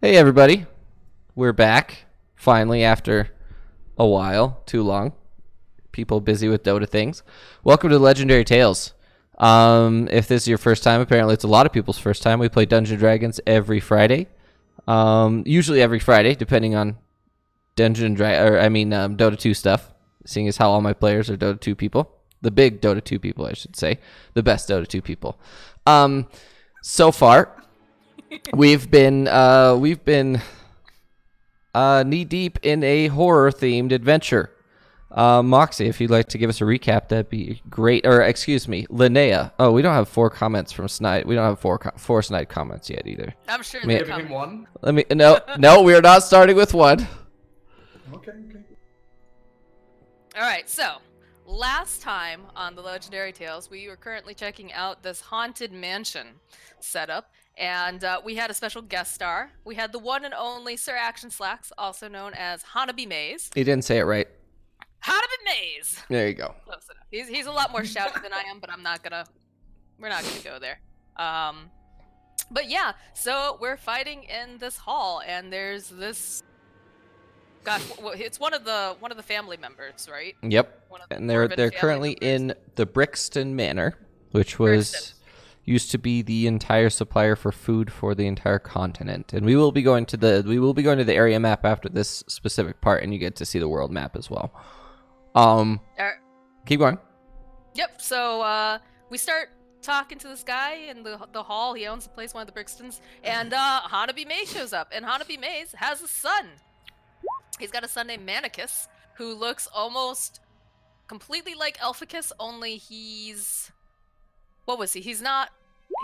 Hey everybody, we're back finally after a while, too long. People busy with Dota things. Welcome to Legendary Tales. If this is your first time, apparently it's a lot of people's first time. We play Dungeons & Dragons every Friday. Usually every Friday, depending on Dota 2 stuff. Seeing as how all my players are Dota 2 people, the big Dota 2 people, I should say, the best Dota 2 people. So far. We've been knee deep in a horror themed adventure. Moxie, if you'd like to give us a recap, that'd be great. Or excuse me, Linnea. Oh, we don't have 4 comments from Snide. We don't have four Snide comments yet either. I'm sure they're coming. One. No, we are not starting with one. Okay. All right, so last time on the Legendary Tales, we were currently checking out this haunted mansion setup. And we had a special guest star. We had the one and only Sir Action Slacks, also known as Hanabi Maze. He didn't say it right. Hanabi Maze! There you go. Close enough. He's a lot more shouty than I am, but we're not gonna go there. But yeah, so we're fighting in this hall, and there's this. Gosh, it's one of the family members, right? Yep. And they're currently in the Brixton Manor, which was. Used to be the entire supplier for food for the entire continent, and we will be going to the area map after this specific part, and you get to see the world map as well. Keep going. Yep. So we start talking to this guy in the hall. He owns the place, one of the Brixtons, and Hanabi Maze shows up, and Hanabi Maze has a son. He's got a son named Manicus, who looks almost completely like Elphicus, only he's. What was he? He's not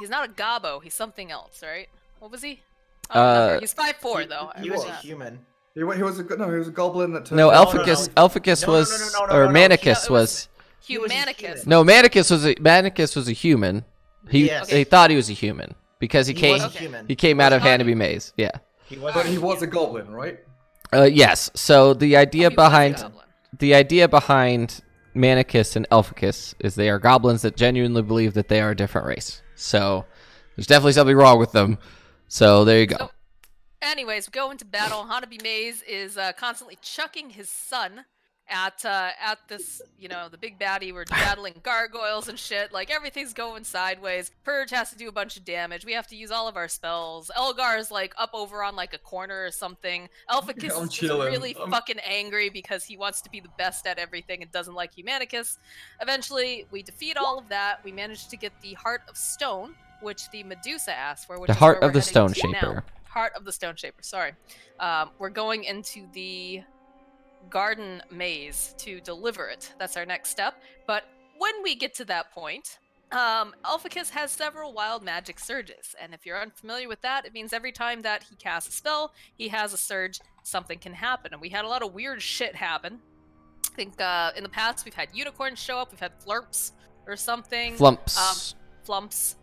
a gobbo. He's something else, right? What was he? He's 5'4", though. He was a human. He was a goblin that turned. No, Elphicus was, or Manicus was. Humanicus. No, Manicus was a human. He thought he was a human because he came out of Hanabi Maze. Yeah. But he was a goblin, right? Yes. So the idea behind Manicus and Elphicus is they are goblins that genuinely believe that they are a different race. So there's definitely something wrong with them. So there you go. So, anyways, we go into battle. Hanabi Maze is constantly chucking his son at this, the big baddie. We're battling gargoyles and shit. Like, everything's going sideways. Purge has to do a bunch of damage. We have to use all of our spells. Elgar is, like, up over on, like, a corner or something. Elphicus is just really fucking angry because he wants to be the best at everything and doesn't like Humanicus. Eventually, we defeat all of that. We managed to get the Heart of Stone, which the Medusa asked for. Which the Heart of the Stone Shaper. Heart of the Stone Shaper, sorry. We're going into the garden maze to deliver it. That's our next step. But when we get to that point, Elphicus has several wild magic surges, and if you're unfamiliar with that, it means every time that he casts a spell, he has a surge, something can happen. And we had a lot of weird shit happen. I think in the past we've had unicorns show up, we've had flurps or something. Flumps. Flumps.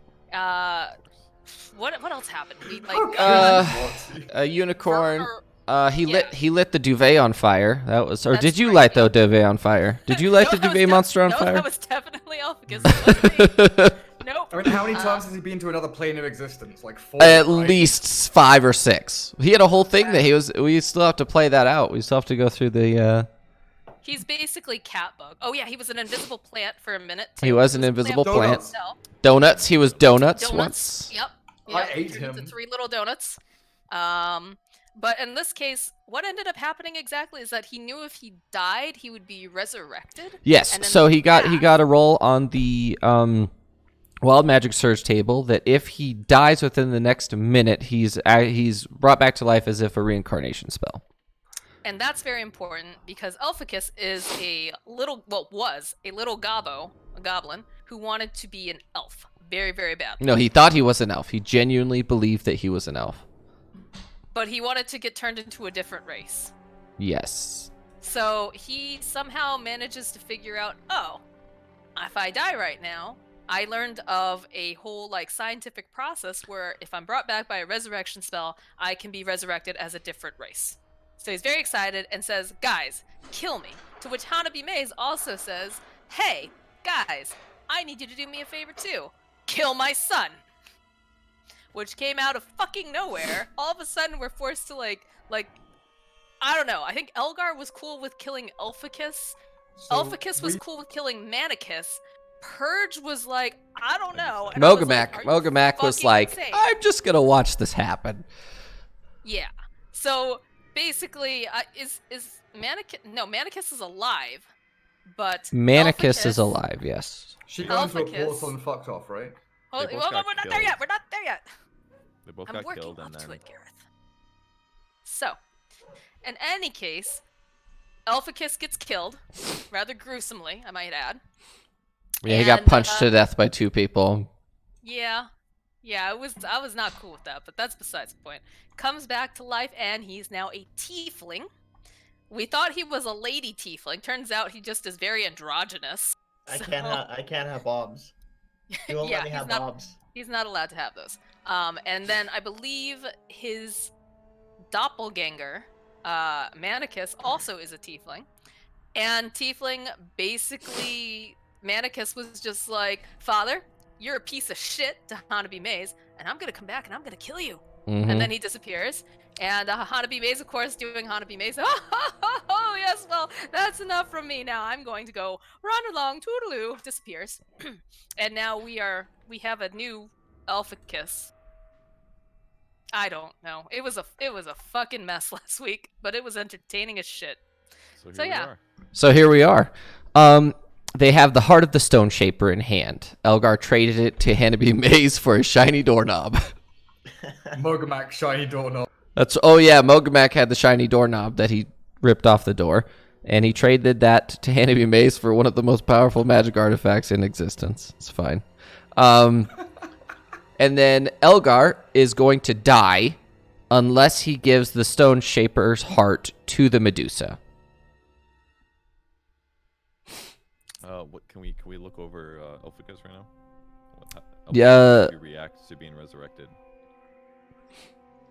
What else happened? We a unicorn. He lit the duvet on fire. Did you light the duvet on fire? Did you light the duvet monster on fire? No, that was definitely Elphicus. Nope. I mean, how many times has he been to another plane of existence? Like 4. At least 5 or 6. He had a whole thing that we still have to play that out. We still have to go through the. He's basically Catbug. Oh yeah, he was an invisible plant for a minute. Too. He was an invisible plant. Donuts. He was donuts once. Yep. I ate him. 3 little donuts. But in this case, what ended up happening exactly is that he knew if he died, he would be resurrected. Yes, so he got a roll on the Wild Magic Surge table that if he dies within the next minute, he's brought back to life as if a reincarnation spell. And that's very important because Elphicus is was a little gobbo, a goblin, who wanted to be an elf very, very badly. No, he thought he was an elf. He genuinely believed that he was an elf. But he wanted to get turned into a different race. Yes. So he somehow manages to figure out, if I die right now, I learned of a whole scientific process where if I'm brought back by a resurrection spell, I can be resurrected as a different race. So he's very excited and says, guys, kill me. To which Hanabi Maze also says, hey, guys, I need you to do me a favor too. Kill my son. which came out of fucking nowhere. All of a sudden, we're forced to like I don't know. I think Elgar was cool with killing Elficus. So Elficus was cool with killing Manicus. Purge was like, I don't know. Undecided. And I was like, Mogamak. "Are you Mogamak was fucking like, insane?" I'm just gonna watch this happen. Yeah. So basically, is Manicus? No, Manicus is alive, but Manicus is Elficus- alive, yes. She got into a Alphacus. portal and fucked off, right? Oh, They both well, got we're not there killed. yet. We're not there yet. They both I'm got working killed, up and to then it, Gareth. So, in any case, Elficus gets killed, rather gruesomely, I might add. Yeah, he got And, punched to death by 2 people. Yeah, I was not cool with that, but that's besides the point. Comes back to life, and he's now a tiefling. We thought he was a lady tiefling. Turns out he just is very androgynous. I So- can't have bobs. You won't Yeah, let me he's have not- bobs. He's not allowed to have those. And then I believe his doppelganger, Manicus, also is a tiefling. And tiefling basically, Manicus was just like, Father, you're a piece of shit to Hanabi Maze, and I'm gonna come back and I'm gonna kill you. Mhm. And then he disappears. And Hanabi Maze, of course, doing Hanabi Maze. Oh, yes, well, that's enough from me. Now I'm going to go run along, toodaloo. Disappears. And now we have a new Elficus. I don't know. It was a fucking mess last week, but it was entertaining as shit. so here So, we yeah. are. So here we are. They have the heart of the Stone Shaper in hand. Elgar traded it to Hanabi Maze for a shiny doorknob. Mogamak, shiny doorknob. Oh yeah, Mogamak had the shiny doorknob that he ripped off the door, and he traded that to Hanabi Maze for one of the most powerful magic artifacts in existence. It's fine. And then Elgar is going to die unless he gives the Stone Shaper's heart to the Medusa. What can we look over Elficus right now? How Yeah. he reacts to being resurrected.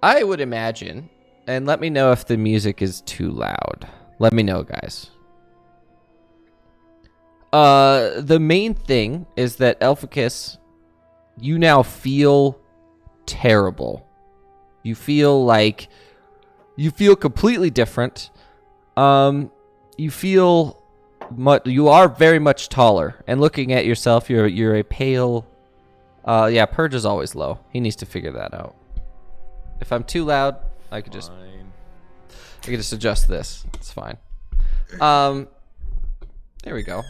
I would imagine, and let me know if the music is too loud. Let me know, guys. The main thing is that Elficus, you now feel terrible. You feel completely different. You feel you are very much taller, and looking at yourself, you're a pale. Yeah, Purge is always low. He needs to figure that out. If I'm too loud, I could just adjust this. It's fine. There we go.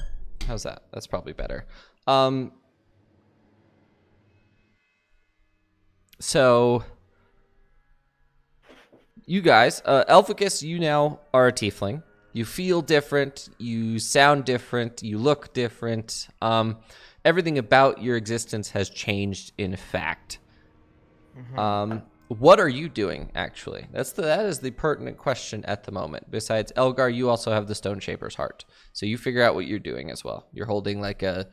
How's that? That's probably better. So you guys, Elficus, you now are a tiefling. You feel different. You sound different. You look different. Everything about your existence has changed. In fact, what are you doing? Actually, that is the pertinent question at the moment. Besides Elgar, you also have the Stone Shaper's heart, so you figure out what you're doing as well. You're holding like a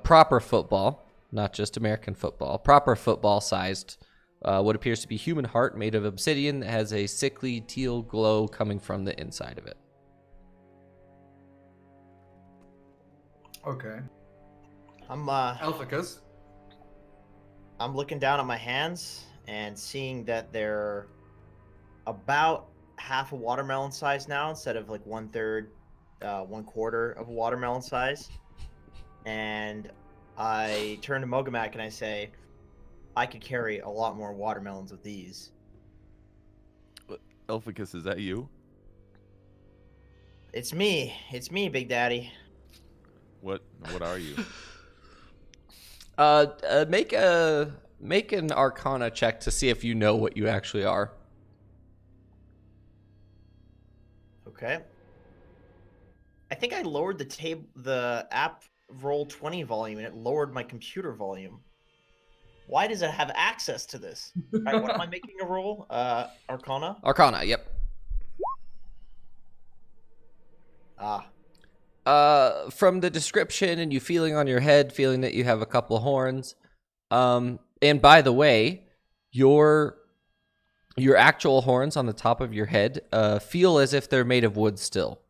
proper football, not just American football, proper football-sized. What appears to be human heart made of obsidian that has a sickly teal glow coming from the inside of it. Okay. I'm Elficus. looking down at my hands and seeing that they're about half a watermelon size now instead of like 1/3, 1/4 of a watermelon size. And I turn to Mogamak and I say, I could carry a lot more watermelons with these. Elficus, is that you? It's me, Big Daddy. What are you? Make an Arcana check to see if you know what you actually are. Okay. I think I lowered the app roll 20 volume, and it lowered my computer volume. Why does it have access to this? Right, what am I making a roll? Arcana? Arcana, yep. From the description and you feeling on your head, feeling that you have a couple horns. And by the way, your actual horns on the top of your head feel as if they're made of wood still.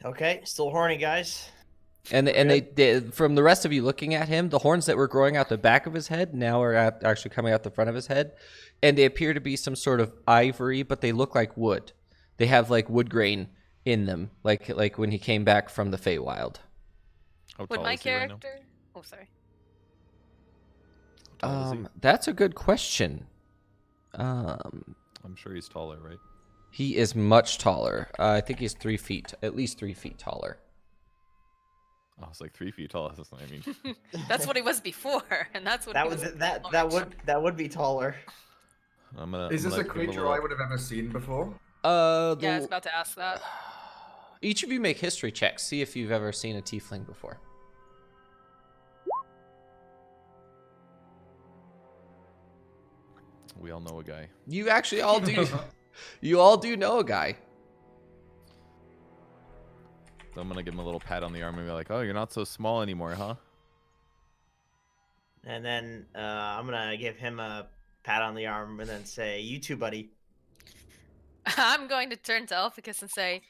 Okay, still horny, guys. And from the rest of you looking at him, the horns that were growing out the back of his head now are actually coming out the front of his head, and they appear to be some sort of ivory, but they look like wood. They have like wood grain in them, like when he came back from the Feywild. How Would tall my is he right now? character? Oh, sorry. How tall is he? That's a good question. I'm sure he's taller, right? He is much taller. I think he's 3 feet, at least 3 feet taller. Oh, it's like 3 feet tall. That's what I mean. That's what he was before, and that's what That he was was that would be taller. Is this I'm a gonna give him creature little- I would have ever seen before? Yeah, I was about to ask that. Each of you make history checks. See if you've ever seen a tiefling before. We all know a guy. You actually all do. You all do know a guy. So I'm gonna give him a little pat on the arm and be like, "Oh, you're not so small anymore, huh?" And then I'm gonna give him a pat on the arm and then say, "You too, buddy." I'm going to turn to Elphicus and say,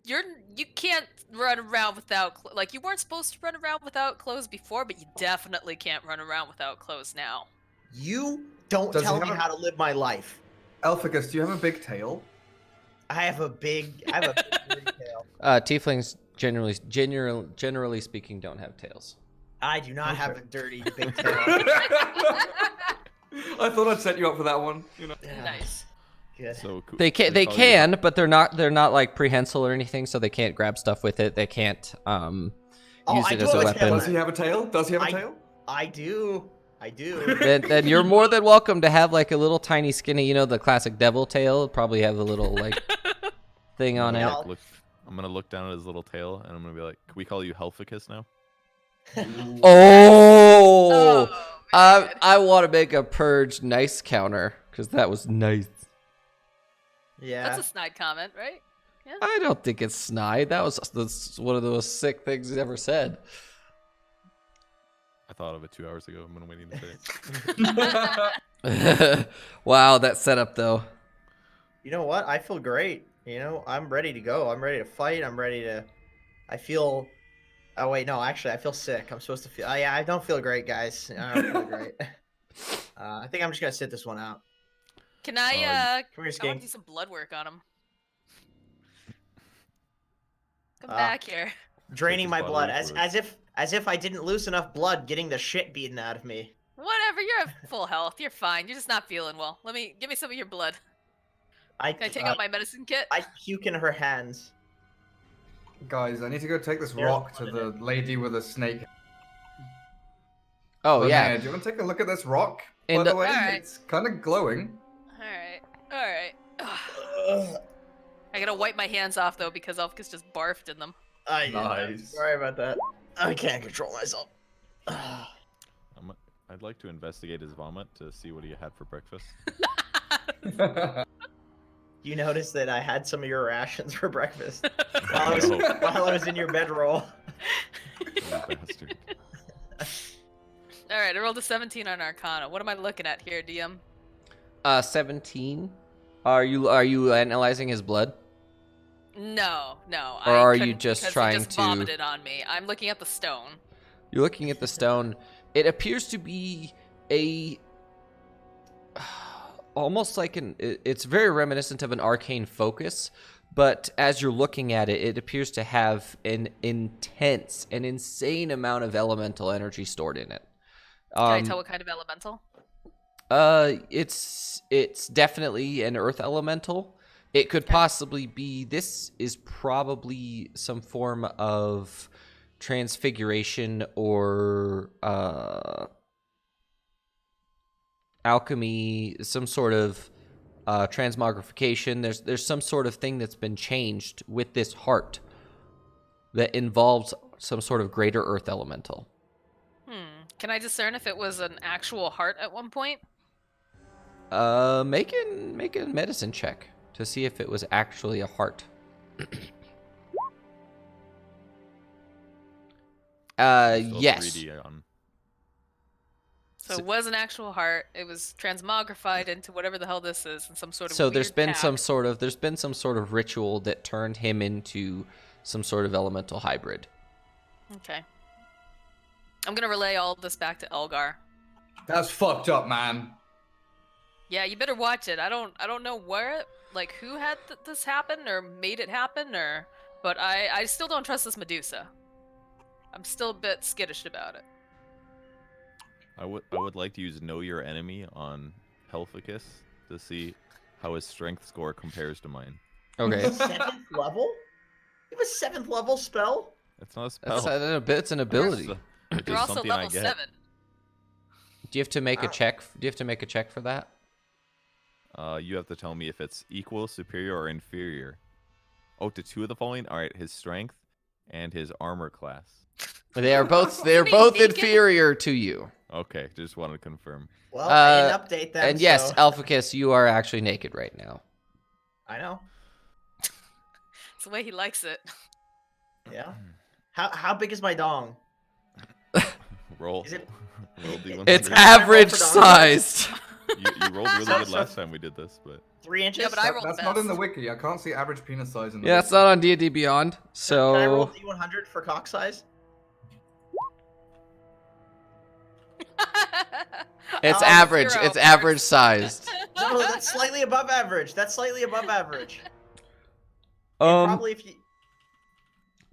you can't run around without like you weren't supposed to run around without clothes before, but you definitely can't run around without clothes now." You don't Does he tell me have a- how to live my life. Elphicus, do you have a big tail? I have a big dirty tail. Tieflings generally speaking don't have tails. I do not have Okay. a dirty big tail. I thought I'd set you up for that one. You know. Nice. Good. So They can, but they're not like prehensile or anything, so they can't grab stuff with it. They can't use I it as a totally weapon. can. Does he have a tail? Does he have a tail? I do. Then you're more than welcome to have like a little tiny skinny, the classic devil tail. Probably have a little like thing on Yeah. it. I'm gonna look down at his little tail and I'm gonna be like, "Can we call you Helficus now?" Oh, man. I want to make a purge nice counter because that was nice. Yeah. That's a snide comment, right? Yeah. I don't think it's snide. That's one of the most sick things he's ever said. I thought of it 2 hours ago. I've been waiting to say it. Wow, that setup though. You know what? I feel great. I'm ready to go. I'm ready to fight. I feel. Oh wait, no. Actually, I feel sick. I'm supposed to feel. Oh, yeah, I don't feel great, guys. I don't feel great. I think I'm just gonna sit this one out. Can I Come here, I want Skink. to do some blood work on him. Come Ah. back here. Draining his my bodily blood fluids. as if I didn't lose enough blood getting the shit beaten out of me. Whatever, you're at full health. You're fine. You're just not feeling well. Give me some of your blood. Can I take out my medicine kit? I puke in her hands. Guys, I need to go take this There's rock to one in the lady with a snake. Oh yeah. Linnea, do you want to take a look at this rock? And, By the way, Alright. it's kind of glowing. Alright. I gotta wipe my hands off though because Elphicus just barfed in them. Nice. Sorry about that. I can't control myself. I'd like to investigate his vomit to see what he had for breakfast. You noticed that I had some of your rations for breakfast I know. while I was in your bedroll. You bastard. Alright, I rolled a 17 on Arcana. What am I looking at here, DM? 17. Are you analyzing his blood? No. Or I are you couldn't just because trying he just to- vomited on me. I'm looking at the stone. You're looking at the stone. It appears to be almost like it's very reminiscent of an arcane focus, but as you're looking at it, it appears to have an insane amount of elemental energy stored in it. Can I tell what kind of elemental? It's definitely an earth elemental. It could possibly be. This is probably some form of transfiguration or alchemy, some sort of transmogrification. There's some sort of thing that's been changed with this heart that involves some sort of greater earth elemental. Can I discern if it was an actual heart at one point? Make a medicine check to see if it was actually a heart. Still Yes. 3D on. So it was an actual heart. It was transmogrified into whatever the hell this is, in some sort of. So there's weird been pack. some sort of ritual that turned him into some sort of elemental hybrid. Okay. I'm gonna relay all of this back to Elgar. That's fucked up, man. Yeah, you better watch it. I don't know where, like, who had this happen or made it happen, but I still don't trust this Medusa. I'm still a bit skittish about it. I would like to use Know Your Enemy on Helficus to see how his strength score compares to mine. Okay. 7th level? You have a 7th level spell? It's not a spell. It's an ability. It's You're just also something I level get. 7. Do you have to make a check? Do you have to make a check for that? You have to tell me if it's equal, superior, or inferior. Oh, to 2 of the following? Alright, his strength and his armor class. They are both Isn't he naked? inferior to you. Okay, just wanted to confirm. Well, I didn't update them. And yes, so... Alphacus, you are actually naked right now. I know. It's the way he likes it. Yeah. How big is my dong? Roll. Is it- Roll D100. It's Can I roll average for dog sized. You rolled really So- good so- last time we did this, but 3 inches? Yeah, but I rolled That's the not in the best. wiki. I can't see average penis size in the Yeah, wiki. it's not on D&D Beyond. Can I roll So D100 for cock size? it's Oh, average. 0, It's of average course. sized. No, that's slightly above average. That's slightly above average. And probably if you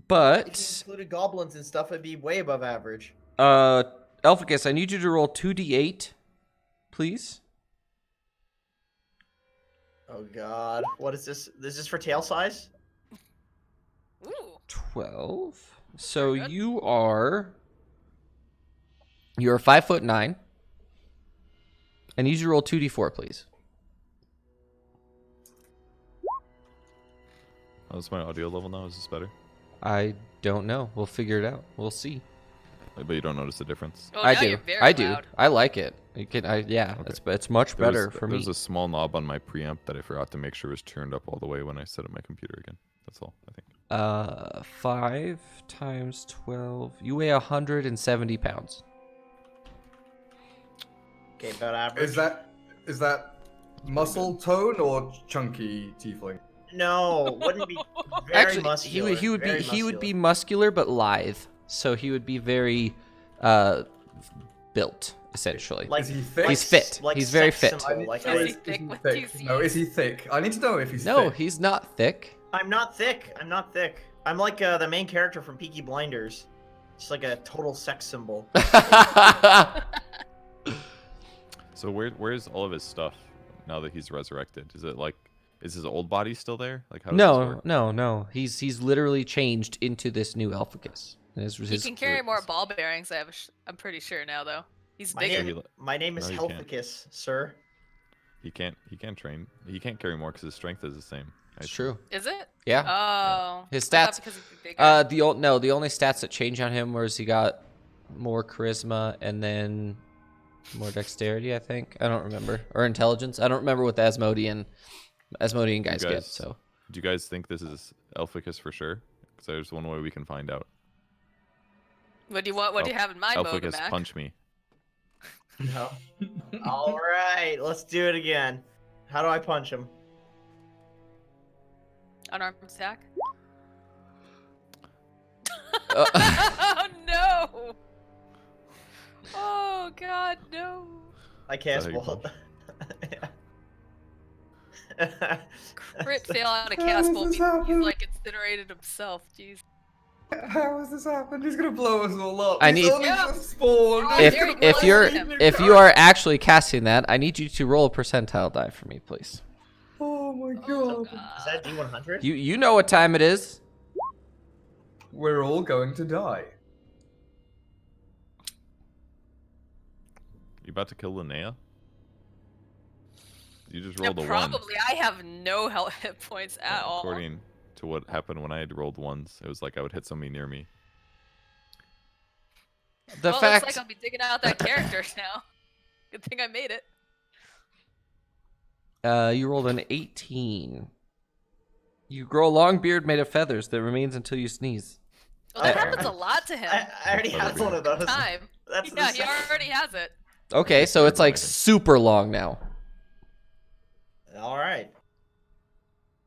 But included goblins and stuff, it'd be way above average. Elphicus, I need you to roll 2d8, please. Oh god. What is this? This is for tail size? Ooh. 12. So Very good. you're 5'9". I need you to roll 2d4, please. how's my audio level now? Is this better? I don't know. We'll figure it out. We'll see. But you don't notice the difference. Oh, I now do. You're very I do. loud. I like it. You can. Yeah. Okay. It's much better for me. There's a small knob on my preamp that I forgot to make sure was turned up all the way when I set up my computer again. That's all, I think. 5 times 12. You weigh 170 pounds. Okay, about average. Is that muscle tone or chunky tiefling? No, wouldn't be very Actually, muscular. he would very be muscular. muscular but lithe. So he would be very built essentially. Like, Is he thick? He's fit. Like He's very sex fit. symbol, like Is he is thick he with thick? two No, is Cs? he thick? I need to know if he's No, thick. he's not thick. I'm not thick. I'm not thick. I'm like the main character from Peaky Blinders. Just like a total sex symbol. So where's all of his stuff now that he's resurrected? Is his old body still there? Like how does this work? No. He's literally changed into this new Elphicus. He can carry more ball bearings. I'm pretty sure now, though. He's My bigger. name, my name is No, you can't. Helficus, sir. He can't train. He can't carry more because his strength is the same. I It's assume. true. Is it? Yeah. Oh. His I thought stats- because he'd be bigger. The only stats that change on him was he got more charisma and then more dexterity, I think. I don't remember. Or intelligence. I don't remember what the Asmodean guys get. guys- So Do you guys think this is Elficus for sure? Because there's one way we can find out. What do you want? What do you have in mind, Elficus, Mogomac? punch me. No. All right, let's do it again. How do I punch him? Unarmed attack. Uh, Oh no! Oh god, no! I cast how you bolt. Crit fail on a How cast does bolt. this He's happen? like incinerated himself. Jeez. How has this happened? He's gonna blow us all up. I He's need- only Yeah. just spawned. Oh, if there you go. if you're Him. if you are actually casting that, I need you to roll a percentile die for me, please. Oh my Oh, god. Is that D100? You know what time it is. We're all going to die. You about to kill Linnea? You just Yeah, rolled a one. probably. I have no health hit points at all. According to what happened when I had rolled ones, it was like I would hit somebody near me. The well, fact looks like I'll be digging out that character now. Good thing I made it. you rolled an 18. You grow a long beard made of feathers that remains until you sneeze. Well, that I- happens a lot to him. I already have one of those. Time. That's Yeah, the he second- already has it. Okay, so it's like super long now. All right.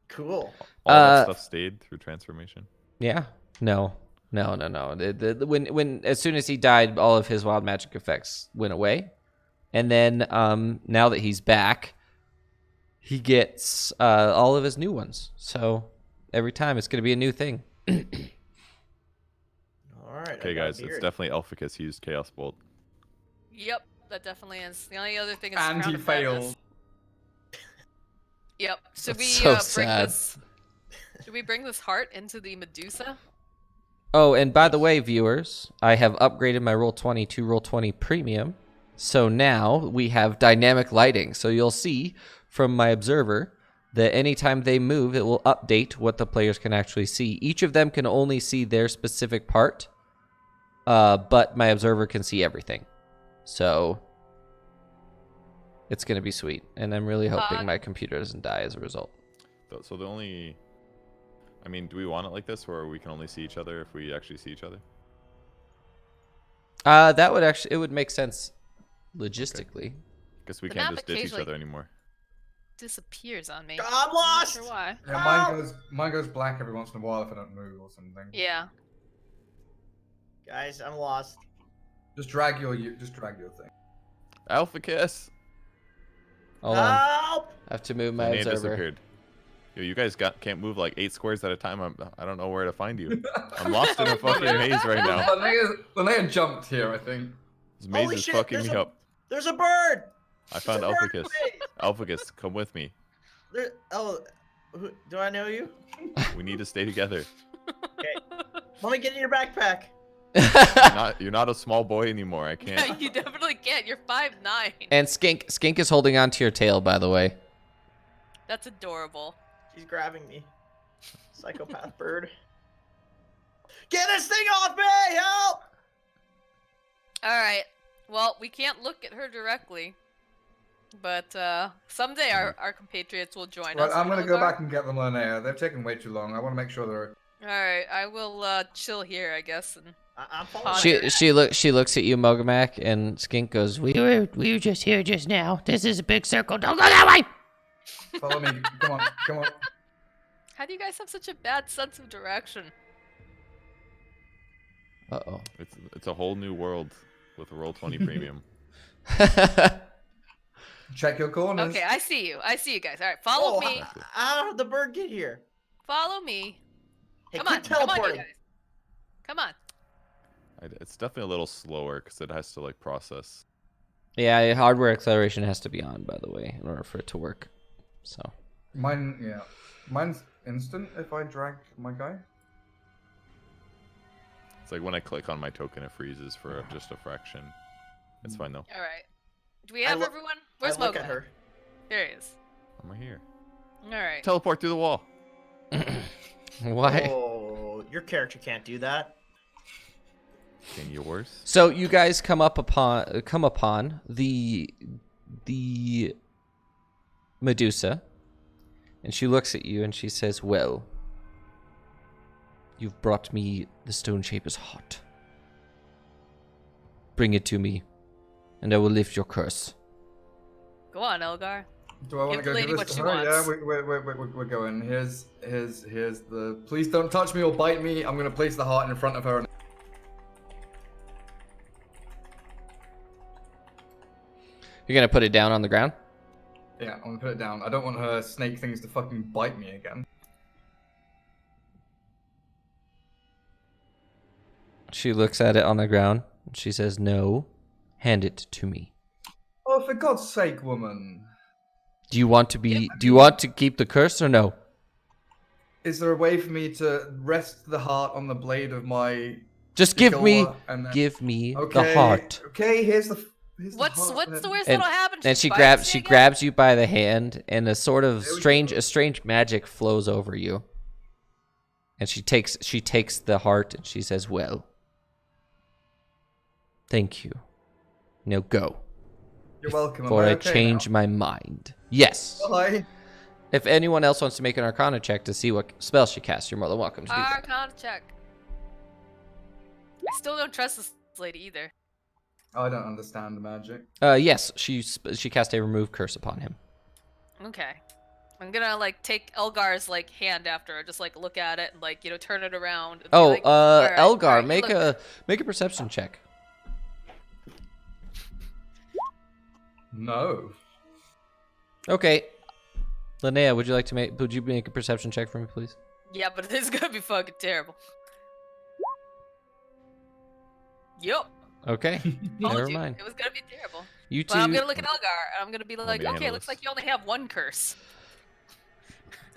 Cool. All that Uh, stuff stayed through transformation. Yeah. No. No. When as soon as he died, all of his wild magic effects went away, and then now that he's back, he gets all of his new ones. So every time it's gonna be a new thing. All right. I Okay, got a guys, it's beard. definitely Elficus. He used Chaos Bolt. Yep, that definitely is. The only other thing is And Crown he of Madness. failed. Yep. Should we That's so bring sad. this? Should we bring this heart into the Medusa? Oh, and by the way, viewers, I have upgraded my Roll20 to Roll20 Premium. So now we have dynamic lighting. So you'll see from my observer that anytime they move, it will update what the players can actually see. Each of them can only see their specific part, but my observer can see everything. So it's going to be sweet. And I'm really hoping my computer doesn't die as a result. So the only... I mean, do we want it like this where we can only see each other if we actually see each other? That would actually, it would make sense logistically. Guess we The can't map just ditch each occasionally- other anymore. Disappears on me. I'm not lost. sure why. Yeah, mine goes black every once in a while if I don't move or something. Yeah. Guys, I'm lost. Just drag your thing. Elficus! Hold on. Help! I have to move my My name observer. disappeared. Yo, you guys can't move like 8 squares at a time. I don't know where to find you. I'm lost in a fucking maze right now. Linnea jumped here, I think. This maze Holy is shit, fucking there's me a- up. There's a bird. I found There's a bird Elficus. away. Elficus, come with me. Do I know you? We need to stay together. Let me get in your backpack. You're not a small boy anymore. I Yeah, can't. you definitely can't. You're 5'9". And Skink is holding on to your tail, by the way. That's adorable. She's grabbing me. Psychopath bird. Get this thing off me! Help! All right. Well, we can't look at her directly, but someday our compatriots will join Right, us. I'm gonna go Elgar. back and get them, Linnea. They've taken way too long. I want to make sure they're. All right, I will chill here, I guess. And I'm following. Ponder. She looks at you, Mogamak, and Skink goes, "We were just here just now. This is a big circle. Don't go that way." Follow me. Come on. how do you guys have such a bad sense of direction? Uh-oh. It's a whole new world with Roll20 Premium. Check your corners. Okay, I see you. I see you guys. All right, follow me. How did the bird get here? Follow me. Hey, Come quit on, come on, you teleporting. guys. Come on. It's definitely a little slower because it has to like process. Yeah, hardware acceleration has to be on, by the way, in order for it to work. So. Mine's instant if I drag my guy. It's like when I click on my token, it freezes for just a fraction. It's fine though. All right. Do we have everyone? Where's I look Mogan? at her. There he is. I'm right here. All right. Teleport through the wall. Why? Oh, your character can't do that. Can yours? So you guys come upon the Medusa, and she looks at you and she says, "Well, you've brought me the stone shaper's heart. Bring it to me, and I will lift your curse." Go on, Elgar. Do I want Give to go lady give what this she to her? Yeah, wants. we're going. Here's the. Please don't touch me or bite me. I'm gonna place the heart in front of her. You're gonna put it down on the ground? Yeah, I'm gonna put it down. I don't want her snake things to fucking bite me again. She looks at it on the ground and she says, "No, hand it to me." Oh, for God's sake, woman! Do you want to keep the curse or no? Is there a way for me to rest the heart on the blade of my? Just give me Igola and then- the heart. Okay, here's the. What's heart the then. worst And- that'll happen? And she bites you again? grabs you by the hand, and a sort of There we strange magic flows over you. And she takes the heart and she says, "Well, thank you. Now go, You're welcome. before Am I okay change now? my mind." Yes. Bye. If anyone else wants to make an Arcana check to see what spell she casts, you're more than welcome to do that. Arcana check. I still don't trust this lady either. I don't understand magic. Yes, she cast a remove curse upon him. Okay. I'm gonna like take Elgar's like hand after her, just like look at it and like turn it around. And be Oh, like, all right, Elgar, all right, you make look a perception check. No. Okay. Linnea, would you make a perception check for me, please? Yeah, but this is gonna be fucking terrible. Yup. Okay. Told Never you. mind. It was gonna be terrible. You But I'm two. gonna look at Elgar and I'm gonna be Want like, me to okay, handle looks this? like you only have one curse.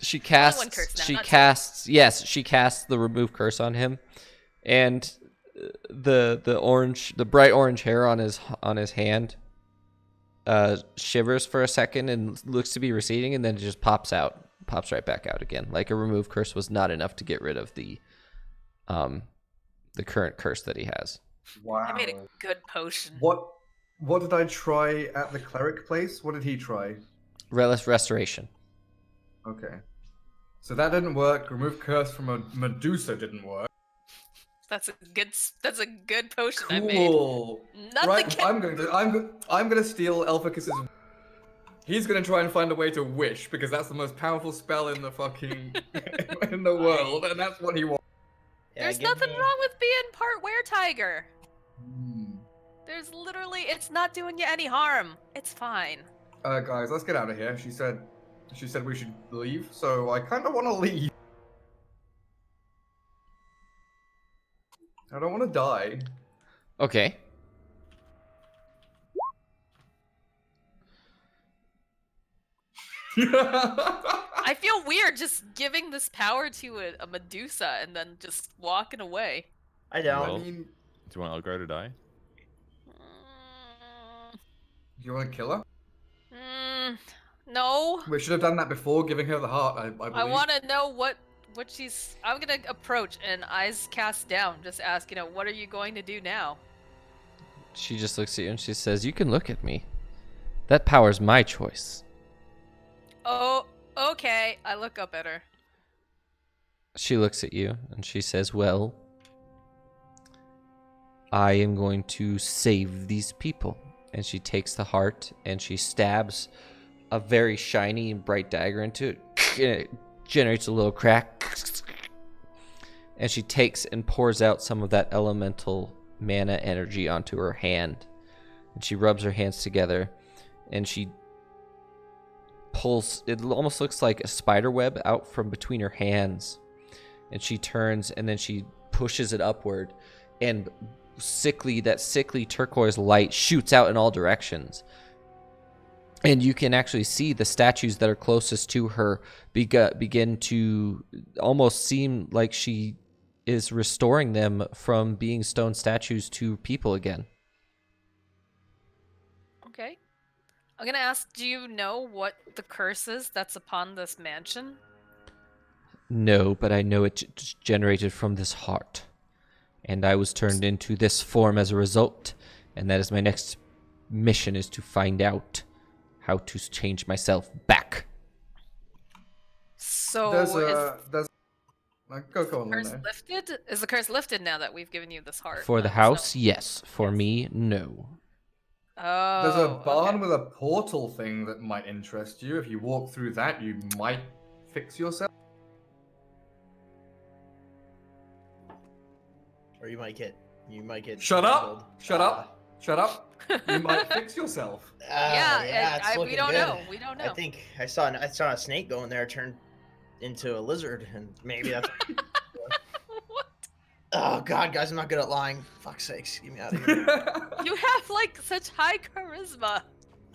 She one casts. curse now, She not two. casts. Yes, she casts the remove curse on him, and the bright orange hair on his hand, shivers for a second and looks to be receding, and then it just pops right back out again. Like a remove curse was not enough to get rid of the current curse that he has. Wow. I made a good potion. What did I try at the cleric place? What did he try? Relish restoration. Okay. So that didn't work. Remove curse from a Medusa didn't work. That's a good potion I made. Cool. Nothing Right, can... I'm gonna steal Elphicus's. He's gonna try and find a way to wish because that's the most powerful spell in the fucking in the world, and that's what he wants. Yeah, There's give nothing me- wrong with being part were-tiger. Hmm. There's literally, it's not doing you any harm. It's fine. Guys, let's get out of here. She said we should leave, so I kind of want to leave. I don't want to die. Okay. I feel weird just giving this power to a Medusa and then just walking away. I don't. Well, I mean, Do you want Elgar to die? Mm, do you want to kill her? no. We should have done that before giving her the heart. I believe. I want to know what she's... I'm going to approach and eyes cast down. Just ask, what are you going to do now? She just looks at you and she says, "You can look at me. That power's my choice." Oh, okay. I look up at her. She looks at you and she says, "Well, I am going to save these people." And she takes the heart and she stabs a very shiny and bright dagger into it. And it generates a little crack. And she takes and pours out some of that elemental mana energy onto her hand. And she rubs her hands together and she pulls, it almost looks like a spider web out from between her hands. And she turns and then she pushes it upward, and that sickly turquoise light shoots out in all directions. And you can actually see the statues that are closest to her begin to almost seem like she is restoring them from being stone statues to people again. Okay. I'm going to ask, do you know what the curse is that's upon this mansion? No, but I know it's generated from this heart. And I was turned into this form as a result. And that is my next mission, is to find out how to change myself back. So There's go on, curse Lene. lifted? Is the curse lifted now that we've given you this heart? For the So- house, yes. For me, no. Oh. There's a barn okay. with a portal thing that might interest you. If you walk through that, you might fix yourself. Or you might get. Shut up! strangled. Shut up! Shut up! You might fix yourself. Yeah, it's we looking don't good. know. We don't know. I think I saw a snake go in there, turned into a lizard, and maybe that's. What? Oh God, guys, I'm not good at lying. Fuck's sakes, get me out of here. You have like such high charisma.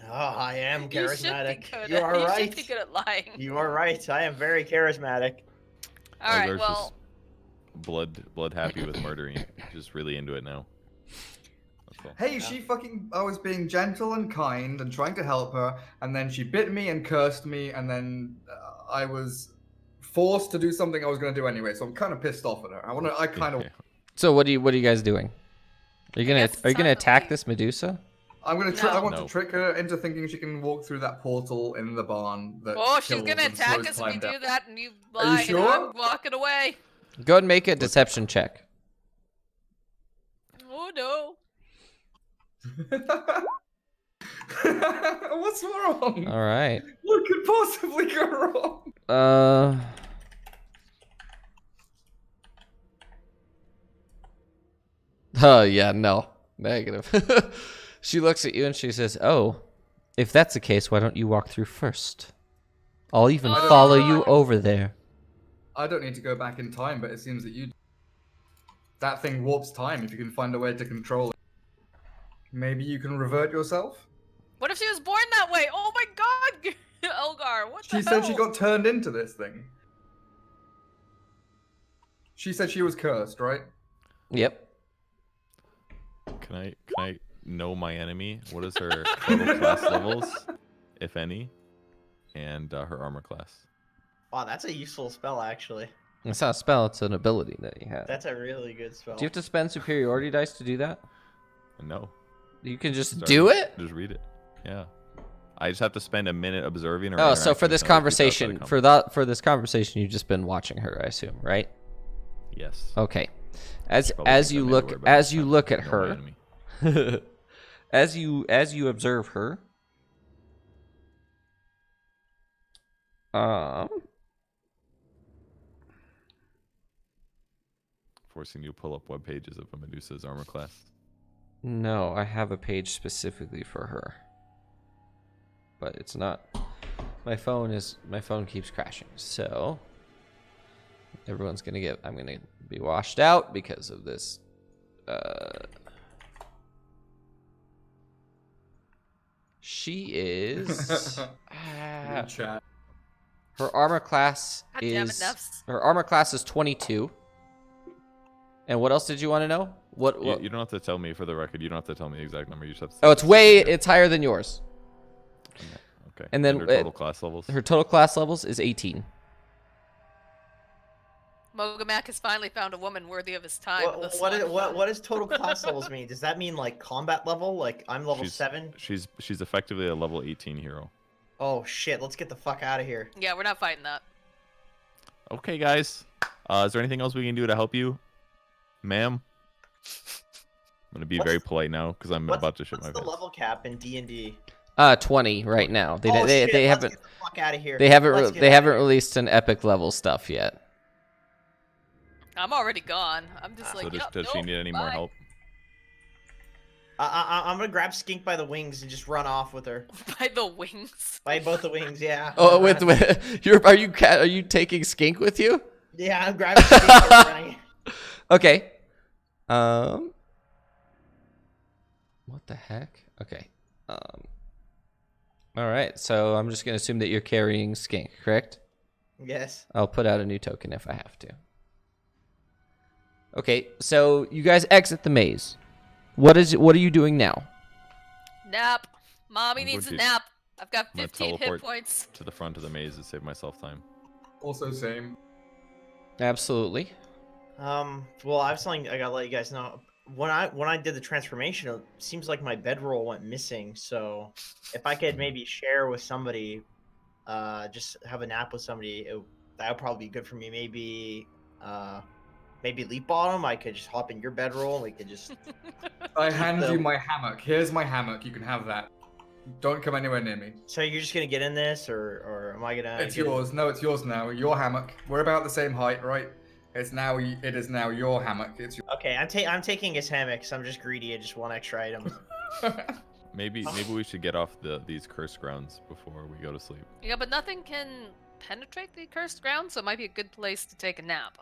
Oh, I am You should charismatic. be good You at, are you right. should be good at lying. You are right. I am very charismatic. All right, Elgar's well, just blood happy with murdering. Just really into it now. That's all. Hey, I was being gentle and kind and trying to help her, and then she bit me and cursed me, and then I was forced to do something I was going to do anyway, so I'm kind of pissed off at her. I kind of... Yeah. So what are you guys doing? Are you gonna guess it's time to attack leave. this Medusa? I want No. to trick her into thinking she can walk through that portal in the barn that oh, she's kills gonna and attack slows us if we time do down. that, and you Are you lie, and sure? I'm walking away. Go ahead and make a deception check. Oh no. What What's wrong? All right. What could possibly go wrong? Oh yeah, no. Negative. She looks at you and she says, "Oh, if that's the case, why don't you walk through first? I'll even follow you over there." I don't need to go back in time, but it seems that you. That thing warps time if you can find a way to control it. Maybe you can revert yourself? What if she was born that way? Oh my god! Elgar, what the She hell? said she got turned into this thing. She said she was cursed, right? Yep. Can I know my enemy? What is her total class levels, if any, and her armor class? Wow, that's a useful spell, actually. It's not a spell, it's an ability that you have. That's a really good spell. Do you have to spend superiority dice to do that? No. You can just Start- do it? Just read it. Yeah. I just have to spend a minute observing her. Oh, so for interacting this with other people outside conversation, of for this conversation, you've just been watching her, I assume, right? Yes. Okay. As Probably as think you I made a look word about as it. you I look at know my her, enemy. as you observe her, Forcing you to pull up web pages of a Medusa's armor class. no, I have a page specifically for her, but it's not. My phone keeps crashing, so everyone's gonna get. I'm gonna be washed out because of this. She is. Good chat. Her armor class God damn it, is. Neffs. Her armor class is 22. And what else did you want to know? What? You don't have to tell me, for the record. You don't have to tell me the exact number. You just have to. Oh, it's it's higher than yours. Okay. And then her total class levels. Her total class levels is 18. Mogamak has finally found a woman worthy of his time. in this What life. does total class levels mean? Does that mean like combat level? Like I'm level 7? She's effectively a level 18 hero. Oh shit, let's get the fuck out of here. Yeah, we're not fighting that. Okay, guys. Is there anything else we can do to help you, ma'am? I'm gonna be What's- very polite now because I'm about to shit my What's the pants. level cap in D&D? 20 right now. They Oh, they, shit, they let's haven't get the fuck out of here. they haven't Let's get they out of haven't here. released an epic level stuff yet. I'm already gone. I'm just like, So yup, does she nope, need any more bye. help? I'm gonna grab Skink by the wings and just run off with her. By the wings. By both the wings, yeah. Oh, with are you taking Skink with you? Yeah, I'm grabbing Skink and running. Okay. What the heck? Okay. All right. So I'm just gonna assume that you're carrying Skink, correct? Yes. I'll put out a new token if I have to. Okay. So you guys exit the maze. What are you doing now? Nap. Mommy I'm needs a going to- nap. I've got I'm gonna 15 hit teleport points. to the front of the maze to save myself time. Also same. Absolutely. Well, I have something I gotta let you guys know. When I did the transformation, it seems like my bedroll went missing. So if I could maybe share with somebody, just have a nap with somebody, that would probably be good for me. Maybe Leafbottom. I could just hop in your bedroll and we could just. I hand So- you my hammock. Here's my hammock. You can have that. Don't come anywhere near me. So you're just gonna get in this, or am I gonna? It's get in- yours. No, it's yours now. Your hammock. We're about the same height, right? It is now your hammock. It's your. Okay, I'm taking his hammock. 'Cause I'm just greedy. I just want extra items. Maybe we should get off these cursed grounds before we go to sleep. Yeah, but nothing can penetrate the cursed ground, so it might be a good place to take a nap.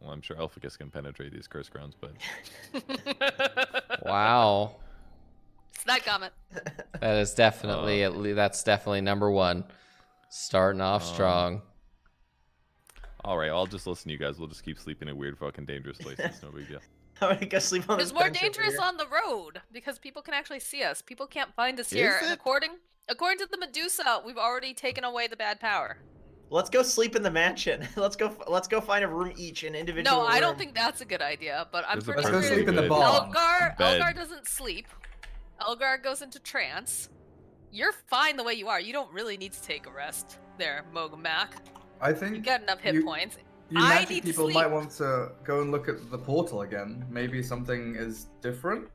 Well, I'm sure Elphicus can penetrate these cursed grounds, but Wow. It's that comment. That is definitely that's definitely number one. Starting off strong. all right, I'll just listen to you guys. We'll just keep sleeping in weird, fucking dangerous places. No big deal. I'm gonna go sleep on this. It's more bench over dangerous here. on the road because people can actually see us. People can't find us here. And it? according to the Medusa, we've already taken away the bad power. Let's go sleep in the mansion. Let's go find a room each, an individual. No, I don't room. think that's a good idea. But I'm There's a pretty Let's go sure sleep in the good barn. bed. Elgar doesn't sleep. Elgar goes into trance. You're fine the way you are. You don't really need to take a rest there, Mogamak. I think You got enough hit you- points. you I magic need to people sleep. might want to go and look at the portal again. Maybe something is different.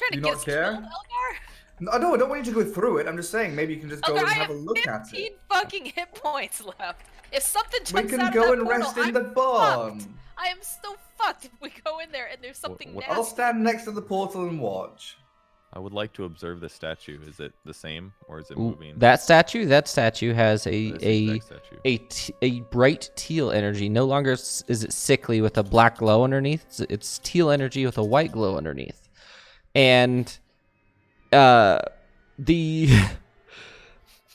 Trying Do to you get not us care? killed, Elgar? No, I don't want you to go through it. I'm just saying maybe you can just go Elgar, and I have have a look at 15 it. fucking hit points left. If something We jumps can out go of that and portal, rest in I'm the barn. fucked. I am so fucked if we go in there and there's something what- nasty. I'll stand next to the portal and watch. I would like to observe the statue. Is it the same or is it Ooh, moving? that statue has That's the exact statue. a bright teal energy. No longer is it sickly with a black glow underneath. It's teal energy with a white glow underneath. And the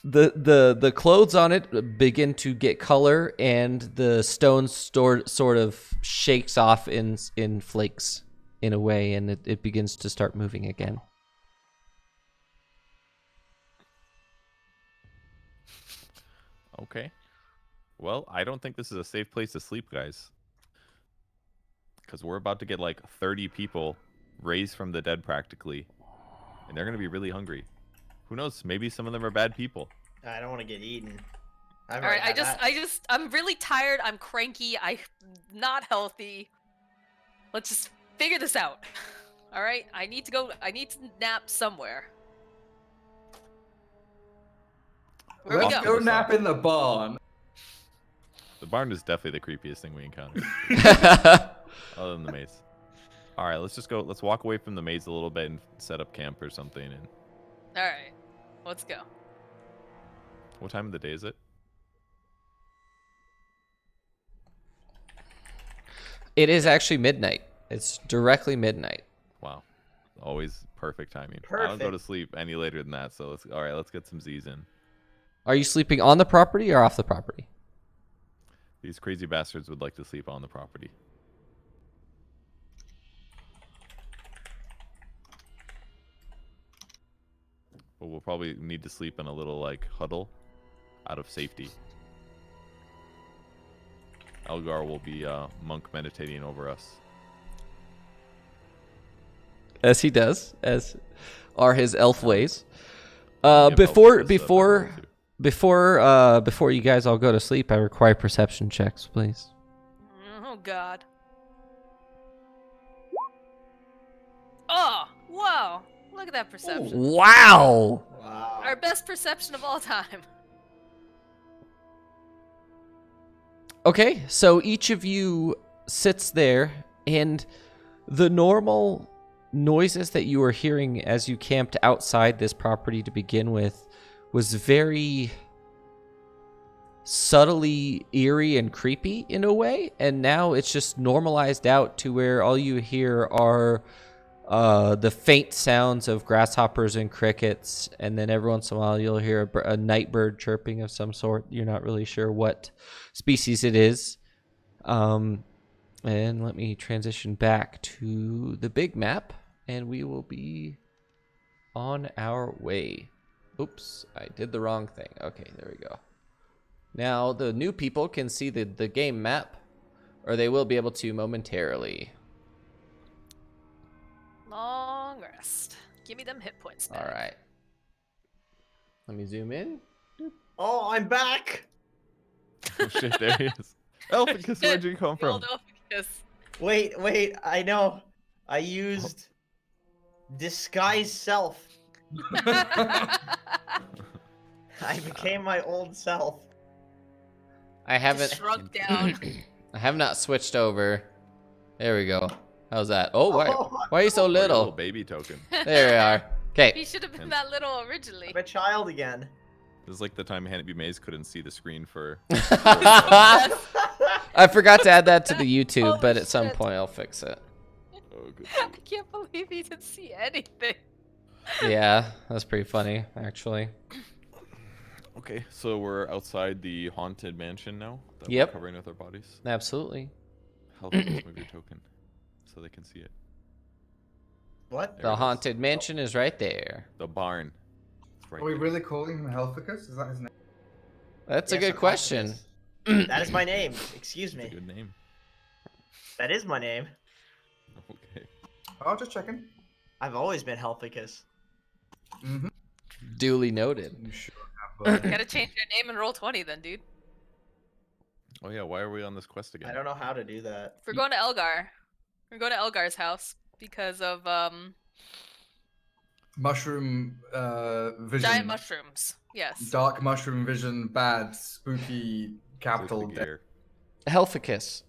the clothes on it begin to get color, and the stone sort of shakes off in flakes in a way, and it begins to start moving again. Okay. Well, I don't think this is a safe place to sleep, guys. Because we're about to get like 30 people raised from the dead practically. And they're going to be really hungry. Who knows? Maybe some of them are bad people. I don't want to get eaten. I've All right, already had that. I'm really tired. I'm cranky. I'm not healthy. Let's just figure this out. All right, I need to nap somewhere. Where we Let's go? go nap in the barn. The barn is definitely the creepiest thing we encountered. Other than the maze. All right, let's just go. Let's walk away from the maze a little bit and set up camp or something. And All right, let's go. what time of the day is it? It is actually midnight. It's directly midnight. Wow. Always perfect timing. I don't go to Perfect. sleep any later than that. So all right, let's get some Z's in. Are you sleeping on the property or off the property? These crazy bastards would like to sleep on the property. But we'll probably need to sleep in a little like huddle out of safety. Elgar will be monk meditating over us. As he does, as are his elf ways. Yeah, Before elf does stuff that before you guys all go to sleep, I require perception checks, please. Oh God. Oh wow! Look at that perception. Wow. Wow. Our best perception of all time. Okay, so each of you sits there, and the normal noises that you were hearing as you camped outside this property to begin with was very subtly eerie and creepy in a way, and now it's just normalized out to where all you hear are the faint sounds of grasshoppers and crickets, and then every once in a while you'll hear a night bird chirping of some sort. You're not really sure what species it is. And let me transition back to the big map, and we will be on our way. Oops, I did the wrong thing. Okay, there we go. Now the new people can see the game map, or they will be able to momentarily. Long rest. Give me them hit points. All right. Let me zoom in. Oh, I'm back. Oh shit, there he is. Elficus, where'd you come from? Wait, I know. I used disguise self. I became my old self. I haven't. Shrunk down. I have not switched over. There we go. How's that? Oh, why? Oh, Why are you so Oh, your little? baby token. There we are. Okay. He should have been that little originally. I'm a child again. This is like the time Hannah B. Mays couldn't see the screen for. I forgot to add that to the YouTube, Holy but at some shit. point I'll fix it. Oh, good. I can't believe he didn't see anything. Yeah, that's pretty funny, actually. Okay, so we're outside the haunted mansion now. That Yep. We're covering with our bodies. Absolutely. Elficus, move your token, so they can see it. What? There it The is. haunted mansion is right there. The barn. It's right Are we there. really calling him Helficus? Is that his name? That's a Yes, good I'm question. Helficus. That is my name. Excuse It's a me. good name. That is my name. Okay. Oh, just checking. I've always been Helficus. Mm-hmm. Duly noted. You sure have. Gotta change your name and roll 20 then, dude. Oh yeah, why are we on this quest again? I don't know how to do that. We're going to Elgar. We're going to Elgar's house because of mushroom vision. Giant mushrooms. Yes. Dark mushroom vision, bad, spooky, capital. Spooky gear. Helficus.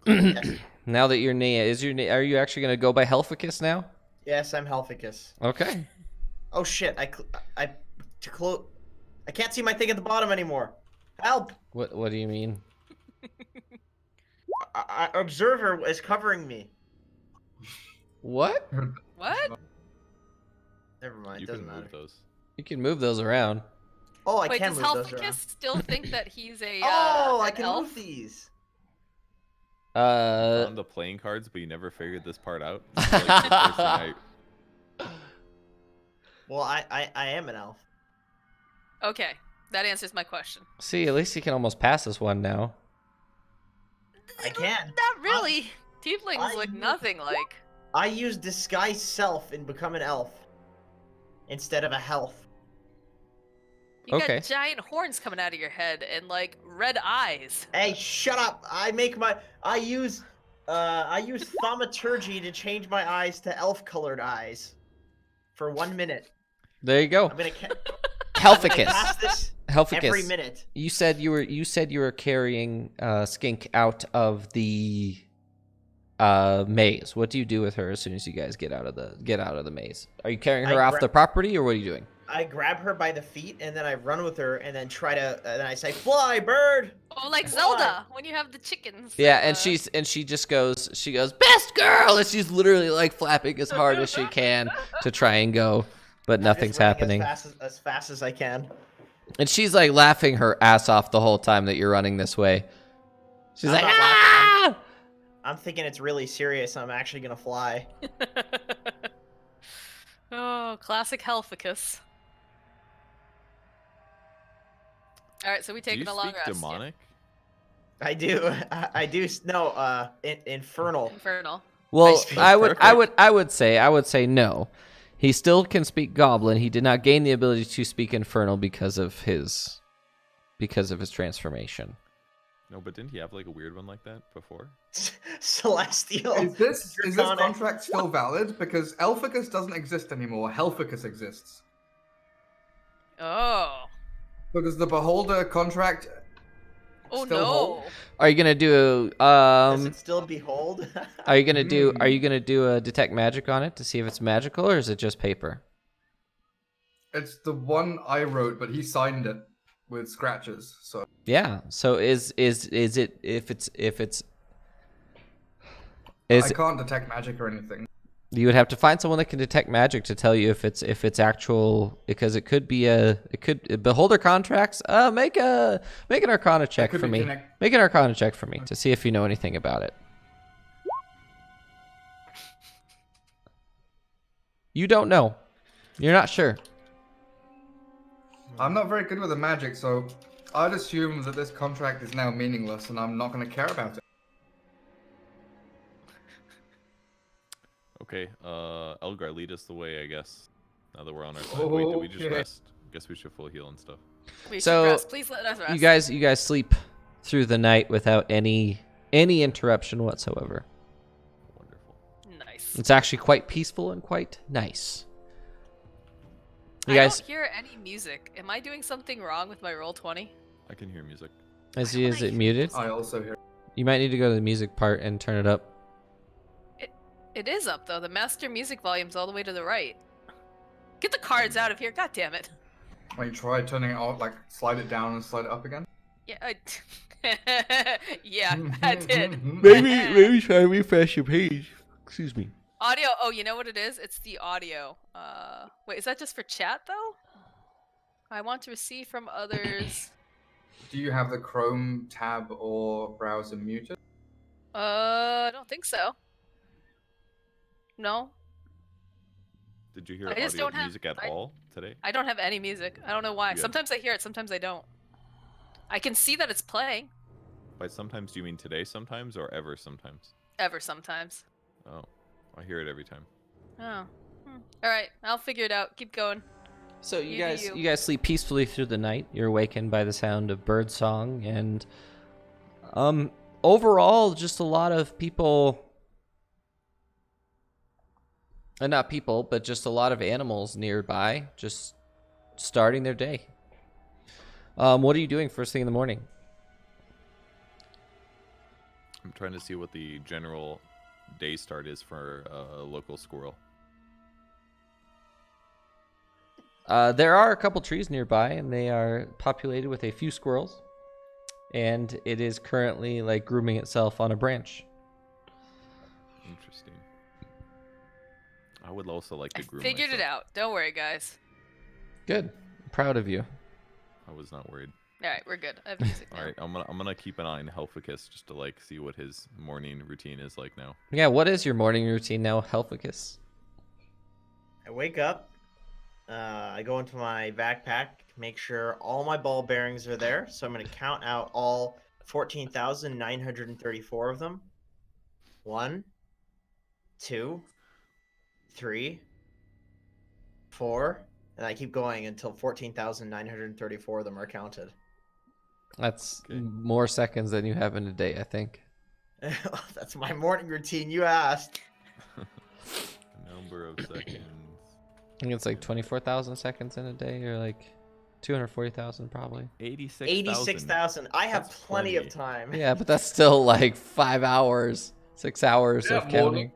Yes. Now that your name are you actually going to go by Helficus now? Yes, I'm Helficus. Okay. Oh shit! I can't see my thing at the bottom anymore. Help! What do you mean? Observer is covering me. What? What? Never mind. You Doesn't can matter. move those. You can move those around. Oh, I Wait, can does move those Helficus around. still think that he's a Oh, I an can elf? move these. Found the playing cards, but you never figured this part out. This is like the first thing Well, I am an elf. Okay, that answers my question. See, at least you can almost pass this one now. I can. Not really. Tieflings I- look nothing like. I use disguise self and become an elf instead of a health. You Okay. got giant horns coming out of your head and like red eyes. Hey, shut up! I use thaumaturgy to change my eyes to elf-colored eyes for 1 minute. There you go. I'm gonna Helficus. pass this Helficus. every minute. You said you were carrying Skink out of the maze. What do you do with her as soon as you guys get out of the maze? Are you carrying her off the property, or what are you doing? I grab her by the feet and then I run with her and then then I say, "Fly, bird!" Oh, like Fly. Zelda when you have the chickens. Yeah, and she just goes, best girl, and she's literally like flapping as hard as she can to try and go, but I'm nothing's just running happening. as fast as I can. And she's like laughing her ass off the whole time that you're running this way. She's I'm like, not ah! laughing. I'm thinking it's really serious. I'm actually gonna fly. Oh, classic Helficus. All right, so we Do taking you a long speak rest. demonic? I do. I do. No, infernal. Infernal. Well, speak I would perfect. I would say no. He still can speak Goblin. He did not gain the ability to speak Infernal because of his transformation. No, but didn't he have like a weird one like that before? Celestial. Is this Draconic. contract still valid? Because Elficus doesn't exist anymore. Helficus exists. Oh. So does the Beholder contract Oh still no. hold? Are you gonna do Does it still behold? Are you gonna do a detect magic on it to see if it's magical, or is it just paper? It's the one I wrote, but he signed it with scratches. So Yeah. So is it if it's I can't detect magic or anything. you would have to find someone that can detect magic to tell you if it's actual, because it could be beholder contracts. Make an Arcana check could for be me. connect- Make an Arcana check for me to see if you know anything about it. You don't know. You're not sure. I'm not very good with the magic, so I'd assume that this contract is now meaningless, and I'm not going to care about it. Okay, Elgar, lead us the way, I guess. Now that we're on our side. Wait, did we just Okay. rest? Guess we should full heal and stuff. We should So, rest. Please let us rest. You guys sleep through the night without any interruption whatsoever. Wonderful. Nice. It's actually quite peaceful and quite nice. You I guys, don't hear any music. Am I doing something wrong with my roll 20? I can hear music. is it muted? I also hear. You might need to go to the music part and turn it up. It is up though. The master music volume's all the way to the right. Get the cards out of here. God damn it. Wait, try turning it off, like slide it down and slide it up again. Yeah, yeah, I did. Maybe try to refresh your page. Excuse me. Audio. Oh, you know what it is? It's the audio. Wait, is that just for chat though? I want to receive from others. Do you have the Chrome tab or browser muted? I don't think so. No, Did you hear I just audio don't have- music at all today? I don't have any music. I don't know why. Yeah. Sometimes I hear it, sometimes I don't. I can see that it's playing. By sometimes, do you mean today sometimes or ever sometimes? Ever sometimes. Oh, I hear it every time. Oh. All right, I'll figure it out. Keep going. So You do you. you guys sleep peacefully through the night. You're awakened by the sound of bird song, and overall just a lot of people And not people, but just a lot of animals nearby, just starting their day. What are you doing first thing in the morning? I'm trying to see what the general day start is for a local squirrel. There are a couple trees nearby, and they are populated with a few squirrels. And it is currently like grooming itself on a branch. Interesting. I would also like to groom Figured it myself. out. Don't worry, guys. Good. I'm proud of you. I was not worried. All right, we're good. I have music now. All right, I'm gonna keep an eye on Helficus just to like see what his morning routine is like now. Yeah, what is your morning routine now, Helficus? I wake up. I go into my backpack, make sure all my ball bearings are there. So I'm going to count out all 14,934 of them. 1, 2, 3, 4, and I keep going until 14,934 of them are counted. That's Okay. more seconds than you have in a day, I think. That's my morning routine. You asked. Number of seconds. I think it's like 24,000 seconds in a day, or like 240,000 probably. 86,000. 86,000. I have That's plenty of plenty. time. Yeah, but that's still like 5 hours, 6 hours Yeah, of more than- counting.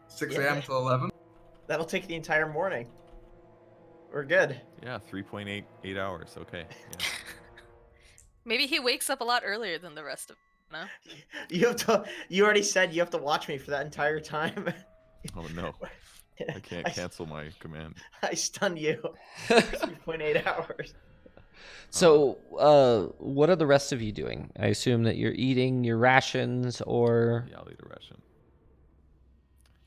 6 Yeah. a.m. to 11. That'll take the entire morning. We're good. Yeah, 3.88 hours. Okay. Yeah. Maybe he wakes up a lot earlier than the rest of no? You have to. You already said you have to watch me for that entire time. Oh no, I can't cancel my command. I stunned you. 3.8 hours. So, what are the rest of you doing? I assume that you're eating your rations, or Yeah, I'll eat a ration.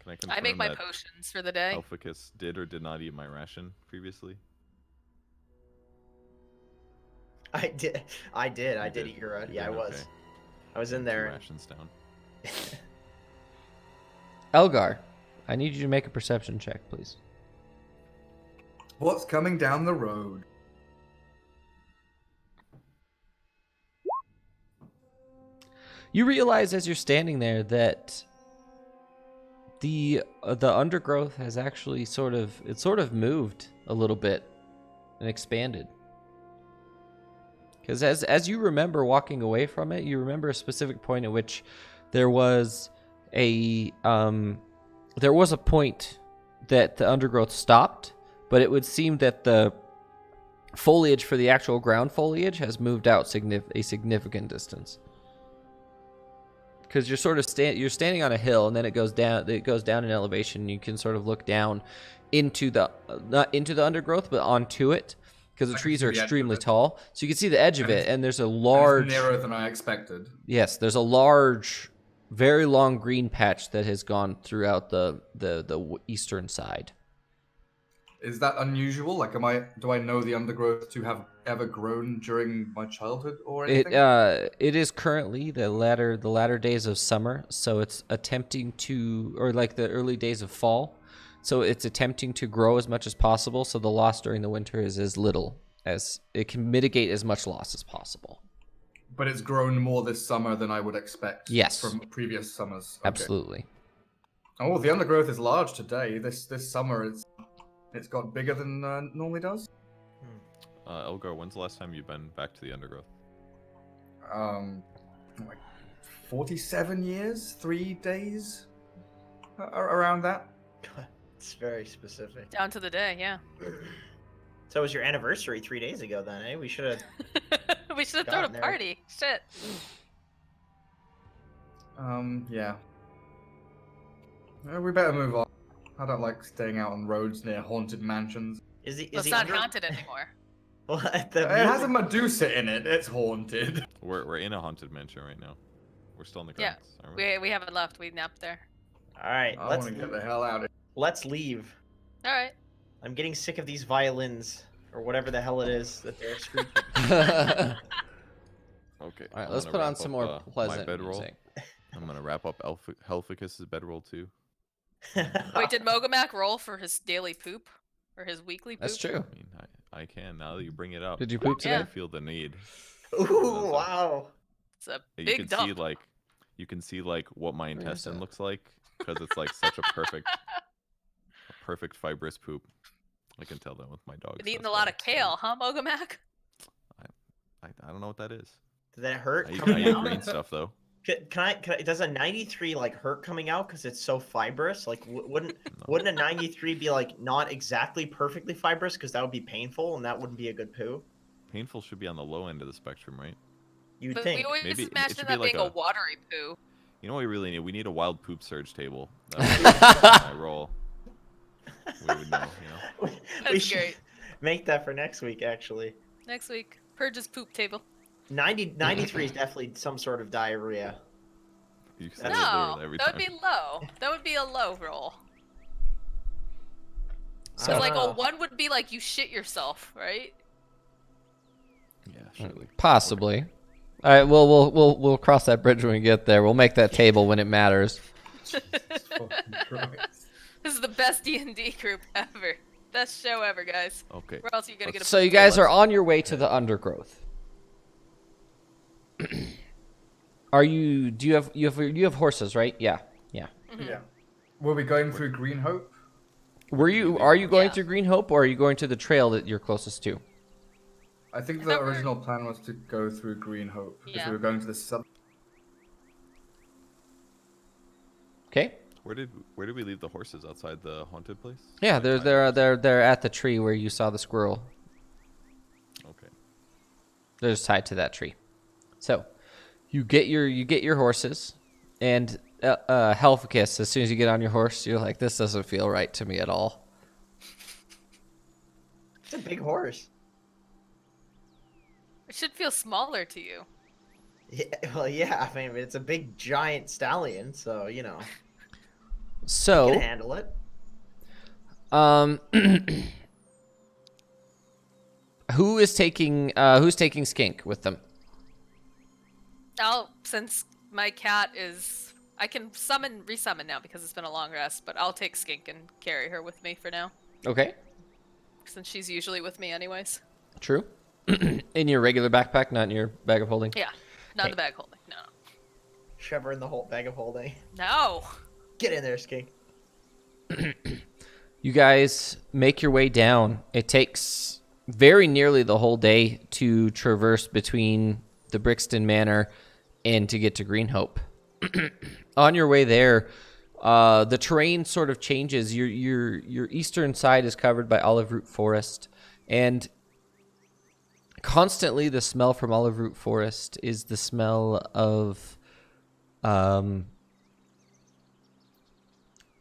Can I confirm I make my that potions for the day. Helficus did or did not eat my ration previously? I did. I did You eat your. You Yeah, I did? was. Okay. I was in Two there. rations down. Elgar, I need you to make a perception check, please. What's coming down the road? You realize as you're standing there that the undergrowth has actually sort of moved a little bit and expanded. Because as you remember walking away from it, you remember a specific point at which there was a point that the undergrowth stopped, but it would seem that the foliage for the actual ground foliage has moved out a significant distance. Because you're sort of you're standing on a hill, and then it goes down. It goes down in elevation. And you can sort of look down into the not into the undergrowth, but onto it, because the I can trees see are the edge of extremely it. tall. So you can see the edge of And it, it's- and there's a It's large. nearer than I expected. Yes, there's a large, very long green patch that has gone throughout the eastern side. Is that unusual? Like, do I know the undergrowth to have ever grown during my childhood or anything? It is currently the latter days of summer, so it's attempting to, or like the early days of fall, so it's attempting to grow as much as possible. So the loss during the winter is as little as it can mitigate as much loss as possible. But it's grown more this summer than I would expect. Yes. From previous summers. Okay. Absolutely. Oh, the undergrowth is large today. This summer it's got bigger than normally does. Elgar, when's the last time you've been back to the undergrowth? Like 47 years, 3 days, around that. It's very specific. Down to the day, yeah. So it was your anniversary 3 days ago, then, eh? We should have. We should have thrown a Gotten there. party. Shit. Yeah. We better move on. I don't like staying out on roads near haunted mansions. Is the It's not haunted anymore. Well, It has a Medusa in it. It's haunted. We're in a haunted mansion right now. We're still in the Yeah. grounds, aren't we? We haven't left. We napped there. All right, I want to get the hell out of let's leave. All right. I'm getting sick of these violins or whatever the hell it is that they're screeching. Okay. All right, I'm let's gonna put on wrap some up, more pleasant my bedroll. music. I'm gonna wrap up Helficus's bedroll too. Wait, did Mogomac roll for his daily poop or his weekly poop? That's true. I mean, I can now that you bring it up. Did you poop today? Yeah. I feel the need. Ooh, wow. It's a You big can dump. see like, you can see like what my Where is intestine that? looks like because it's like such a perfect. perfect fibrous poop. I can tell that with my dogs. Been eating a lot of kale, huh, Mogomac? I don't know what that is. Did that hurt I coming eat out? green stuff though. Can I? Does a 93 like hurt coming out because it's so fibrous? Like, wouldn't a 93 be like not exactly perfectly fibrous because that would be painful and that wouldn't be a good poo? Painful should be on the low end of the spectrum, right? You'd But think. we always Maybe it imagine should that be like being a watery poo. You know what we really need? We need a wild poop surge table. That's my role. We would know, you know. We That's should great. make that for next week. Actually, Next week, Purge's poop table. 93 is definitely some sort of diarrhea. You say No, that every that time. would be low. That would be a low roll. I So don't like know. a 1 would be like you shit yourself, right? Yeah, surely. Possibly. All right, we'll cross that bridge when we get there. We'll make that table when it matters. Jesus fucking Christ. This is the best D&D group ever. Best show ever, guys. Okay. Where else are you gonna get a So poop you guys table? are on your way to the undergrowth. Are you? Do you have horses, right? Yeah. Yeah. Were we going through Green Hope? Are you going Yeah. through Green Hope, or are you going to the trail that you're closest to? I think I the thought we were- original plan was to go through Green Hope because Yeah. we were going to the sub. Okay. Where did we leave the horses outside the haunted place? Yeah, Like, they're at the tree where you saw the squirrel. Okay. They're just tied to that tree. So, you get your horses, and Helficus, as soon as you get on your horse, you're like, this doesn't feel right to me at all. It's a big horse. It should feel smaller to you. Yeah, well, yeah. I mean, it's a big giant stallion, so you know, you So, can handle it. who's taking Skink with them? Since my cat is, I can resummon now because it's been a long rest, but I'll take Skink and carry her with me for now, Okay, since she's usually with me anyways. true. In your regular backpack, not in your bag of holding. Yeah, not the bag holding. No, Shove her in the whole bag of holding. no. Get in there, Skink. You guys make your way down. It takes very nearly the whole day to traverse between the Brixton Manor and to get to Greenhope. On your way there, the terrain sort of changes. Your eastern side is covered by olive root forest, and constantly the smell from olive root forest is the smell of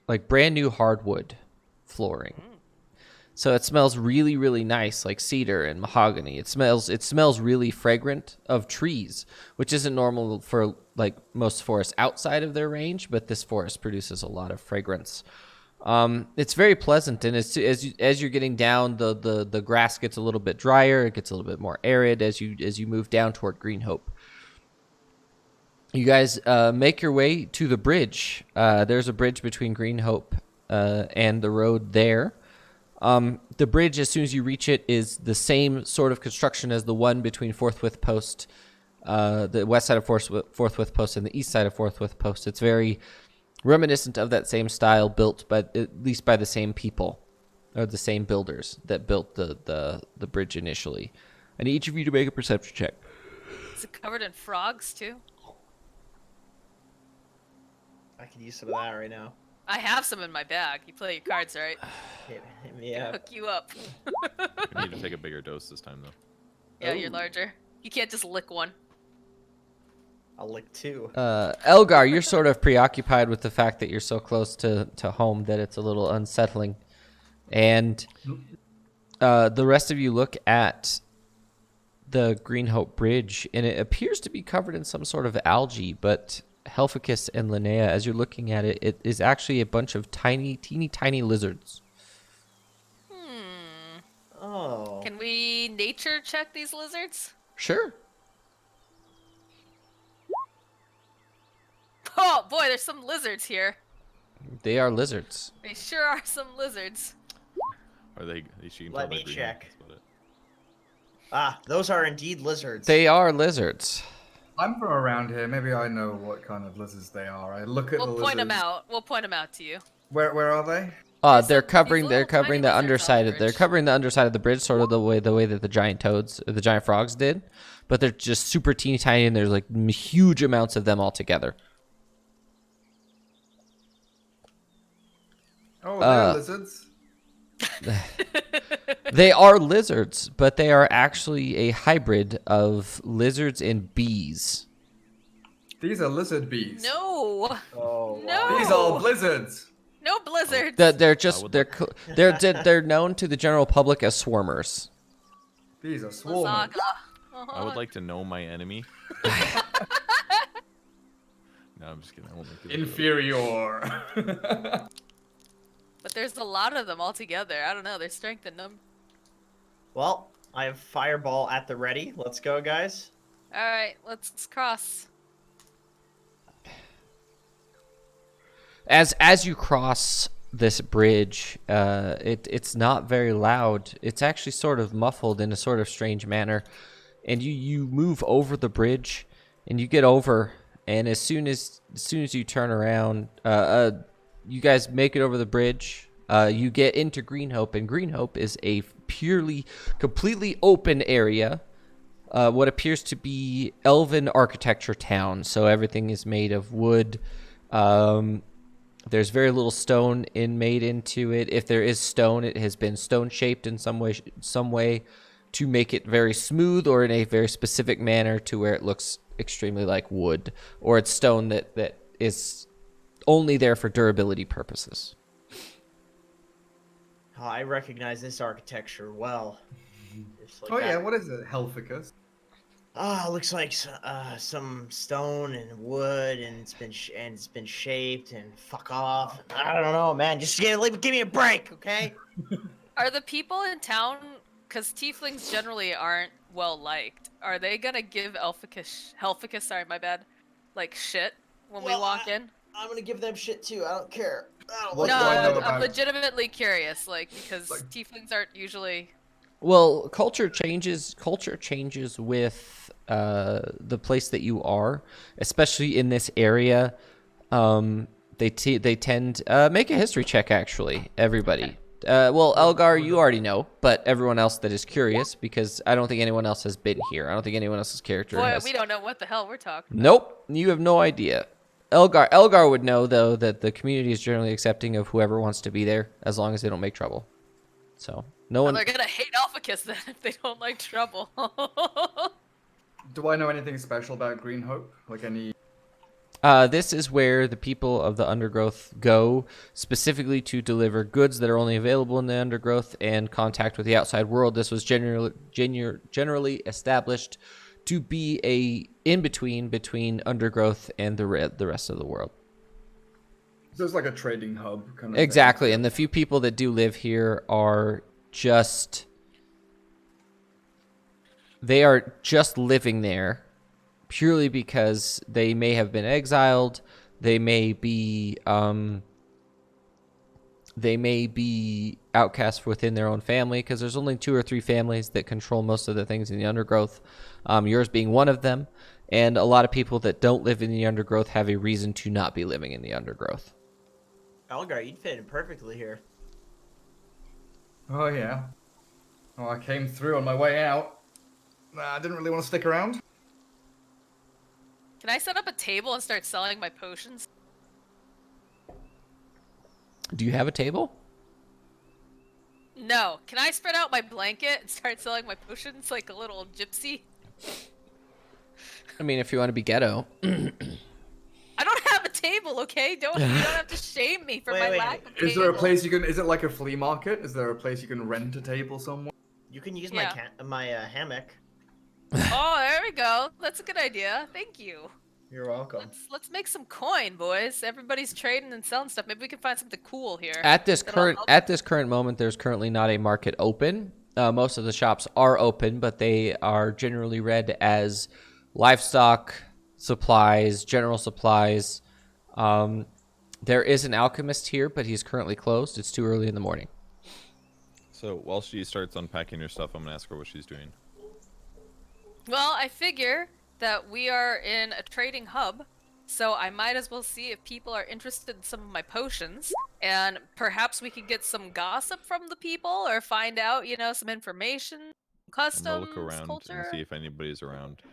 like brand new hardwood flooring. So it smells really, really nice, like cedar and mahogany. It smells really fragrant of trees, which isn't normal for like most forests outside of their range, but this forest produces a lot of fragrance. It's very pleasant, and as you're getting down, the grass gets a little bit drier. It gets a little bit more arid as you move down toward Greenhope. You guys make your way to the bridge. There's a bridge between Greenhope and the road there. The bridge, as soon as you reach it, is the same sort of construction as the one between Forthwith Post, the west side of Forthwith Post and the east side of Forthwith Post. It's very reminiscent of that same style, built but at least by the same people or the same builders that built the bridge initially. I need each of you to make a perception check. Is it covered in frogs too? I could use some of that right now. I have some in my bag. You play your cards right. Hit me up. Hook you up. We need to take a bigger dose this time, though. Yeah, you're Ooh. larger. You can't just lick one. I'll lick two. Elgar, you're sort of preoccupied with the fact that you're so close to home that it's a little unsettling. And the rest of you look at the Greenhope Bridge, and it appears to be covered in some sort of algae, but Helficus and Linnea, as you're looking at it, it is actually a bunch of teeny tiny lizards. Oh. Can we nature check these lizards? Sure. Oh boy, there's some lizards here. They are lizards. They sure are some lizards. Are they? She can Let tell they're me green, check. that's about it. Ah, those are indeed lizards. They are lizards. I'm from around here. Maybe I know what kind of lizards they are. I look at We'll the point them lizards. out. We'll point them out to you. Where are they? They're covering little tiny the lizards on the underside of bridge. the bridge, sort of the way that the giant toads, the giant frogs did, but they're just super teeny tiny, and there's like huge amounts of them all together. Oh, they're lizards. They are lizards, but they are actually a hybrid of lizards and bees. These are lizard bees. No. Oh, No. These are blizzards. No blizzards. They're just would they're known to the general public as swarmers. These are swarmers. Saga. I would like to know my enemy. No, I'm just kidding. I won't make it. Inferior. But there's a lot of them all together. I don't know. Their strength in them. Well, I have fireball at the ready. Let's go, guys. All right, let's cross. As you cross this bridge, it's not very loud. It's actually sort of muffled in a sort of strange manner, and you move over the bridge, and you get over, and as soon as you turn around, you guys make it over the bridge. You get into Greenhope, and Greenhope is a completely open area. What appears to be elven architecture town. So everything is made of wood. There's very little stone made into it. If there is stone, it has been stone shaped in some way to make it very smooth, or in a very specific manner to where it looks extremely like wood, or it's stone that is only there for durability purposes. Oh, I recognize this architecture well. Just like Oh that. yeah, what is it? Helficus? Looks like some stone and wood, and it's been shaped and fuck off. I don't know, man. Just give me a break, okay? Are the people in town, because tieflings generally aren't well liked, are they gonna give Helficus, sorry, my bad, like shit when we walk in? I'm gonna give them shit too. I don't care. What No, do I know I'm about- legitimately curious, like, because tieflings aren't usually. Well, culture changes with the place that you are, especially in this area. They tend make a history check, actually, everybody. Well, Elgar, you already know, but everyone else that is curious, because I don't think anyone else has been here. I don't think anyone else's character Boy, has. we don't know what the hell we're talking about. Nope, you have no idea. Elgar would know, though, that the community is generally accepting of whoever wants to be there, as long as they don't make trouble. So no one. They're gonna hate Alphacus then if they don't like trouble. Do I know anything special about Greenhope? Like any? This is where the people of the undergrowth go, specifically to deliver goods that are only available in the undergrowth and contact with the outside world. This was generally established to be a between undergrowth and the rest of the world. So it's like a trading hub kind of Exactly, and the few people that do live here are just living there purely because they may have been exiled, they may be outcast within their own family, because there's only 2 or 3 families that control most of the things in the undergrowth, yours being one of them, and a lot of people that don't live in the undergrowth have a reason to not be living in the undergrowth. Elgar, you'd fit in perfectly here. Oh yeah. Oh, I came through on my way out. I didn't really want to stick around. Can I set up a table and start selling my potions? Do you have a table? No. Can I spread out my blanket and start selling my potions like a little gypsy? I mean, if you want to be ghetto. I don't have a table, okay? You don't have to shame me for my lack of Is there a table. place you can? Is it like a flea market? Is there a place you can rent a table somewhere? You can use Yeah. my hammock. Oh, there we go. That's a good idea. Thank you. You're welcome. Let's make some coin, boys. Everybody's trading and selling stuff. Maybe we can find something cool here. At this that'll current moment, there's currently not a market open. Most of the shops are open, but they are generally read as livestock, supplies, general supplies. There is an alchemist here, but he's currently closed. It's too early in the morning. So while she starts unpacking her stuff, I'm gonna ask her what she's doing. Well, I figure that we are in a trading hub, So I might as well see if people are interested in some of my potions, and perhaps we can get some gossip from the people, or find out, some information, I'm gonna customs, look around culture. and see if anybody's around.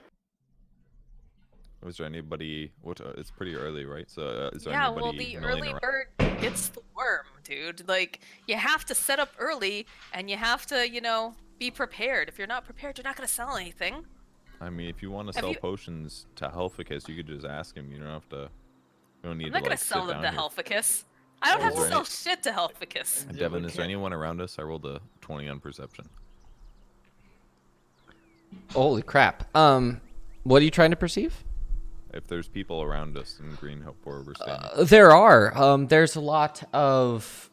Was there anybody? What? It's pretty early, right? So is there Yeah, anybody well, the milling early around? bird gets the worm, dude. Like, you have to set up early, and you have to, be prepared. If you're not prepared, you're not gonna sell anything. I mean, if you want to Have sell you? potions to Helficus, you could just ask him. You don't have to. You don't need I'm to not gonna like sell sit them down to here. Helficus. I don't Oh, have to there sell any- shit to Helficus. Yeah, Devin, we is there can't- anyone around us? I rolled a 20 on perception. Holy crap. What are you trying to perceive? If there's people around us in Green Hope where we're staying. There are. There's a lot of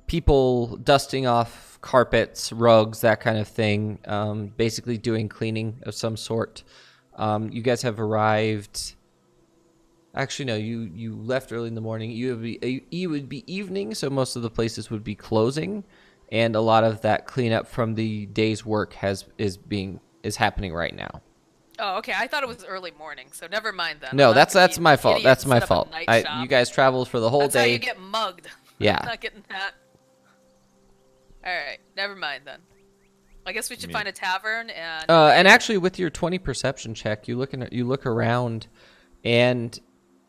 people dusting off carpets, rugs, that kind of thing. Basically doing cleaning of some sort. You guys have arrived. Actually, no. You left early in the morning. It would be evening, so most of the places would be closing, and a lot of that cleanup from the day's work is happening right now. Oh, okay. I thought it was early morning, so never mind then. No, I'm not that's gonna be my an fault. idiot That's and my set up a fault. night You shop. guys traveled for the whole That's day. how you get mugged. Yeah. I'm not getting that. All right, never mind then. I guess we should mean- find a tavern and. And actually, with your 20 perception check, you look around, and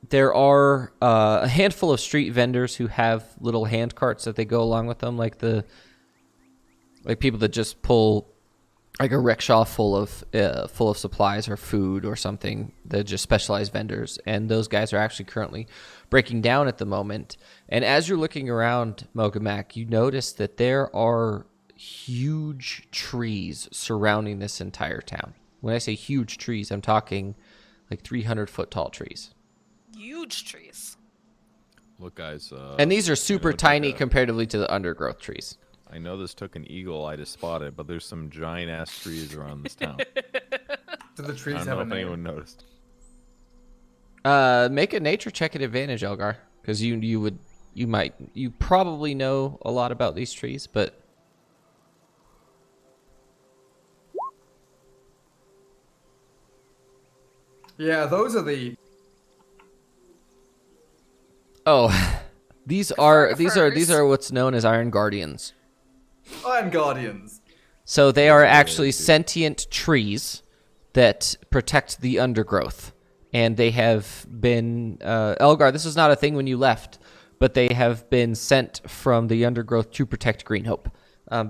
there are a handful of street vendors who have little hand carts that they go along with them, like people that just pull like a rickshaw full of supplies or food or something. They're just specialized vendors, and those guys are actually currently breaking down at the moment. And as you're looking around, Mogamak, you notice that there are huge trees surrounding this entire town. When I say huge trees, I'm talking like 300-foot tall trees. Huge trees. Look, guys. And these are I know super it took tiny a- comparatively to the undergrowth trees. I know this took an eagle eye to spot it, but there's some giant ass trees around this town. Do the I trees don't have know a if name? anyone noticed. Make a nature check at advantage, Elgar, because you probably know a lot about these trees, but Yeah, those are the. oh, these are what's known as Iron Guardians. Iron Guardians. So they are actually dude. sentient trees that protect the undergrowth, and they have been Elgar. This was not a thing when you left, but they have been sent from the undergrowth to protect Green Hope,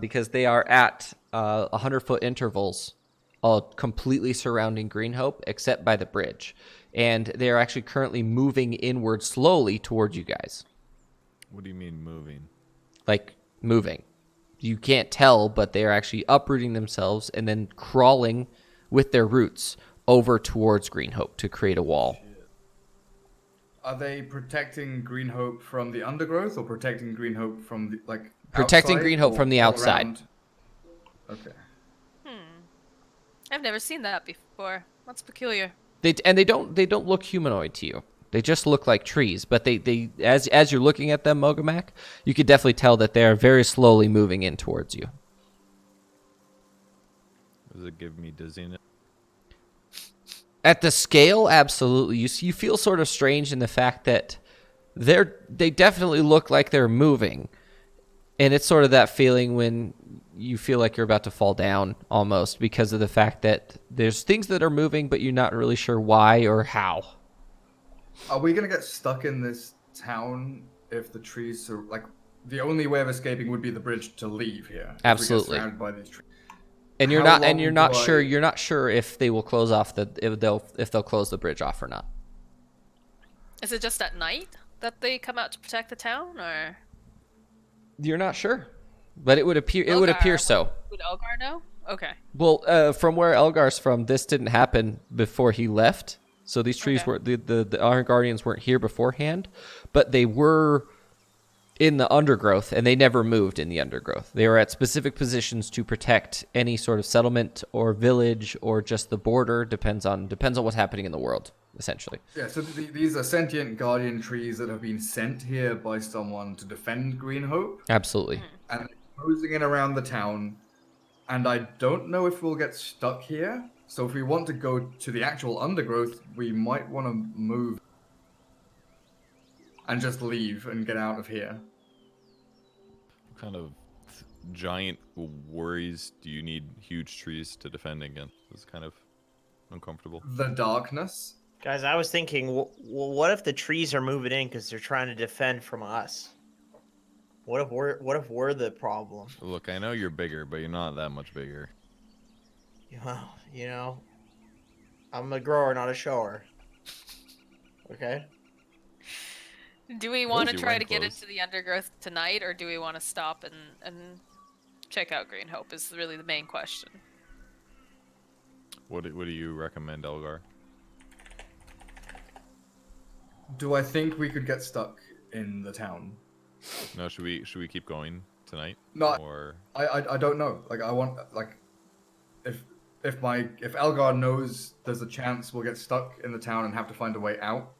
because they are at 100-foot intervals, all completely surrounding Green Hope except by the bridge, and they are actually currently moving inward slowly towards you guys, What do you mean moving? like moving. You can't tell, but they are actually uprooting themselves and then crawling with their roots over towards Green Hope to create a wall. Are they protecting Green Hope from the undergrowth, or protecting Green Hope from the Protecting outside, Green Hope or from the all outside. around? Okay. I've never seen that before. That's peculiar. They don't look humanoid to you. They just look like trees. But they as you're looking at them, Mogamak, you could definitely tell that they are very slowly moving in towards you. Does it give me dizziness? At the scale, absolutely. You feel sort of strange in the fact that they definitely look like they're moving, and it's sort of that feeling when you feel like you're about to fall down almost because of the fact that there's things that are moving, but you're not really sure why or how. Are we gonna get stuck in this town if the trees are like the only way of escaping would be the bridge to leave here? If we get Absolutely. surrounded by these trees. And you're How not and long you're do not I- sure you're not sure if they will close off if they'll close the bridge off or not. Is it just at night that they come out to protect the town, or You're not sure, but it would appear Elgar, so. would Elgar know? Okay. Well, from where Elgar's from, this didn't happen before he left. So these trees Okay. were the Iron Guardians weren't here beforehand, but they were in the undergrowth, and they never moved in the undergrowth. They were at specific positions to protect any sort of settlement or village or just the border. Depends on what's happening in the world, essentially. Yeah, so these are sentient guardian trees that have been sent here by someone to defend Green Hope, Absolutely. and they're closing in around the town. And I don't know if we'll get stuck here, So if we want to go to the actual undergrowth, we might want to move and just leave and get out of here. What kind of giant worries do you need huge trees to defend against? It's kind of uncomfortable. The darkness. Guys, I was thinking, what if the trees are moving in because they're trying to defend from us? What if we're the problem? Look, I know you're bigger, but you're not that much bigger. Well, you know, I'm a grower, not a shower. Okay. Do we want to your try wine to get clothes. into the undergrowth tonight, or do we want to stop and check out Green Hope? Is really the main question. What do you recommend, Elgar? Do I think we could get stuck in the town? No, should we keep going tonight? No, Or I don't know. Like I want like if Elgar knows there's a chance we'll get stuck in the town and have to find a way out,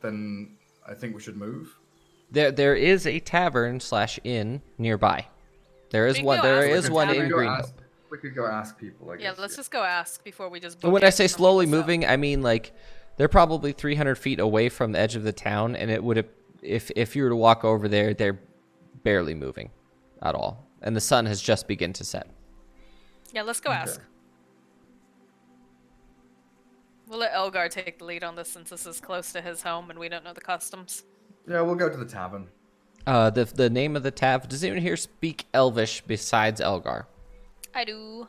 then I think we should move. There is a tavern / inn nearby. There is We can one. go There ask is the one tavern. in go Green ask- Hope. We could go ask people. I guess. Yeah, let's just go ask before we just. And when I book say it and slowly mess up. moving, I mean like they're probably 300 feet away from the edge of the town, and it would if you were to walk over there, they're barely moving at all, and the sun has just begun to set. Yeah, let's go ask. We'll let Elgar take the lead on this since this is close to his home and we don't know the customs. Yeah, we'll go to the tavern. The name of the tavern. Does anyone here speak Elvish besides Elgar? I do.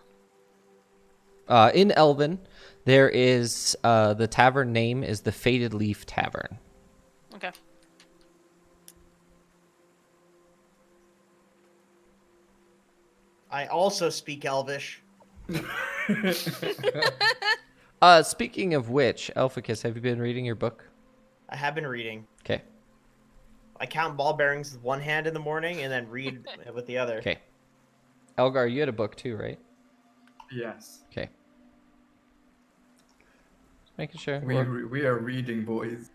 In Elven, there is the tavern name is the Faded Leaf Tavern. Okay. I also speak Elvish. Speaking of which, Elficus, have you been reading your book? I have been reading. Okay. I count ball bearings with one hand in the morning and then read with the other. Okay. Elgar, you had a book too, right? Yes. Okay. Just making sure. We are reading, boys.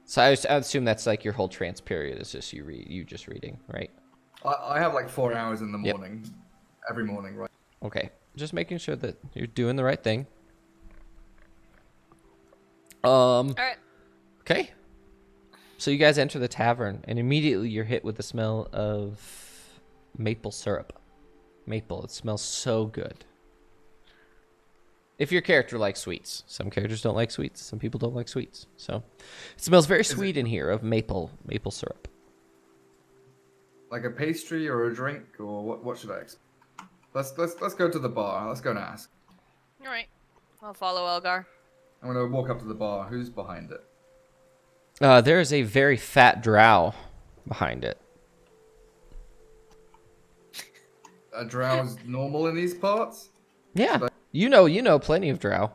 So I assume that's like your whole trance period is just you just reading, right? I have like 4 hours in the Yep. morning, every morning, right? Okay. Just making sure that you're doing the right thing. Um. All right. Okay. So you guys enter the tavern, and immediately you're hit with the smell of maple syrup. Maple. It smells so good. If your character likes sweets. Some characters don't like sweets. Some people don't like sweets. So it smells very sweet in here of maple syrup. Like a pastry or a drink, or what should I expect? Let's go to the bar. Let's go and ask. All right. I'll follow Elgar. I'm gonna walk up to the bar. Who's behind it? There is a very fat drow behind it. A drow's normal in these parts? Yeah. You know plenty of drow.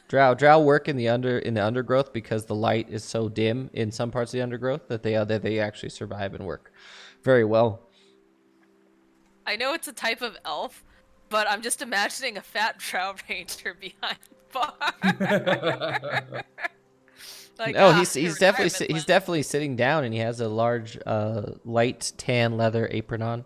Drow work in the undergrowth because the light is so dim in some parts of the undergrowth that they actually survive and work very well. I know it's a type of elf, but I'm just imagining a fat drow ranger behind the bar. Like, No, your he's definitely retirement he's plan. definitely sitting down, and he has a large light tan leather apron on.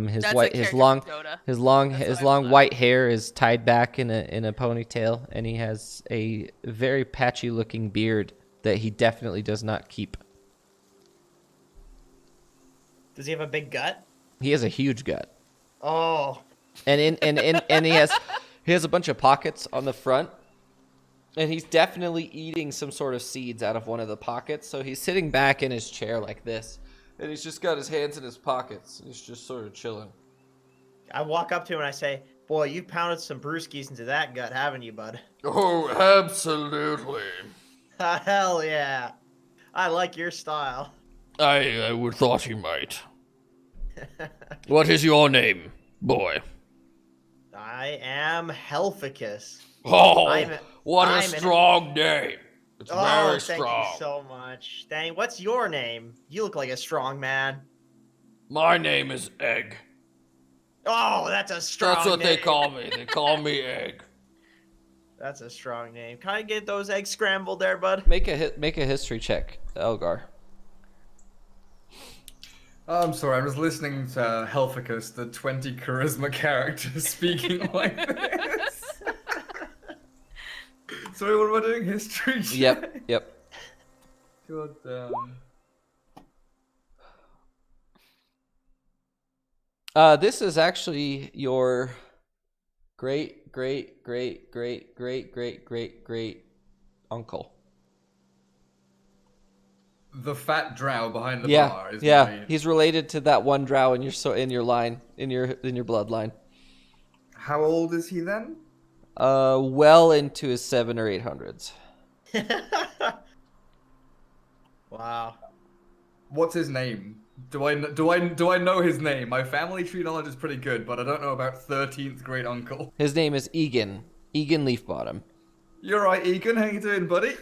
His That's a white character long from Dota. his long That's his what I long thought. white hair is tied back in a ponytail, and he has a very patchy looking beard that he definitely does not keep. Does he have a big gut? He has a huge gut. Oh, And he has a bunch of pockets on the front, and he's definitely eating some sort of seeds out of one of the pockets. So he's sitting back in his chair like this, and he's just got his hands in his pockets, and he's just sort of chilling. I walk up to him and I say, "Boy, you pounded some brewskis into that gut, haven't you, bud?" Oh, absolutely. Hell yeah! I like your style. I would thought you might. What is your name, boy? I am Helficus. Oh, I'm- what a I'm- strong name. It's Oh, very thank strong. you so much. Dang, what's your name? You look like a strong man. My name is Egg. Oh, that's a strong That's what name. they call me. They call me Egg. That's a strong name. Can I get those eggs scrambled there, bud? Make a history check, Elgar. I'm sorry, I'm just listening to Helficus, the 20 charisma character, speaking like this. Sorry, what am I doing? History check? Yep. God damn. This is actually your great uncle. The fat drow behind the Yeah, bar is yeah. my... He's related to that one drow in your line, in your bloodline. How old is he then? Well into his 700s or 800s. Wow. What's his name? Do I know his name? My family tree knowledge is pretty good, but I don't know about 13th great uncle. His name is Egan Leafbottom. You're right, Egan. How you doing, buddy?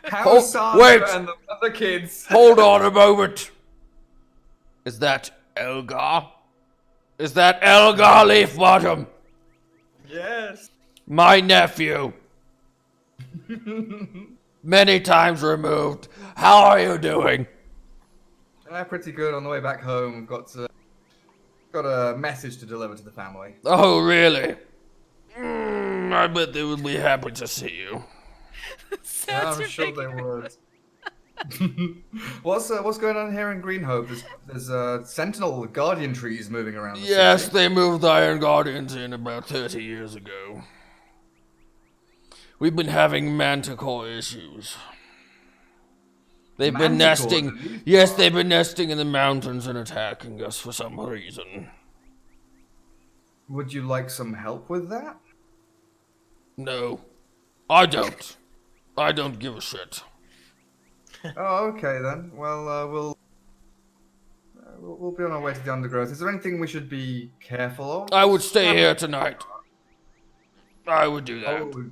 How's Sandra wait. and the other kids? Hold on a moment. Is that Elgar? Is that Elgar Leafbottom? Yes. My nephew. Many times removed. How are you doing? Pretty good. On the way back home, got a message to deliver to the family. Oh, really? I bet they would be happy to see you. Sounds I'm sure they ridiculous. would. What's going on here in Greenhope? There's sentinel guardian trees moving around. The Yes, city. they moved the Iron Guardians in about 30 years ago. We've been having manticore issues. They've been Manticores, nesting. have you? Yes, they've been nesting in the mountains and attacking us for some reason. Would you like some help with that? No, I don't. I don't give a shit. Oh, okay then. Well, we'll be on our way to the undergrowth. Is there anything we should be careful of? I would stay here tonight. I would do that. Oh, do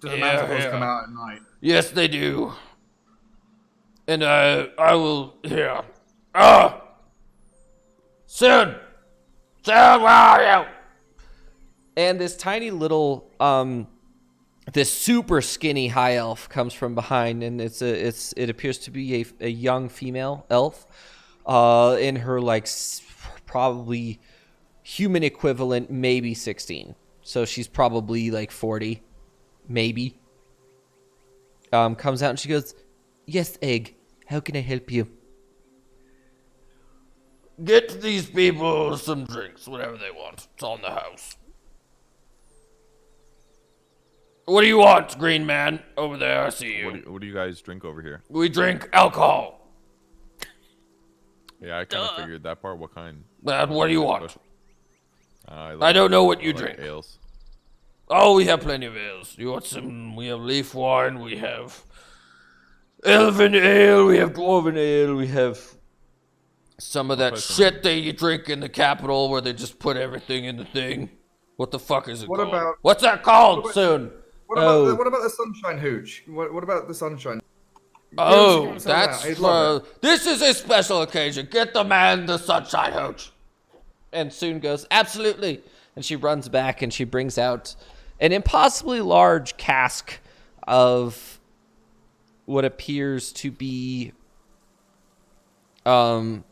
the Yeah, manticores yeah. come out at night? Yes, they do. And I will here. Ah! Soon! Soon, where are you? And this tiny little, this super skinny high elf comes from behind, and it appears to be a young female elf, in her like probably human equivalent, maybe 16. So she's probably like 40, maybe. Comes out and she goes, "Yes, Egg. How can I help you?" Get these people some drinks, whatever they want. It's all in the house. What do you want, green man? Over there, I see you. What do you guys drink over here? We drink alcohol. Yeah, I kind of Duh. figured that part. What kind? What do you want? Special- I don't know what I you like drink. Ales. Oh, we have plenty of ales. You want some? We have leaf wine. We have elven ale. We have dwarven ale. We have some of that try some. shit that you drink in the capital where they just put everything in the thing. What the fuck is it What called? about- What's that called, soon? What about the sunshine hooch? What about the sunshine? Oh, Give him some of that. that's He'd love it. this is a special occasion. Get the man the sunshine hooch. And Soon goes, absolutely. And she runs back and she brings out an impossibly large cask of what appears to be you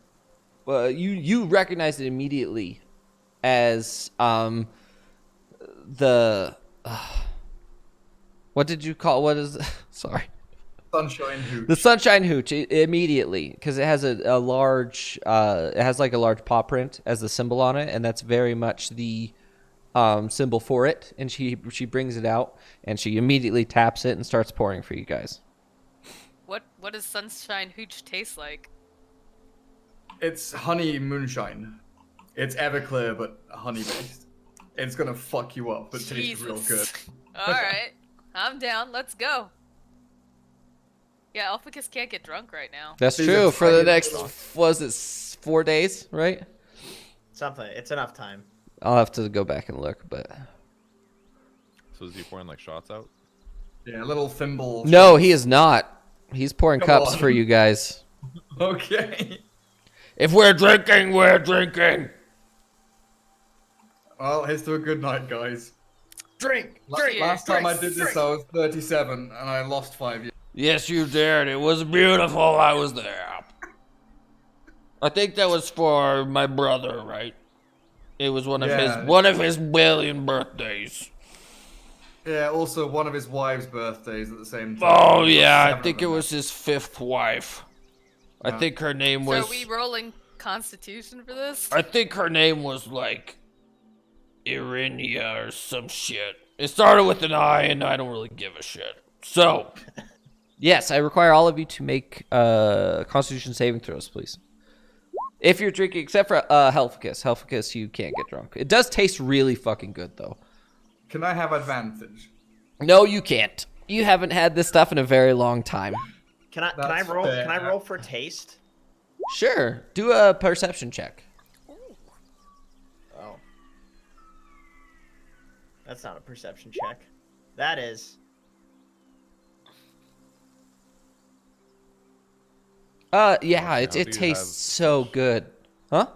recognize it immediately as the what did you call sorry. Sunshine hooch. The sunshine hooch immediately, because it has a large, it has like a large paw print as the symbol on it, and that's very much the symbol for it. And she brings it out, and she immediately taps it and starts pouring for you guys. What does sunshine hooch taste like? It's honey moonshine. It's Everclear, but honey based. It's gonna fuck you up, but tastes real good. All right, I'm down. Let's go. Yeah, Alphacus can't get drunk right now. That's These true are for the tiny next, little- was it 4 days, right? Something. It's enough time. I'll have to go back and look, but So is he pouring like shots out? Yeah, little thimble. no, he is not. He's pouring Come cups on. for you guys. Okay. If we're drinking, we're drinking. Well, here's to a good night, guys. Drink. Last time I did this, I was 37, and I lost 5 years. Yes, you did. It was beautiful. I was there. I think that was for my brother, right? It was one of Yeah. his billion birthdays. Yeah, also one of his wives' birthdays at the same time. Oh We've got yeah, I 7 of think it them was his 5th wife. I Yeah. think her name So was. are we rolling Constitution for this? I think her name was like Irinia or some shit. It started with an I, and I don't really give a shit. So, yes, I require all of you to make Constitution saving throws, please. If you're drinking, except for Helficus. Helficus, you can't get drunk. It does taste really fucking good, though. Can I have advantage? No, you can't. You haven't had this stuff in a very long time. Can I That's roll? fair. Can I roll for taste? Sure. Do a perception check. Oh, that's not a perception check. That is. Yeah, How it do you tastes have so such- good. Huh?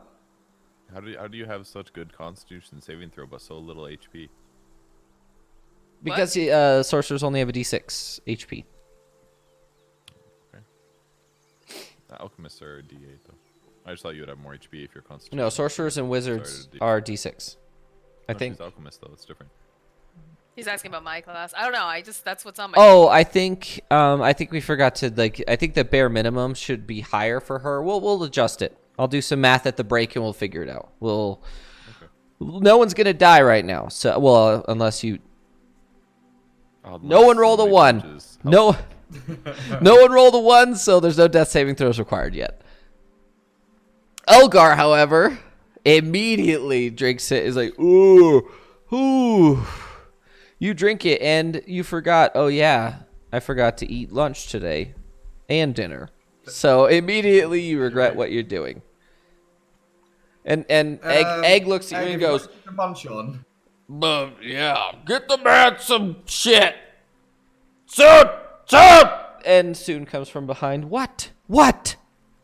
How do you have such good Constitution saving throw but so little HP? Because sorcerers only have a d6 HP. Alchemists are D8 though. I just thought you would have more HP if you're Constitution. No, sorcerers and wizards Sorry, are d6. I think. She's alchemist though. It's different. He's asking about my class. I don't know. That's what's on my. Oh, I think we forgot to I think the bare minimum should be higher for her. We'll adjust it. I'll do some math at the break and we'll figure it out. No one's gonna die right now. So unless you. No one rolled a 1. No. No one rolled a 1, so there's no death saving throws required yet. Elgar, however, immediately drinks it. Is like, ooh. You drink it and you forgot. Oh yeah, I forgot to eat lunch today, and dinner. So immediately you regret what you're doing. And egg looks at you and goes, "The munch on." yeah, get the man some shit. Soon. And Soon comes from behind. What?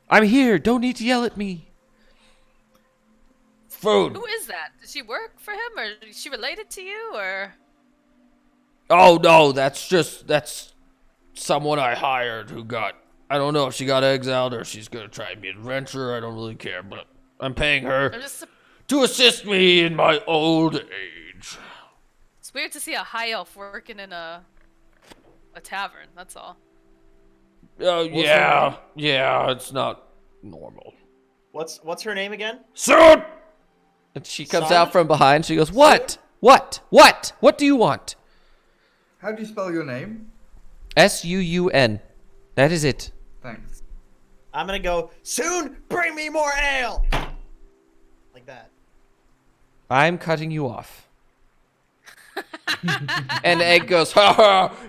I'm here. Don't need to yell at me. Food. Who is that? Does she work for him, or is she related to you, or? Oh no, that's someone I hired who got. I don't know if she got exiled or she's gonna try and be an adventurer. I don't really care, but I'm paying her I'm just. to assist me in my old age. It's weird to see a high elf working in a tavern. That's all. Yeah, it's not normal. What's her name again? Soon! And she comes Son? out from behind. She goes, What? What do you want? How do you spell your name? Suun. That is it. Thanks. I'm gonna go. Soon, bring me more ale. Like that. I'm cutting you off. And Egg goes,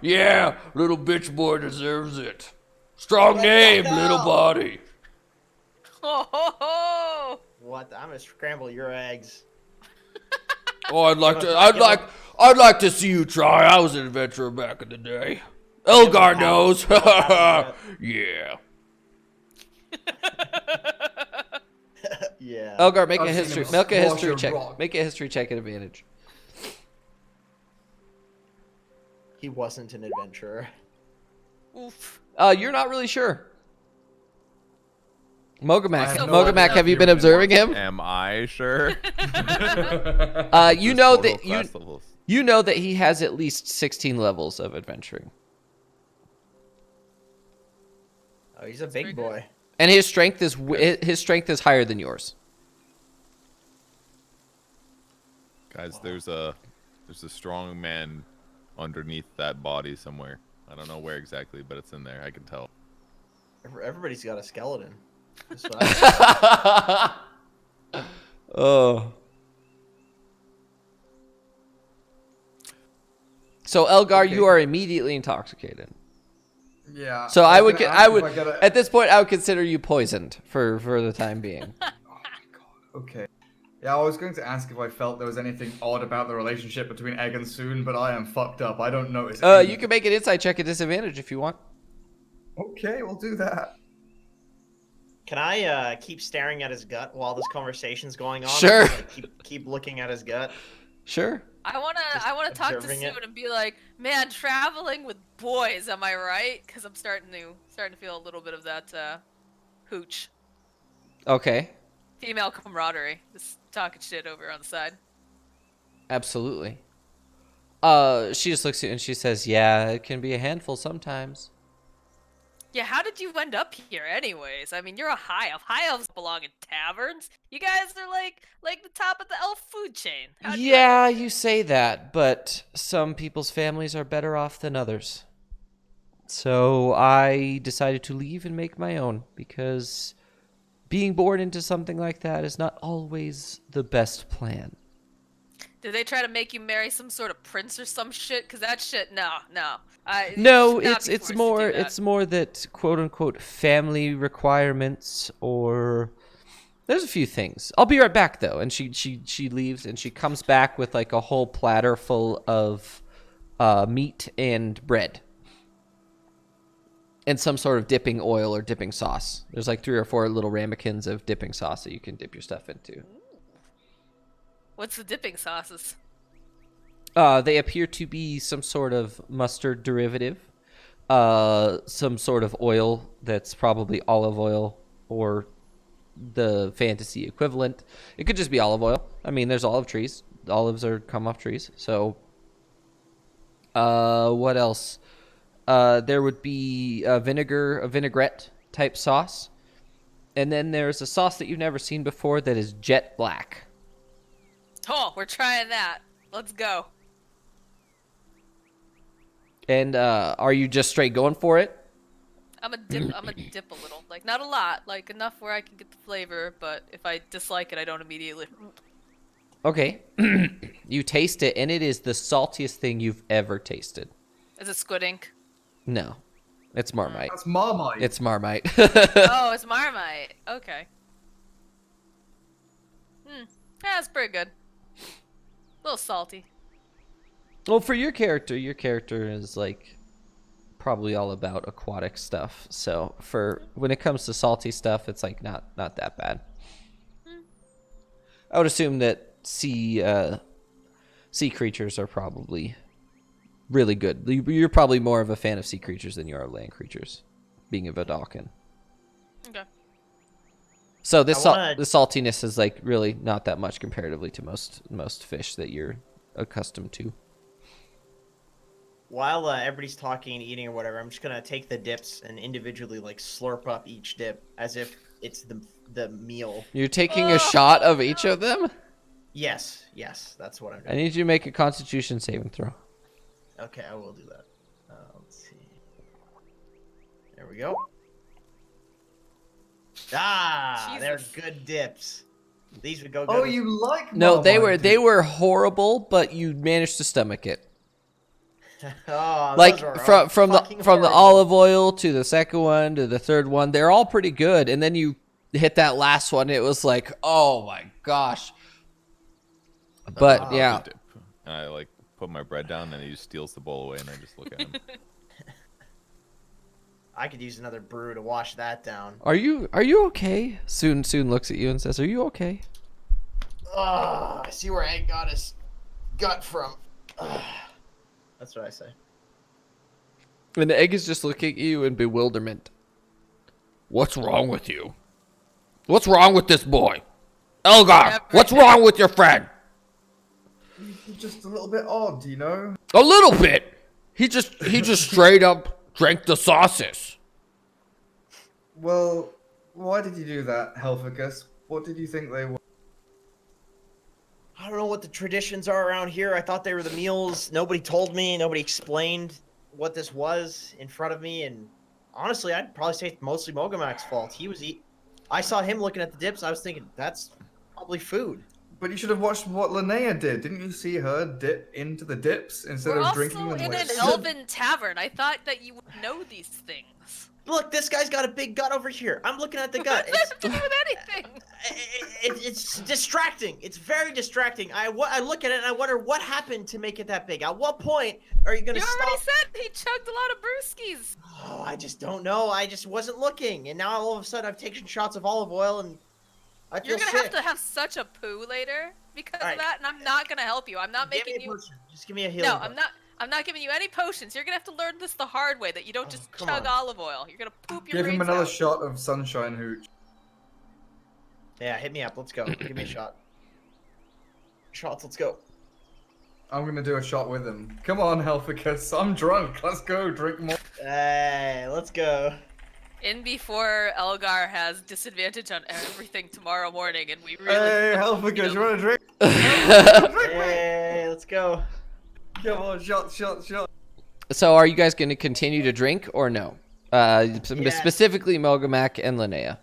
yeah, little bitch boy deserves it. Strong name, little body. Oh ho ho! What? I'm gonna scramble your eggs. Oh, I'd like to see you try. I was an adventurer back in the day. Elgar knows. Yeah. Yeah. Elgar, make I've a seen history. him Make a squash history a check. rock. Make a history check at advantage. He wasn't an adventurer. Oof. You're not really sure. Mogamak, I have no Mogamak, idea. have you been observing him? Am I sure? You know Total that class levels. you know that he has at least 16 levels of adventuring, Oh, he's a very big good. boy. and his strength is higher than yours. Guys, there's a strong man underneath that body somewhere. I don't know where exactly, but it's in there. I can tell. Everybody's got a skeleton. That's what I Oh. So Elgar, Okay. you are immediately intoxicated. Yeah. So I I was would, gonna I ask would, if I get a- at this point, I would consider you poisoned for the time being. Oh my god. Okay. Yeah, I was going to ask if I felt there was anything odd about the relationship between Egg and Soon, but I am fucked up. I don't notice. You anything. can make an insight check at disadvantage if you want. Okay, we'll do that. Can I keep staring at his gut while this conversation's going on? Sure. Like, keep looking at his gut. Sure. I wanna talk to observing Soon it. and be like, man, traveling with boys, am I right? Because I'm starting to feel a little bit of that hooch, Okay. female camaraderie, just talking shit over on the side. Absolutely. She just looks at you and she says, "Yeah, it can be a handful sometimes." Yeah, how did you end up here anyways? I mean, you're a high elf. High elves belong in taverns. You guys are like the top of the elf food chain. How'd you end Yeah, up you here? say that, but some people's families are better off than others. So I decided to leave and make my own because being born into something like that is not always the best plan. Did they try to make you marry some sort of prince or some shit? Cause that shit, no. You No, should not be it's forced to more do that. it's more that quote unquote family requirements or there's a few things. I'll be right back though. And she leaves and she comes back with like a whole platter full of meat and bread. And some sort of dipping oil or dipping sauce. There's like 3 or 4 little ramekins of dipping sauce that you can dip your stuff into. What's the dipping sauces? They appear to be some sort of mustard derivative, some sort of oil that's probably olive oil or the fantasy equivalent. It could just be olive oil. I mean, there's olive trees. Olives come off trees. So, what else? There would be a vinaigrette type sauce. And then there's a sauce that you've never seen before that is jet black. Oh, we're trying that. Let's go. And are you just straight going for it? I'm a dip a little. Like not a lot, like enough where I can get the flavor, but if I dislike it, I don't immediately. Okay. You taste it, and it is the saltiest thing you've ever tasted. Is it squid ink? No. It's Marmite. That's Marmite. It's Marmite. Oh, it's Marmite. Okay. Yeah, that's pretty good. A little salty. Well, for your character is like probably all about aquatic stuff. So for when it comes to salty stuff, it's like not that bad. I would assume that sea creatures are probably really good. You're probably more of a fan of sea creatures than you are land creatures, being a Vidalcan. Okay. So this wanna- the saltiness is like really not that much comparatively to most fish that you're accustomed to. While everybody's talking and eating or whatever, I'm just gonna take the dips and individually like slurp up each dip as if it's the meal. You're taking a shot of each of them? Yes, that's what I'm I doing. need you to make a Constitution saving throw. Okay, I will do that. Let's see. There we go. Ah, they're Jesus. good dips. These would go good. Oh, with- you like No, Marmite, they do were horrible, but you managed to stomach it. Oh, Like those are from the fucking from the horrible. olive oil to the second one to the third one, they're all pretty good. And then you hit that last one, it was like, oh my gosh. But Love yeah, the dip. And I like put my bread down, and he just steals the bowl away, and I just look at him. I could use another brew to wash that down. are you okay? Soon looks at you and says, "Are you okay?" Oh, I see where Egg got his gut from. That's what I say. And the egg is just looking at you in bewilderment. What's wrong with you? What's wrong with this boy? Elgar, what's wrong with your friend? He's just a little bit odd, you know? A little bit. He just straight up drank the sauces. Well, why did you do that, Helficus? What did you think they were? I don't know what the traditions are around here. I thought they were the meals. Nobody told me. Nobody explained what this was in front of me. And honestly, I'd probably say it's mostly Mogamak's fault. He was I saw him looking at the dips. I was thinking, that's probably food. But you should have watched what Linnea did. Didn't you see her dip into the dips instead We're of also drinking them in like an soup? elven tavern. I thought that you would know these things. Look, this guy's got a big gut over here. I'm looking at the gut. What does that have to do with anything? It's distracting. It's very distracting. I look at it and I wonder what happened to make it that big. At what point are you going to You stop? already said he chugged a lot of brewskis. Oh, I just don't know. I just wasn't looking. And now all of a sudden I've taken shots of olive oil and I feel You're gonna sick. have to have such a poo later because Alright. of that, and I'm not gonna help you. I'm not Give me making a you. potion. Just give me a healing. No, potion. I'm not giving you any potions. You're gonna have to learn this the hard way. That you don't Oh, just come chug on. olive oil. You're gonna poop your Give him brains another out. shot of sunshine hooch. Yeah, hit me up. Let's go. Give me a shot. Shots, let's go. I'm gonna do a shot with him. Come on, Helficus. I'm drunk. Let's go drink more. Hey, let's go. In before Elgar has disadvantage on everything tomorrow morning, and we really. Hey, Helficus, you wanna drink? Hey, let's go. Come on, shot. So are you guys going to continue to drink or no? Yes. Specifically Mogamak and Linnea.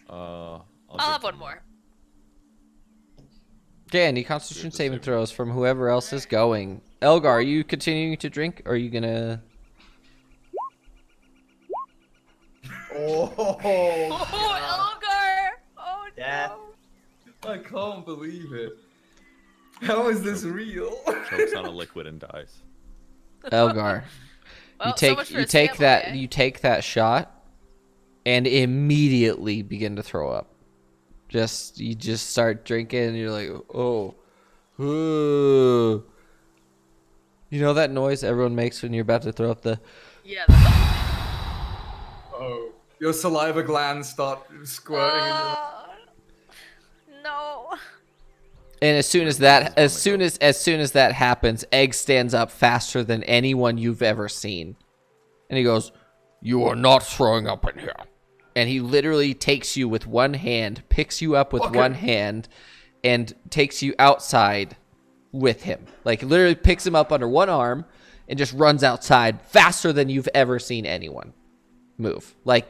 I'll drink have one some more. Okay, any Constitution Here's the saving saving. throws from whoever else is going. Elgar, are you continuing to drink or are you going to... Oh, Oh, Elgar! Oh Death. no! I can't believe it. How is this real? Chokes on a liquid and dies. Elgar. Well, you so take much for you a take Stamboy, that eh? you take that shot and immediately begin to throw up. You just start drinking and you're like, oh. Ooh. You know that noise everyone makes when you're about to throw up the... Yeah. Oh, your saliva glands start squirting. In your... No. And as soon as that happens, Egg stands up faster than anyone you've ever seen. And he goes, "You are not throwing up in here." And he literally takes you with one hand, picks you up with Okay. one hand, and takes you outside with him. Like literally picks him up under one arm and just runs outside faster than you've ever seen anyone move. Like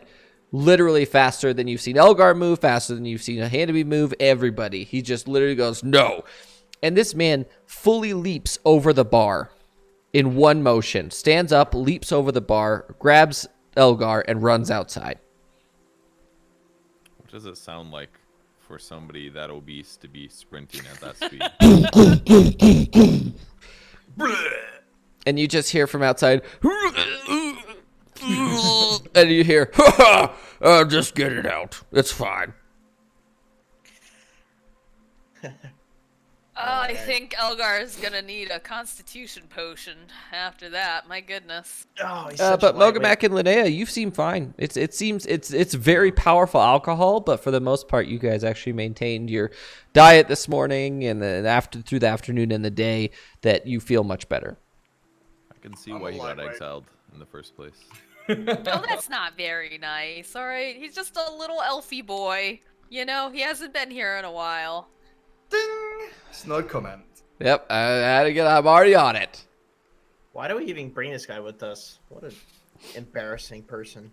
literally faster than you've seen Elgar move, faster than you've seen Hannaby move, everybody. He just literally goes, "No." And this man fully leaps over the bar in one motion. Stands up, leaps over the bar, grabs Elgar, and runs outside. What does it sound like for somebody that obese to be sprinting at that speed? And you just hear from outside, and you hear, "Ha ha! Just get it out. It's fine." I think Elgar is gonna need a constitution potion after that. My goodness. Oh, he's such But a lightweight. Mogamak and Linnea, you seem fine. It seems it's very powerful alcohol, but for the most part, you guys actually maintained your diet this morning and then through the afternoon and the day that you feel much better. I can see I'm why a he got lightweight. exiled in the first place. Oh, that's not very nice. All right, he's just a little elfy boy. You know, he hasn't been here in a while. Ding! Snug comment. Yep, I'm already on it. Why do we even bring this guy with us? What an embarrassing person.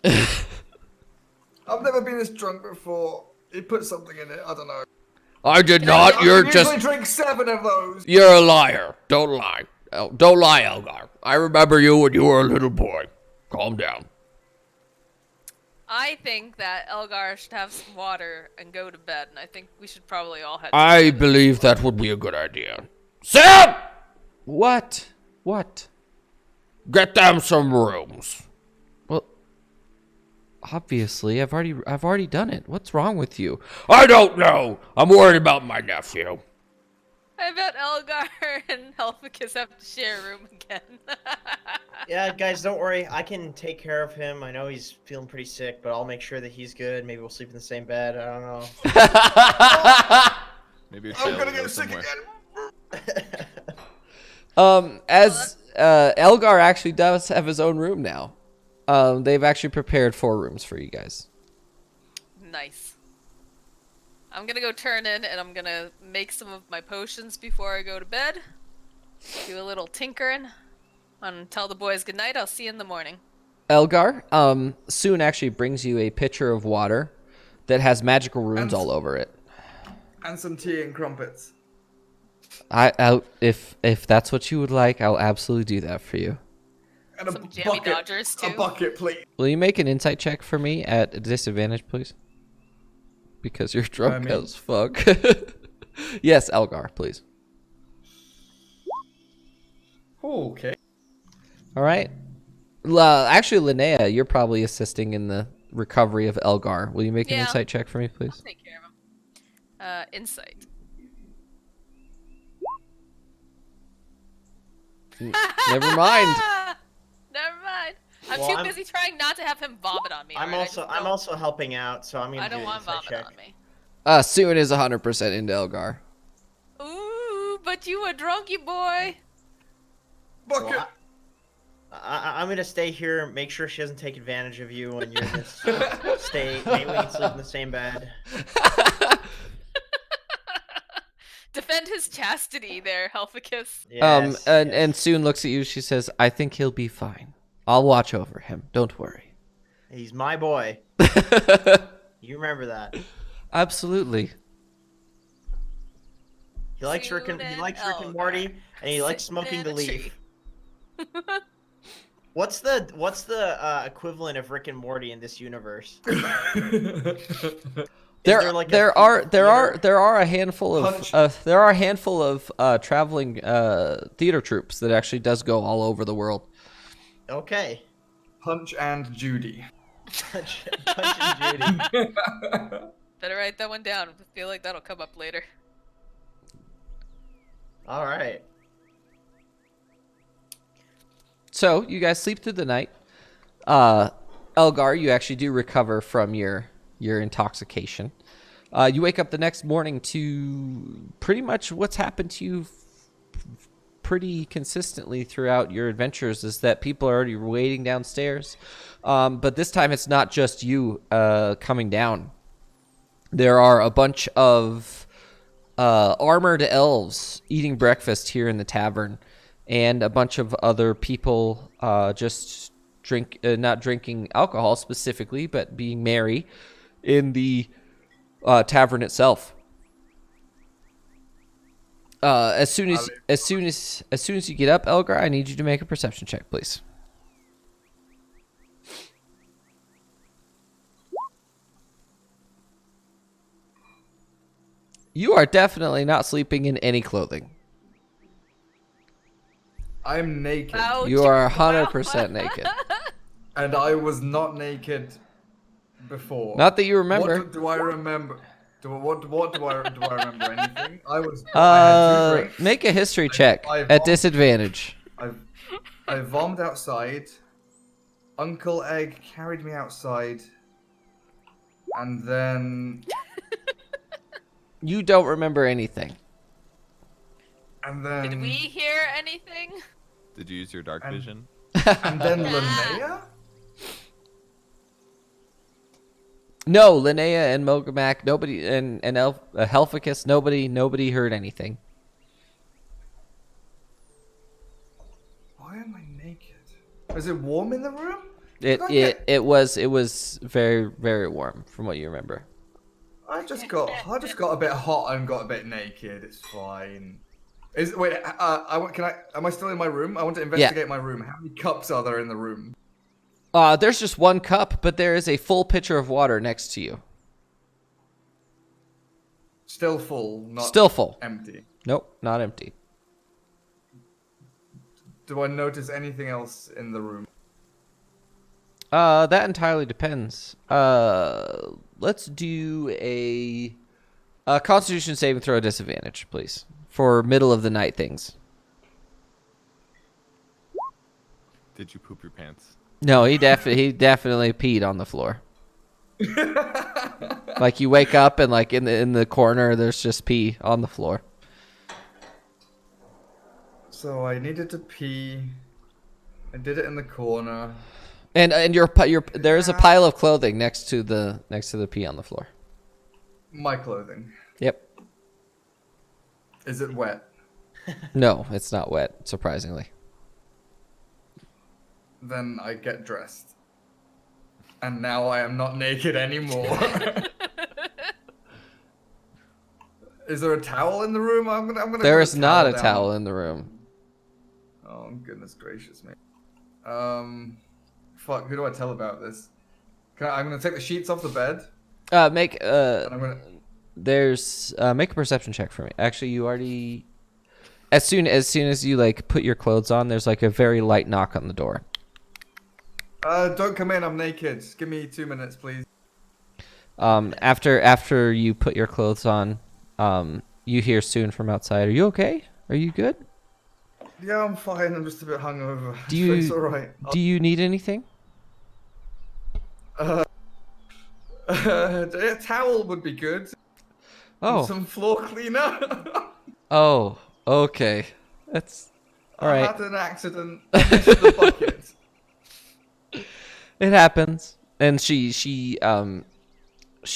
I've never been this drunk before. He put something in it. I don't know. I did not. I You're usually just drink 7 of those. you're a liar. Don't lie. Don't lie, Elgar. I remember you when you were a little boy. Calm down. I think that Elgar should have some water and go to bed, and I think we should probably all head. I together. believe that would be a good idea. Sam! What? What? Get them some rooms. Well, obviously, I've already done it. What's wrong with you? I don't know. I'm worried about my nephew. I bet Elgar and Helficus have to share a room again. Yeah, guys, don't worry. I can take care of him. I know he's feeling pretty sick, but I'll make sure that he's good. Maybe we'll sleep in the same bed. I don't know. Maybe your I'm tail gonna will go get sick somewhere. again. As Elgar actually does have his own room now. They've actually prepared 4 rooms for you guys. Nice. I'm gonna go turn in, and I'm gonna make some of my potions before I go to bed. Do a little tinkering, and tell the boys goodnight. I'll see you in the morning. Elgar, soon actually brings you a pitcher of water that has magical runes all over it. And some tea and crumpets. If that's what you would like, I'll absolutely do that for you. And a Some jammy bucket. dodgers, A too. bucket, please. Will you make an insight check for me at a disadvantage, please? Because you're drunk mean- as fuck. Yes, Elgar, please. Okay. All right. Actually, Linnea, you're probably assisting in the recovery of Elgar. Will you make an Yeah. insight check for me, please? Take care of him. Insight. Never mind. Never mind. I'm Well, too I'm- busy trying not to have him vomit on me. I'm alright? I just I'm don't- also helping out, so I'm gonna I do don't an want insight vomit check. on me. Soon is 100% into Elgar. Ooh, but you a drunky boy. Bucket. Well, I'm gonna stay here, make sure she doesn't take advantage of you when you're in this state. Maybe we can sleep in the same bed. Defend his chastity there, Helficus. Yes. And Soon looks at you. She says, "I think he'll be fine. I'll watch over him. Don't worry." He's my boy. You remember that. Absolutely. He likes Rick and Elgar Morty, and he likes sitting smoking in the a leaf. tree. What's the equivalent of Rick and Morty in this universe? There are a handful of traveling theater troupes that actually does go all over the world. Okay. Punch and Judy. Punch and Judy. Better write that one down. I feel like that'll come up later. All right. So you guys sleep through the night. Elgar, you actually do recover from your intoxication. You wake up the next morning to pretty much what's happened to you pretty consistently throughout your adventures is that people are already waiting downstairs. But this time it's not just you coming down. There are a bunch of armored elves eating breakfast here in the tavern, and a bunch of other people just not drinking alcohol specifically, but being merry in the tavern itself. As soon as you get up, Elgar, I need you to make a perception check, please. You are definitely not sleeping in any clothing. I'm naked. Ouch. You are 100% naked. And I was not naked before. Not that you remember. What do I remember? What do I remember? Anything? I had 2 drinks. Make a history check I at disadvantage. I vommed outside. Uncle Egg carried me outside. And then You don't remember anything. Did we hear anything? Did you use your dark vision? And then Linnea? No, Linnea and Mogamak, nobody, and Helficus, nobody heard anything. Why am I naked? Is it warm in the room? It was very, very warm from what you remember. I just got a bit hot and got a bit naked. It's fine. Am I still in my room? I want to investigate my room. How many cups are there in the room? There's just one cup, but there is a full pitcher of water next to you. Still full, not Still full. empty. Nope, not empty. Do I notice anything else in the room? That entirely depends. Let's do a Constitution saving throw disadvantage, please, for middle of the night things. Did you poop your pants? No, he definitely peed on the floor. Like you wake up and like in the corner, there's just pee on the floor. So I needed to pee. I did it in the corner. And there is a pile of clothing next to the pee on the floor. My clothing. Yep. Is it wet? No, it's not wet, surprisingly. Then I get dressed. And now I am not naked anymore. Is there a towel in the room? I'm gonna. There is not a towel in the room. Oh goodness gracious me. Fuck. Who do I tell about this? I'm gonna take the sheets off the bed. Make And I'm gonna. make a perception check for me. Actually, you already. As soon as you like put your clothes on, there's like a very light knock on the door. Don't come in. I'm naked. Give me 2 minutes, please. After you put your clothes on, you hear Soon from outside. Are you okay? Are you good? Yeah, I'm fine. I'm just a bit hungover. Do It's all right. Do you need anything? A towel would be good. Oh. And some floor cleaner. Oh. Okay. That's all I right. had an accident. I missed the bucket. It happens. And she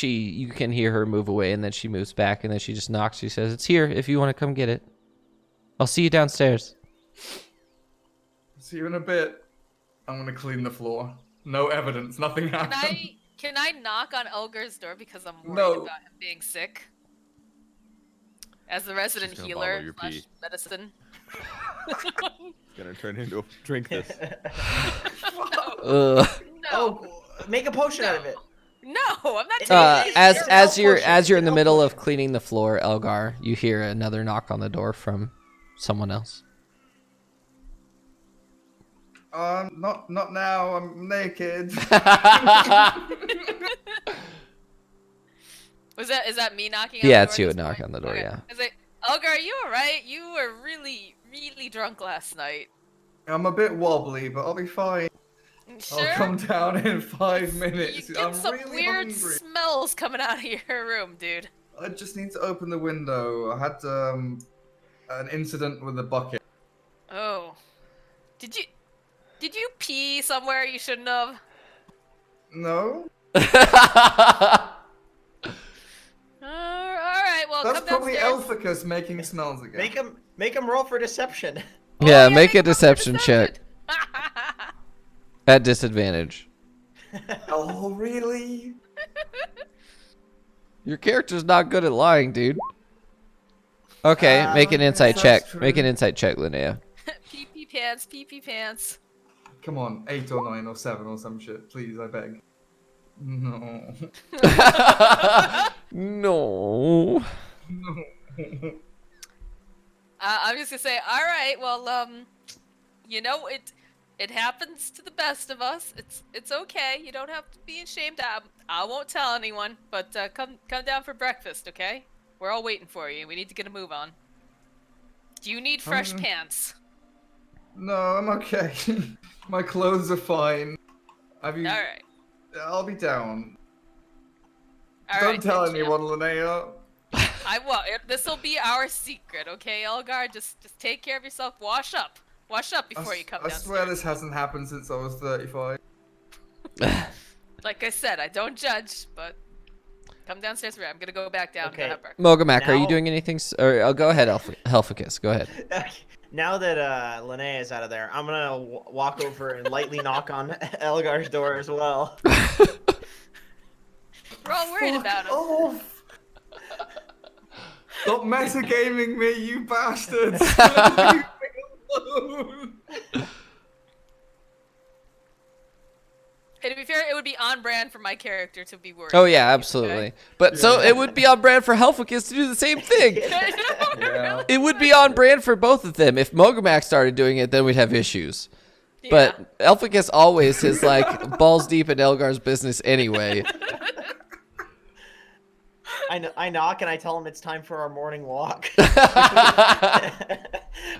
you can hear her move away, and then she moves back, and then she just knocks. She says, "It's here if you want to come get it. I'll see you downstairs." See you in a bit. I'm gonna clean the floor. No evidence. Nothing happened. Can I knock on Elgar's door because I'm worried No. about him being sick? As the resident She's gonna healer bottle your slash pee. medicine. It's gonna turn into a drink this. No. Ugh. No. Oh, make a potion out of it. No, I'm not taking it. As you're in the Help middle potion. of cleaning the floor, Elgar, you hear another knock on the door from someone else. Not now. I'm naked. Is that me knocking on Yeah, the door? it's you at this knock point? on the door, Okay. yeah. I was like, Elgar, are you alright? You were really, really drunk last night. I'm a bit wobbly, but I'll be fine. Sure? I'll come down in 5 You minutes. get I'm some really weird hungry. smells coming out of your room, dude. I just need to open the window. I had an incident with a bucket. Oh. Did you pee somewhere you shouldn't have? No? Alright, well, That's come probably downstairs. Elficus making smells again. Make him roll for deception. Oh, Yeah, make a roll for deception check at disadvantage. Oh, really? Your character's not good at lying, dude. Okay, make an insight that's check. true. Make an insight check, Linnea. Pee-pee pants, pee-pee pants. Come on, 8 or 9 or 7 or some shit. Please, I beg. No. No. I'm just gonna say, alright, well, you know, it happens to the best of us. It's okay. You don't have to be ashamed. I won't tell anyone, but come down for breakfast, okay? We're all waiting for you. We need to get a move on. Do you need fresh pants? No, I'm okay. My clothes are fine. Have you? Alright. I'll be down. Alright. Don't tell then, champ. anyone, Linnea. I won't. This will be our secret, okay, Elgar? Just take care of yourself. Wash up. Wash up before you come I downstairs. swear this hasn't happened since I was 35. Like I said, I don't judge, but come downstairs. I'm gonna go back down Okay. and have breakfast. Mogamak, are you Now- doing anything? Or go ahead, Helficus. Go ahead. Now that Linnea is out of there, I'm gonna walk over and lightly knock on Elgar's door as well. We're all worried about him. Off. Stop metagaming me, you bastards! Leave me alone. Hey, to be fair, it would be on brand for my character to be worried. Oh yeah, absolutely. But so it would be on brand for Helficus to do the same thing. Yeah. It would be on brand for both of them. If Mogamak started doing it, then we'd have issues. Yeah. But Elficus always is like balls deep in Elgar's business anyway. I knock and I tell him it's time for our morning walk,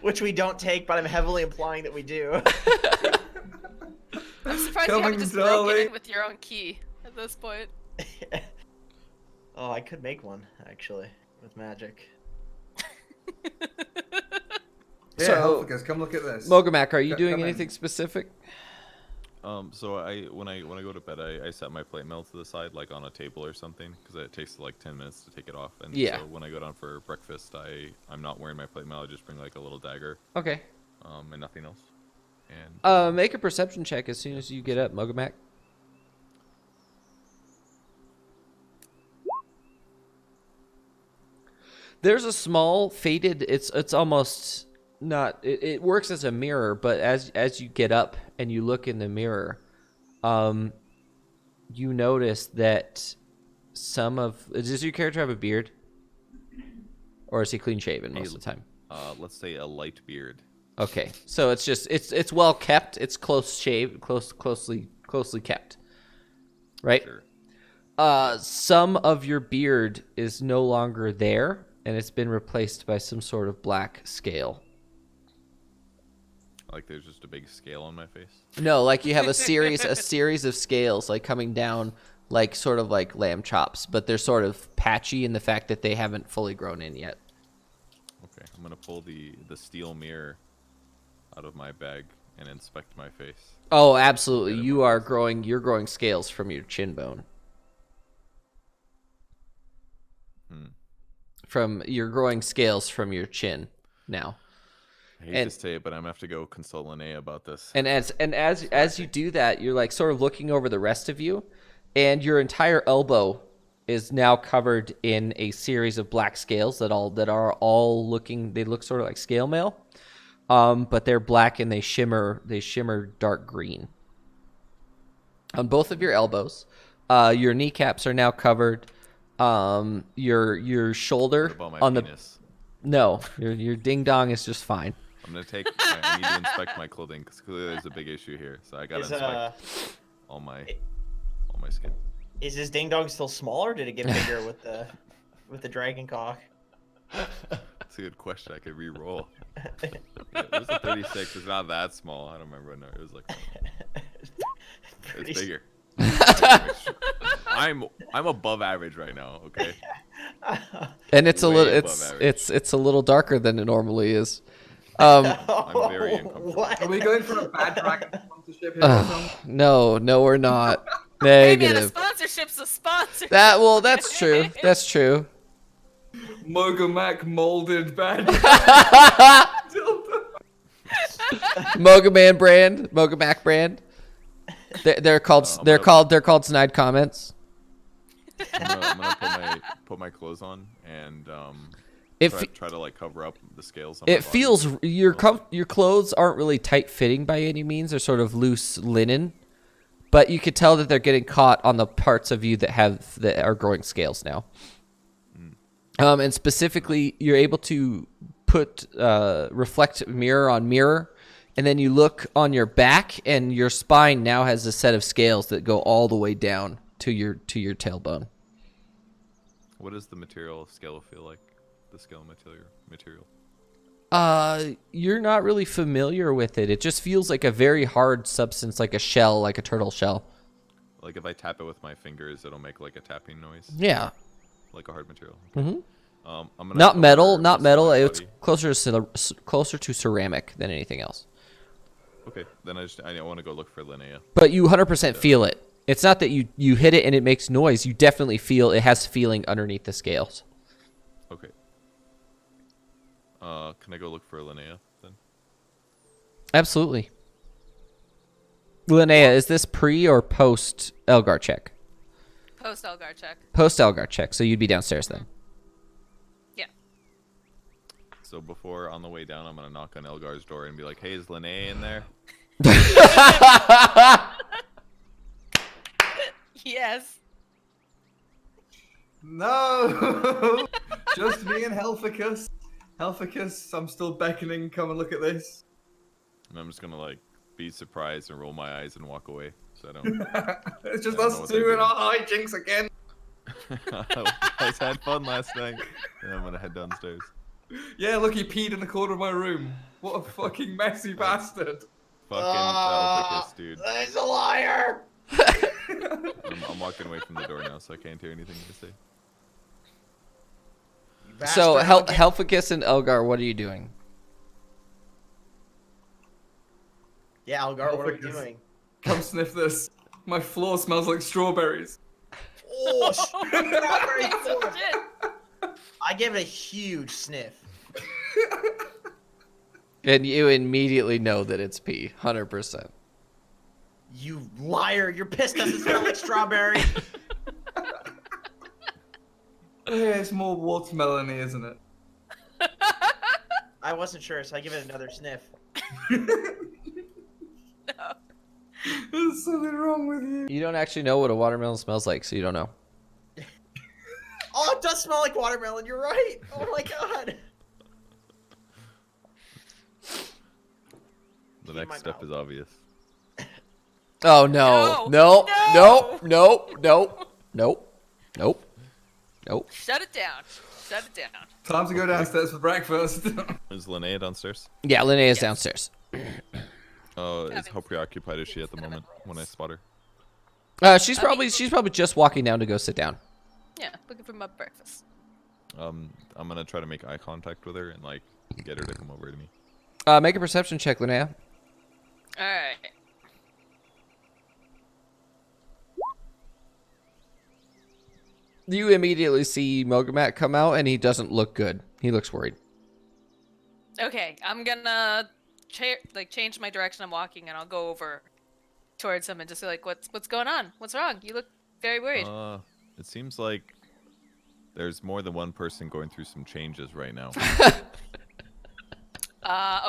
which we don't take, but I'm heavily implying that we do. I'm surprised you Coming, haven't just broken darling. in with your own key at this point. Oh, I could make one actually with magic. Yeah, So- Elficus, come look at this. Mogamak, are you Come doing in. anything specific? So when I go to bed, I set my plate mail to the side, like on a table or something, because it takes like 10 minutes to take it off. And Yeah. so when I go down for breakfast, I'm not wearing my plate mail. I just bring like a little dagger, Okay. and nothing else. And Make a perception check as soon as you get up, Mogamak. There's a small faded. It's almost not. It works as a mirror, but as you get up and you look in the mirror, you notice that some of. Does your character have a beard, or is he clean shaven most of the time? let's say a light beard. Okay, so it's just it's well kept. It's close shaved, closely kept, right? Sure. Some of your beard is no longer there, and it's been replaced by some sort of black scale. Like there's just a big scale on my face. No, like you have a series of scales like coming down, like sort of like lamb chops, but they're sort of patchy in the fact that they haven't fully grown in yet. Okay, I'm gonna pull the steel mirror out of my bag and inspect my face. Oh, absolutely. Get it You more are close. growing. You're growing scales from your chin bone. You're growing scales from your chin now. I hate And- to say it, but I'm gonna have to go consult Linnea about this. And as you do that, you're like sort of looking over the rest of you, and your entire elbow is now covered in a series of black scales that are all looking. They look sort of like scale mail, but they're black and they shimmer dark green. On both of your elbows, your kneecaps are now covered. Your shoulder What about my on penis? no, your ding dong is just fine. I'm gonna take. I need to inspect my clothing because clearly there's a big issue here. So I gotta inspect all my skin. Is his ding dong still small, or did it get bigger with the dragon cock? That's a good question. I could re-roll. Yeah, it was a 36. It's not that small. I don't remember what number. It was like. Pretty It's bigger. I'm above average right now. Okay. And it's a Way little above average. it's a little darker than it normally is. I'm very uncomfortable. What? Are we going for a bad dragon sponsorship here or something? No, we're not. Hey man, a Negative. sponsorship's a sponsor. That's true. That's true. Mogomac molded bad. Mogaman brand, Mogaback brand. They're called snide comments. I'm gonna put my clothes on and It try to like cover up the scales. On it my body. feels your clothes aren't really tight fitting by any means. They're sort of loose linen, but you could tell that they're getting caught on the parts of you that are growing scales now. And specifically, you're able to put reflect mirror on mirror, and then you look on your back, and your spine now has a set of scales that go all the way down to your tailbone. What does the material of scale feel like? The scale material. You're not really familiar with it. It just feels like a very hard substance, like a shell, like a turtle shell. Like if I tap it with my fingers, it'll make like a tapping noise. Yeah. Like a hard material. Mm-hmm. I'm gonna Not metal, cover not most of metal. my It's body. closer to ceramic than anything else. Okay, then I want to go look for Linnea. But you 100% feel it. It's not that you hit it and it makes noise. You definitely feel it has feeling underneath the scales. Okay. Can I go look for Linnea then? Absolutely. Linnea, is this pre or post Elgar check? Post Elgar check. Post Elgar check, so you'd be downstairs then. Yeah. So before on the way down, I'm gonna knock on Elgar's door and be like, "Hey, is Linnea in there?" Yes. No! Just me and Helficus. Helficus, I'm still beckoning. Come and look at this. And I'm just gonna like be surprised and roll my eyes and walk away. So I don't. It's just I don't know us what they're two and doing. our hijinks again. Guys had fun last night. And I'm gonna head downstairs. Yeah, look, he peed in the corner of my room. What a fucking messy bastard. Fucking Elficus, dude. He's a liar. I'm walking away from the door now, so I can't hear anything you say. You So bastard. Helficus and Elgar, what are you doing? Yeah, Algar, what are you Helficus. doing? Come sniff this. My floor smells like strawberries. Oh, strawberry floor. Shit. I gave it a huge sniff. And you immediately know that it's pee, 100%. You liar! Your piss doesn't smell like strawberry. Yeah, it's more watermelony, isn't it? I wasn't sure, so I give it another sniff. There's something wrong with you. You don't actually know what a watermelon smells like, so you don't know. Oh, it does smell like watermelon. You're right. Oh my god. The Keep my next step mouth. is obvious. Oh no. No. No. Nope. Shut it down. Shut it down. Time to go downstairs for breakfast. Is Linnea downstairs? Yeah, Linnea's downstairs. How preoccupied is she at the moment when I spot her? She's probably just walking down to go sit down. Yeah, looking for my breakfast. I'm gonna try to make eye contact with her and like get her to come over to me. Make a perception check, Linnea. All right. You immediately see Mogamat come out, and he doesn't look good. He looks worried. Okay, I'm gonna change my direction I'm walking, and I'll go over towards him and just be like, "What's going on? What's wrong? You look very worried." It seems like there's more than one person going through some changes right now.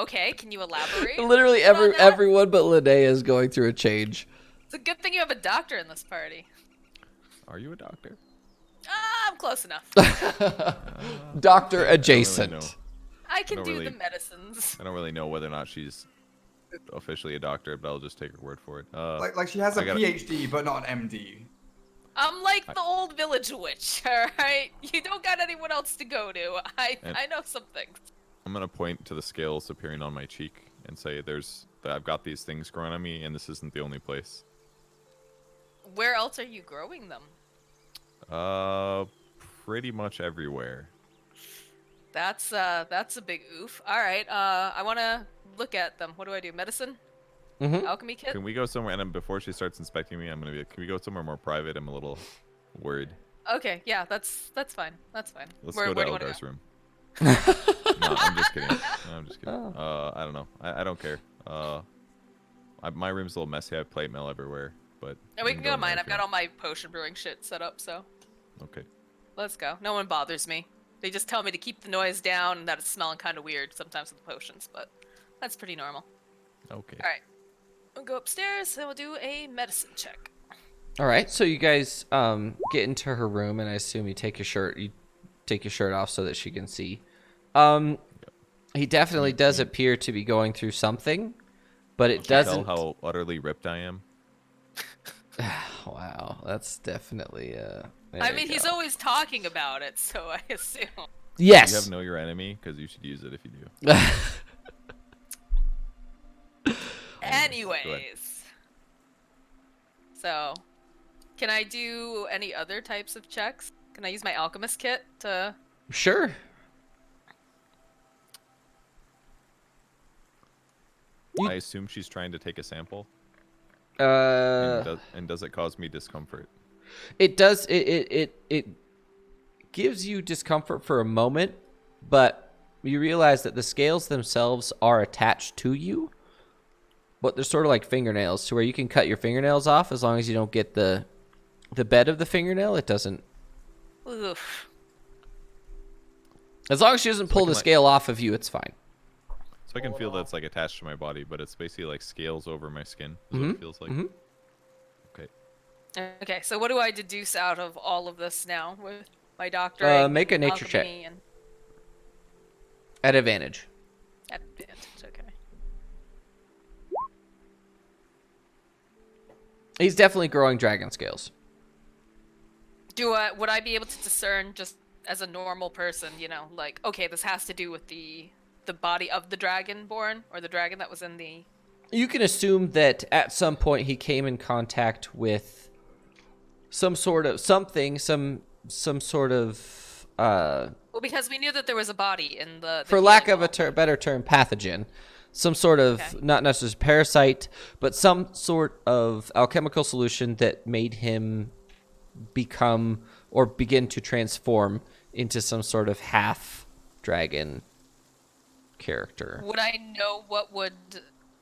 Okay, can you elaborate? Literally everyone but Linnea is going through a change. It's a good thing you have a doctor in this party. Are you a doctor? I'm close enough. Doctor I don't adjacent. really know. I can don't do really- the medicines. I don't really know whether or not she's officially a doctor, but I'll just take her word for it. Like she has a I gotta- PhD, but not an MD. I'm like the old village witch, alright? You don't got anyone else to go to. I know some things. I'm gonna point to the scales appearing on my cheek and say, I've got these things growing on me, and this isn't the only place." Where else are you growing them? Pretty much everywhere. That's a big oof. Alright, I wanna look at them. What do I do? Medicine? Mm-hmm. Alchemy kit? Can we go somewhere? And before she starts inspecting me, I'm gonna be like, "Can we go somewhere more private? I'm a little worried." Okay, yeah, that's fine. That's fine. Let's where go do to you wanna Elgar's go? room. No, I'm just kidding. No, I'm just kidding. Oh. I don't know. I don't care. My room's a little messy. I have plate mail everywhere, but And we can go to in there mine. if I've you got all want. my potion brewing shit set up, so Okay. let's go. No one bothers me. They just tell me to keep the noise down and that it's smelling kind of weird sometimes with the potions, but that's pretty normal. Okay. Alright. We'll go upstairs and we'll do a medicine check. All right, so you guys get into her room, and I assume you take your shirt off so that she can see. He definitely does appear to be going through something, but it Tell doesn't. how utterly ripped I am. Wow, that's definitely. There I you mean, he's go. always talking about it, so I assume. Yes. You have Know Your Enemy, because you should use it if you do. Anyways. So, can I do any other types of checks? Can I use my alchemist kit to... Sure. I assume she's trying to take a sample. And does it cause me discomfort? It does. It gives you discomfort for a moment, but you realize that the scales themselves are attached to you. But they're sort of like fingernails, to where you can cut your fingernails off as long as you don't get the bed of the fingernail. It doesn't. Oof. As long as she doesn't pull can, the like- scale off of you, it's fine. So I can feel that it's like attached to my body, but it's basically like scales over my skin. Is what it feels like. mhm. Okay. Okay, so what do I deduce out of all of this now with my doctor? Make a nature check. And... At advantage. Advantage, okay. He's definitely growing dragon scales. Would I be able to discern just as a normal person, you know, like, okay, this has to do with the body of the dragonborn or the dragon that was in the... You can assume that at some point he came in contact with some sort of something, some sort of, Well, because we knew that there was a body in the for lack of healing a better term, pathogen. Some sort of, Okay. not necessarily parasite, but some sort of alchemical solution that made him become or begin to transform into some sort of half dragon character. Would I know what would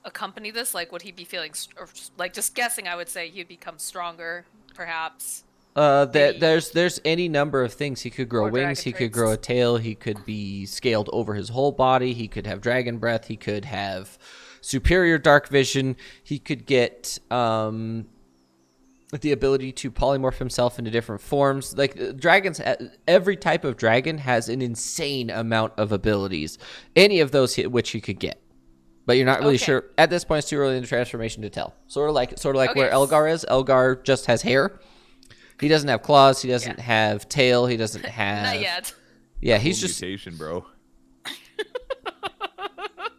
accompany this? Like, would he be feeling, or like, just guessing, I would say he'd become stronger, perhaps. That there's any number of things. He could grow Or wings. dragon He could traits. grow a tail. He could be scaled over his whole body. He could have dragon breath. He could have superior dark vision. He could get the ability to polymorph himself into different forms. Like dragons, every type of dragon has an insane amount of abilities. Any of those which he could get. But you're not really Okay. sure. At this point, it's too early in the transformation to tell. Sort of like Okay. where Elgar is. Elgar just has hair. He doesn't have claws. He doesn't have tail. He doesn't have. Not yet. Yeah, He's he's just mutation, bro.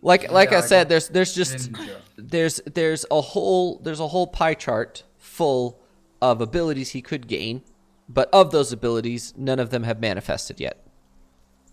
like Yeah, I I said. got There's just Ninja. there's a whole pie chart full of abilities he could gain, but of those abilities, none of them have manifested yet.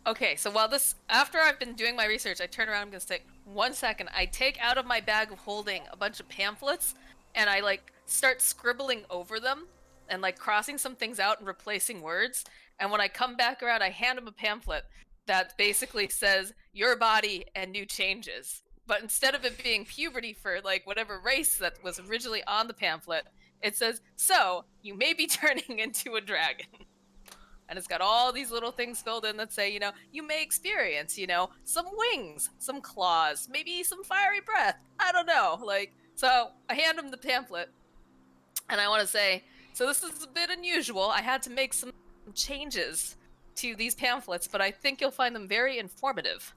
Okay, so while after I've been doing my research, I turn around and gonna say, 1 second. I take out of my bag of holding a bunch of pamphlets, and I like start scribbling over them, and like crossing some things out and replacing words. And when I come back around, I hand him a pamphlet that basically says "Your body and new changes." But instead of it being puberty for like whatever race that was originally on the pamphlet, it says, "So you may be turning into a dragon." And it's got all these little things filled in that say, you may experience, some wings, some claws, maybe some fiery breath. I don't know. So I hand him the pamphlet, and I want to say, so this is a bit unusual. I had to make some changes to these pamphlets, but I think you'll find them very informative.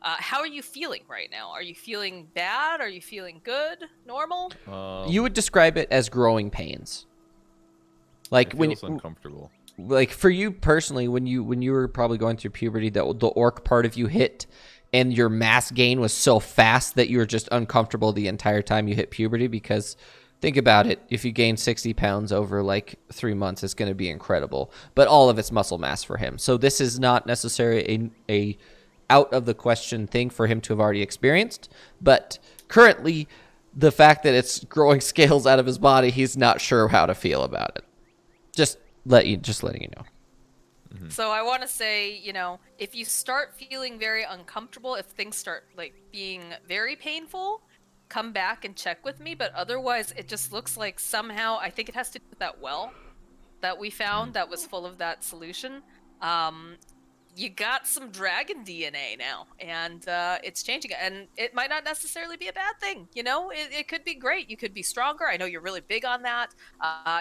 How are you feeling right now? Are you feeling bad? Are you feeling good? Normal? You would describe it as growing pains. Like it when feels uncomfortable. Like for you personally, when you were probably going through puberty, the orc part of you hit, and your mass gain was so fast that you were just uncomfortable the entire time you hit puberty. Because think about it, if you gain 60 pounds over like 3 months, it's going to be incredible. But all of it's muscle mass for him. So this is not necessarily a out of the question thing for him to have already experienced. But currently, the fact that it's growing scales out of his body, he's not sure how to feel about it. Just letting you know. So I want to say, if you start feeling very uncomfortable, if things start like being very painful, come back and check with me. But otherwise, it just looks like somehow, I think it has to do with that well that we found that was full of that solution. You got some dragon DNA now, and it's changing. And it might not necessarily be a bad thing. It could be great. You could be stronger. I know you're really big on that.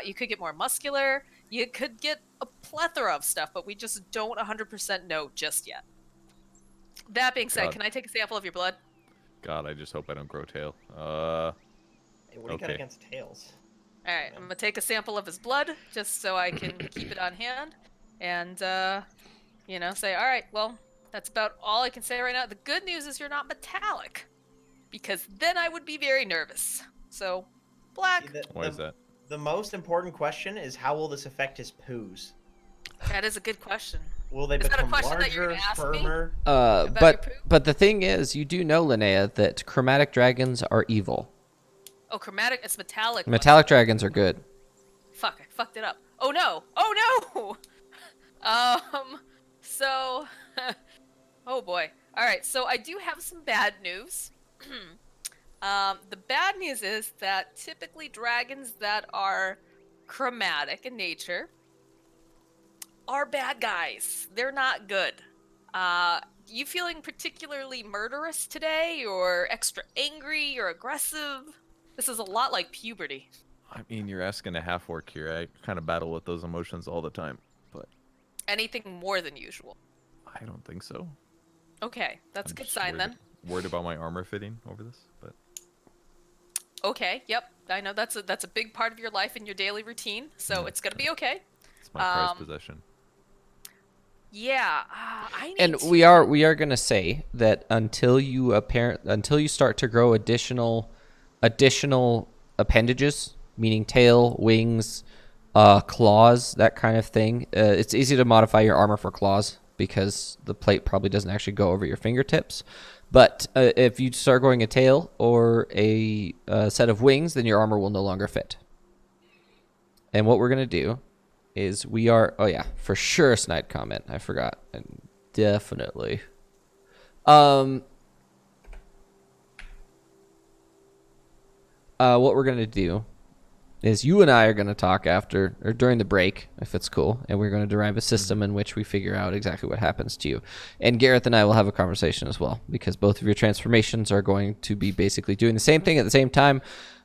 You could get more muscular. You could get a plethora of stuff, but we just don't 100% know just yet. That being said, God. can I take a sample of your blood? God, I just hope I don't grow tail. Hey, what do you got Okay. against tails? All right, I'm gonna take a sample of his blood just so I can keep it on hand, and say, all right, well, that's about all I can say right now. The good news is you're not metallic, because then I would be very nervous. So, black. See, Why is that? The most important question is how will this affect his poos? That is a good question. Will they Is that a become question that you're larger, gonna ask me? firmer? About your poop? But the thing is, you do know, Linnea, that chromatic dragons are evil. Oh, chromatic. It's metallic. Metallic dragons are good. Fuck, I fucked it up. Oh no! Oh no! So, oh boy. Alright, so I do have some bad news. The bad news is that typically dragons that are chromatic in nature are bad guys. They're not good. You feeling particularly murderous today, or extra angry, or aggressive? This is a lot like puberty. I mean, you're asking a half orc here. I kind of battle with those emotions all the time, but Anything more than usual. I don't think so. Okay, that's a I'm good just sign worried, then. Worried about my armor fitting over this, but Okay, yep. I know that's a big part of your life and your daily routine, so Yeah. it's gonna be okay. it's my prized possession. Yeah, I need And to... we are going to say that until you start to grow additional appendages, meaning tail, wings, claws, that kind of thing. It's easy to modify your armor for claws because the plate probably doesn't actually go over your fingertips. But if you start growing a tail or a set of wings, then your armor will no longer fit. And what we're going to do is oh yeah, for sure a snide comment. I forgot. Definitely. What we're going to do is you and I are going to talk after or during the break, if it's cool, and we're going to derive a system in which we figure out exactly what happens to you. And Gareth and I will have a conversation as well, because both of your transformations are going to be basically doing the same thing at the same time,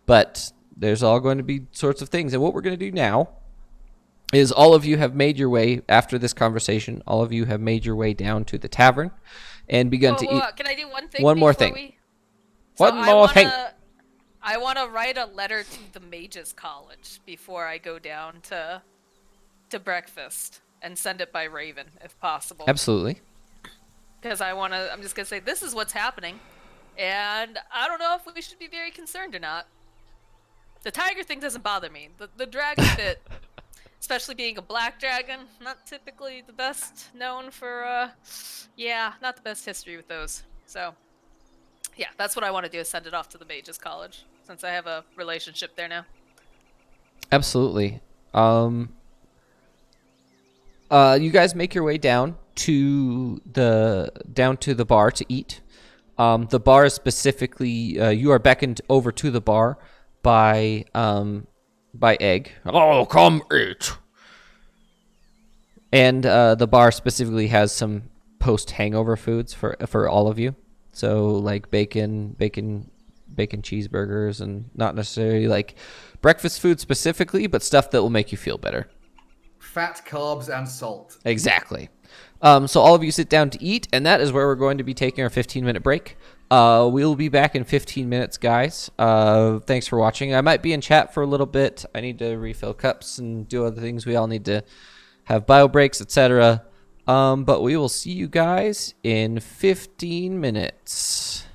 but there's all going to be sorts of things. And what we're going to do now is all of you have made your way, after this conversation, all of you have made your way down to the tavern and begun to eat. Can I do one thing? One more before thing. So One more thing. I want to write a letter to the Mages College before I go down to breakfast and send it by Raven, if possible. Absolutely. Because I'm just going to say, this is what's happening. And I don't know if we should be very concerned or not. The tiger thing doesn't bother me. The dragon bit, especially being a black dragon. Not typically the best known for, yeah, not the best history with those. So, yeah, that's what I want to do is send it off to the Mages College since I have a relationship there now. Absolutely. You guys make your way down to the bar to eat. The bar is specifically you are beckoned over to the bar by Egg. Oh, come eat. And the bar specifically has some post hangover foods for all of you. So like bacon cheeseburgers, and not necessarily like breakfast food specifically, but stuff that will make you feel better. Fat, carbs, and salt. Exactly. So all of you sit down to eat, and that is where we're going to be taking our 15-minute break. We'll be back in 15 minutes, guys. Thanks for watching. I might be in chat for a little bit. I need to refill cups and do other things. We all need to have bio breaks, etc. But we will see you guys in 15 minutes.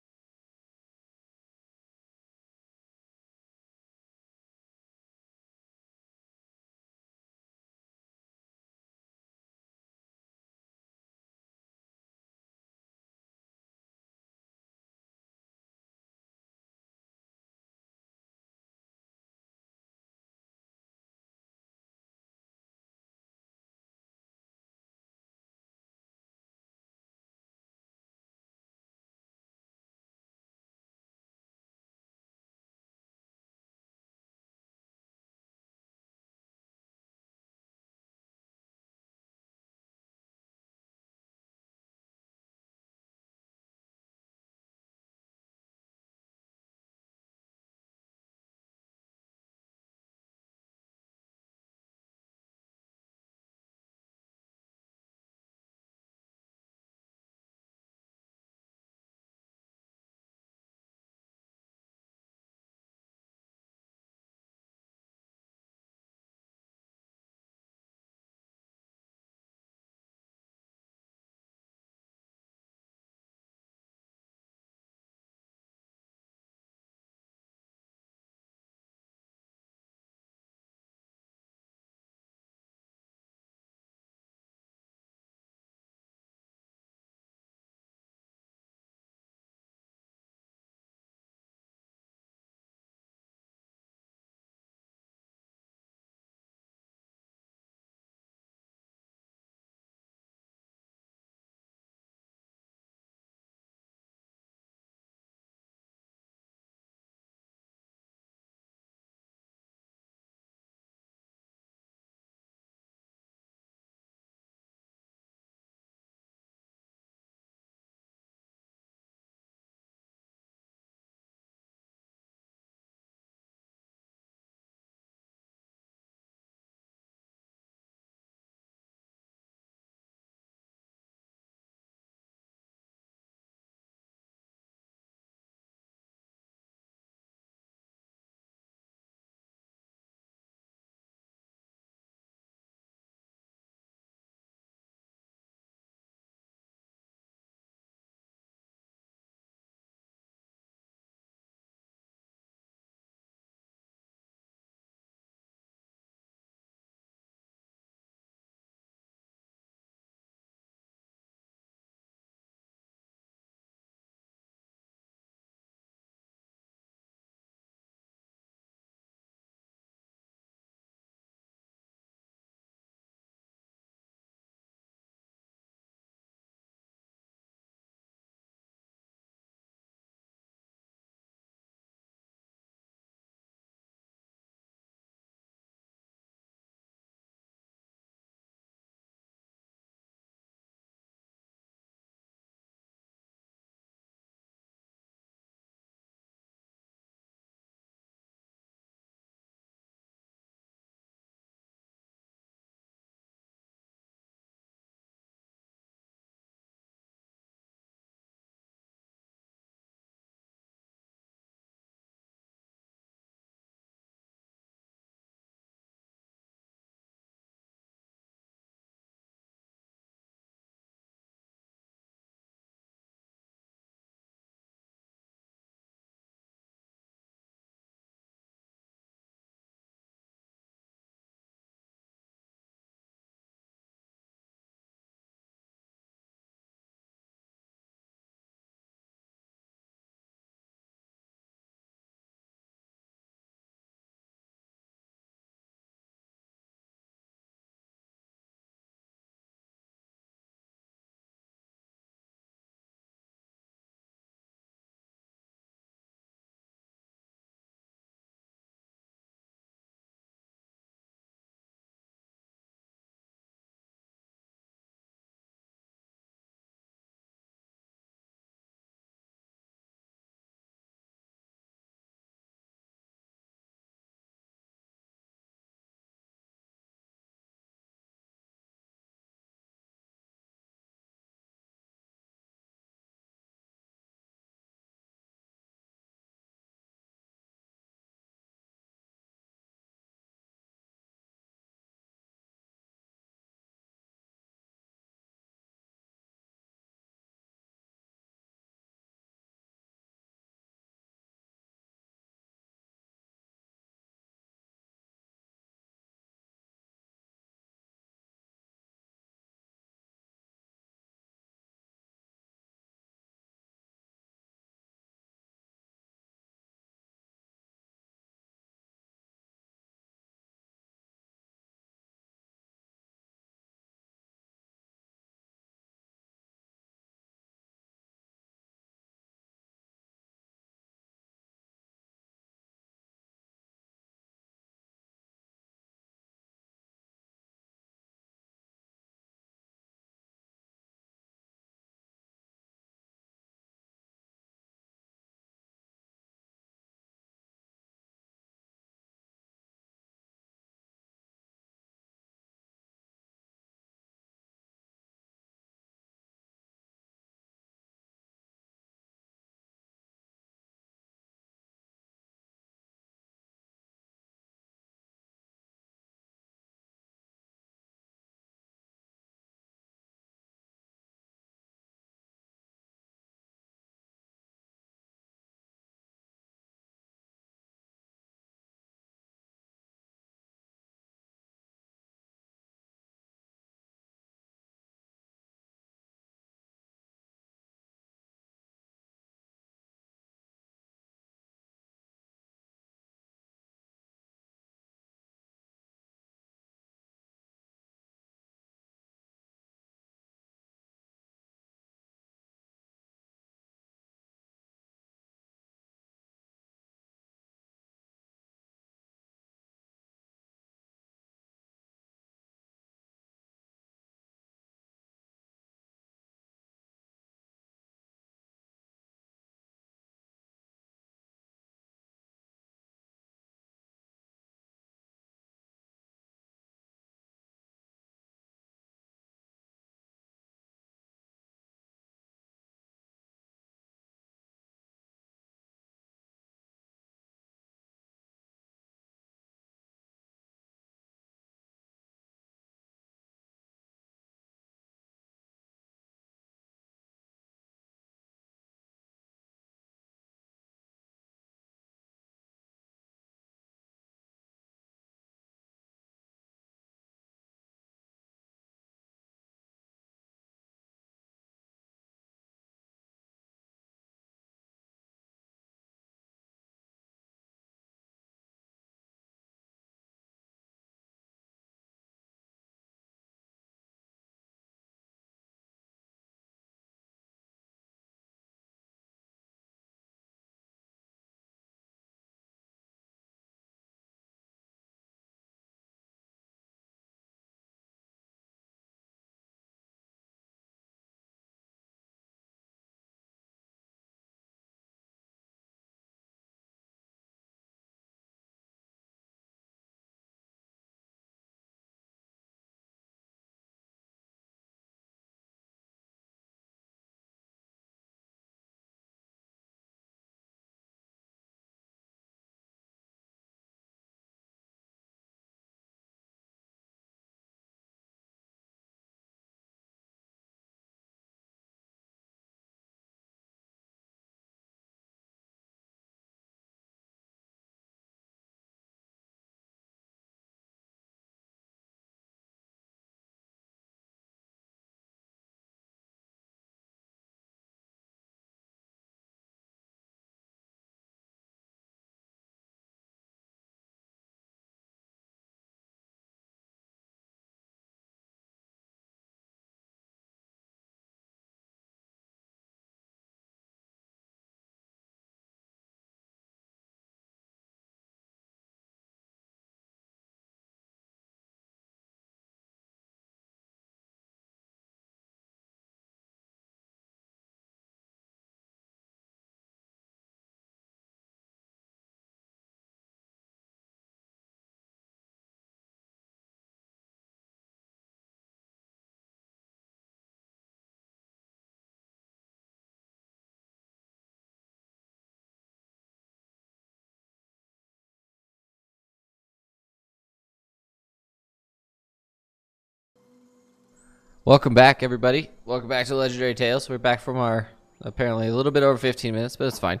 Welcome back, everybody. Welcome back to Legendary Tales. We're back from our apparently a little bit over 15 minutes, but it's fine.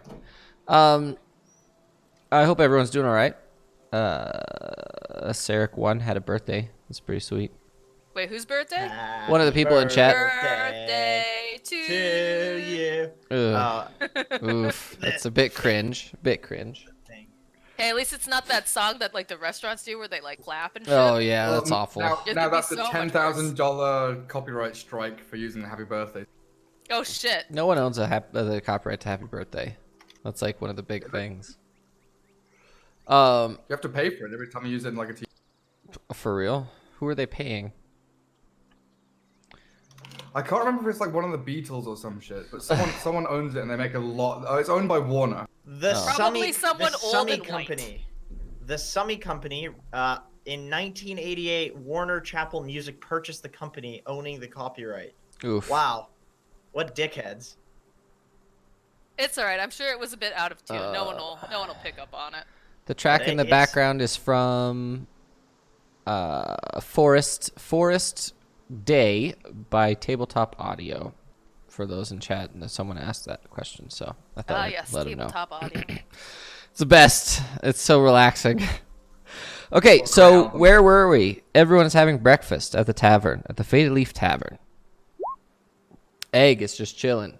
I hope everyone's doing all right. Sarek 1 had a birthday. That's pretty sweet. Wait, whose birthday? One of the people in chat. Birthday to you. Ugh. Oof. That's a bit cringe. Hey, at least it's not that song that like the restaurants do where they like clap and shit. Oh, yeah, that's awful. Now, It'd now be that's a so much $10,000 copyright strike for using Happy Birthday. Oh shit. No one owns the copyright to Happy Birthday. That's like one of the big things. You have to pay for it every time you use it in like a TV. For real? Who are they paying? I can't remember if it's like one of the Beatles or some shit, but someone owns it and they make a lot. Oh, it's owned by Warner. The Probably someone old and Company. The Summy Company. In 1988, Warner Chappell Music purchased the company, owning the copyright. Oof. Wow, what dickheads! It's alright. I'm sure it was a bit out of tune. No one will pick up on it. The track in the background is from Forest Day by Tabletop Audio. For those in chat, and someone asked that question, so I thought I'd Yes, let them know. tabletop audio. It's the best. It's so relaxing. Okay, so where were we? Everyone is having breakfast at the tavern, at the Faded Leaf Tavern. Egg is just chilling.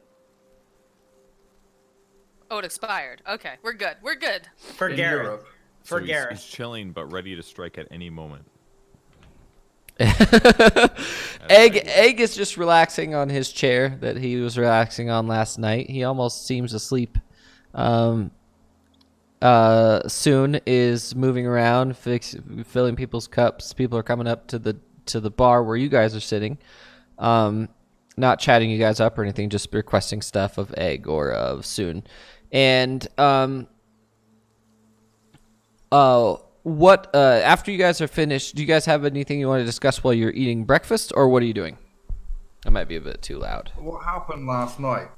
Oh, it expired. Okay, we're good. We're good. For In Garrett. Europe. For So Garrett. he's chilling but ready to strike at any moment. Egg is just relaxing on his chair that he was relaxing on last night. He almost seems asleep. Soon is moving around, filling people's cups. People are coming up to the bar where you guys are sitting. Not chatting you guys up or anything, just requesting stuff of Egg or of Soon. And after you guys are finished, do you guys have anything you want to discuss while you're eating breakfast, or what are you doing? That might be a bit too loud. What happened last night?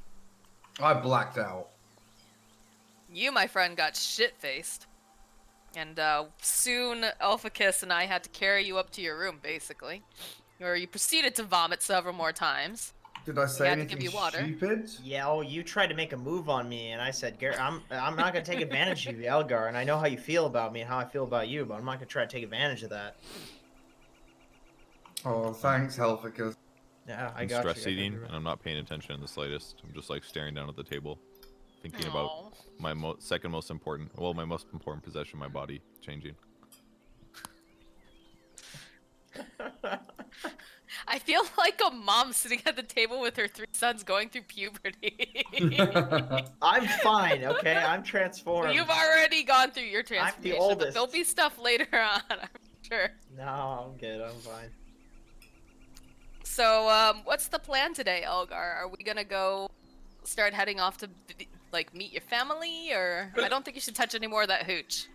I blacked out. You, my friend, got shit-faced. And soon Elphicus and I had to carry you up to your room, basically. Where you proceeded to vomit several more times. Did I say had to give anything you water. stupid? Yeah, oh, you tried to make a move on me, and I said, Garrett, I'm not gonna take advantage of you, Elgar, and I know how you feel about me and how I feel about you, but I'm not gonna try to take advantage of that. Oh, thanks, Helficus. Yeah, I I'm got stress you. eating, and I'm not paying attention in the slightest. I'm just like staring down at the table, thinking about Aw. my second most important, well, my most important possession, my body changing. I feel like a mom sitting at the table with her 3 sons going through puberty. I'm fine, okay? I'm transformed. You've already gone through your I'm the transformation, but oldest. there'll be stuff later on, I'm sure. No, I'm good. I'm fine. So, what's the plan today, Elgar? Are we gonna go start heading off to, like, meet your family, or... I don't think you should touch any more of that hooch.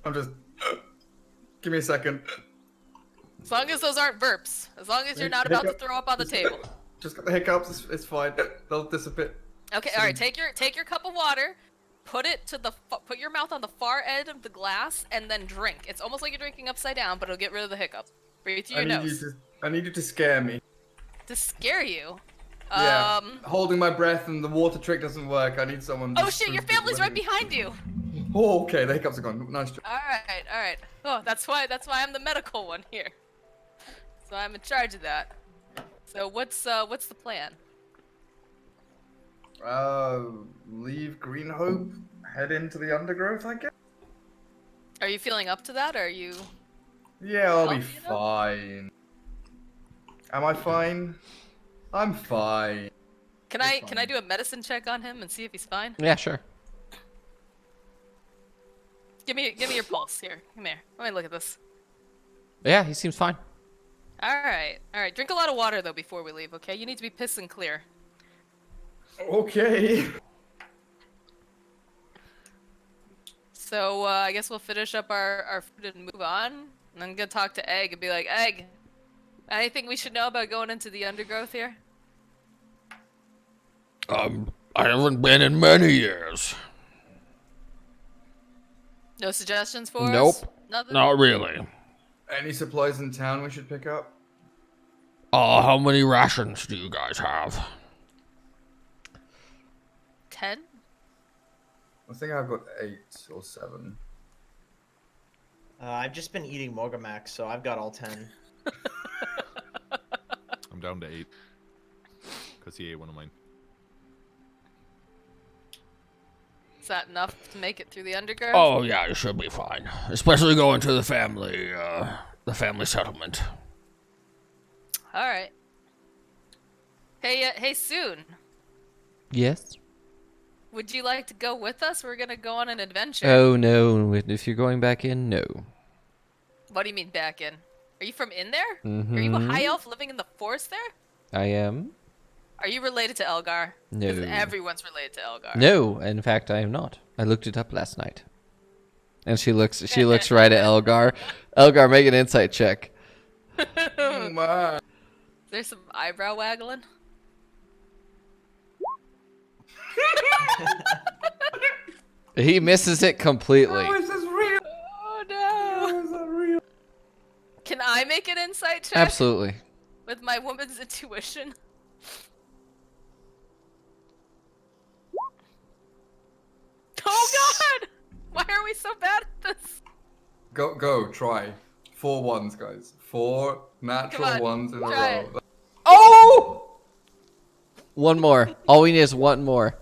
I'm just... Give me a second. As long as those aren't burps. As long as you're not about to throw up on the table. Just got the hiccups. It's fine. They'll disappear. Okay, all right. Take your cup of water, put your mouth on the far edge of the glass, and then drink. It's almost like you're drinking upside down, but it'll get rid of the hiccups. Breathe through your nose. I need you to scare me. To scare you. Yeah. Holding my breath and the water trick doesn't work. I need someone. Oh shit! Your family's right behind you. Oh, okay. The hiccups are gone. Nice job. All right. Oh, that's why I'm the medical one here. So I'm in charge of that. So what's the plan? Leave Green Hope, head into the undergrowth, I guess. Are you feeling up to that, or are you? Yeah, I'll be Healthy enough? fine. Am I fine? I'm fine. Can I do a medicine check on him and see if he's fine? Yeah, sure. Give me your pulse here. Come here. Let me look at this. Yeah, he seems fine. All right. Drink a lot of water though before we leave, okay? You need to be piss and clear. Okay. So I guess we'll finish up our food and move on. And I'm gonna talk to Egg and be like, Egg, anything we should know about going into the undergrowth here? I haven't been in many years. No suggestions for us? Nope. Nothing. Not really. Any supplies in town we should pick up? How many rations do you guys have? 10? I think I've got 8 or 7. I've just been eating Mogamax, so I've got all 10. I'm down to 8. Because he ate one of mine. Is that enough to make it through the undergrowth? Oh yeah, you should be fine. Especially going to the family settlement. All right. Hey, Soon. Yes. Would you like to go with us? We're gonna go on an adventure. Oh no, if you're going back in, no. What do you mean back in? Are you from in there? Mm-hmm. Are you a high elf living in the forest there? I am. Are you related to Elgar? No. Because everyone's related to Elgar. No, in fact, I am not. I looked it up last night. And she looks right at Elgar. Elgar, make an insight check. Oh my. There's some eyebrow waggling. He misses it completely. How is this real? Oh How no! is that real? Can I make an insight check? Absolutely. With my woman's intuition. Oh god! Why are we so bad at this? Go, try. 4 ones, guys. 4 natural on, ones in a try row. it. Oh! One more. All we need is one more.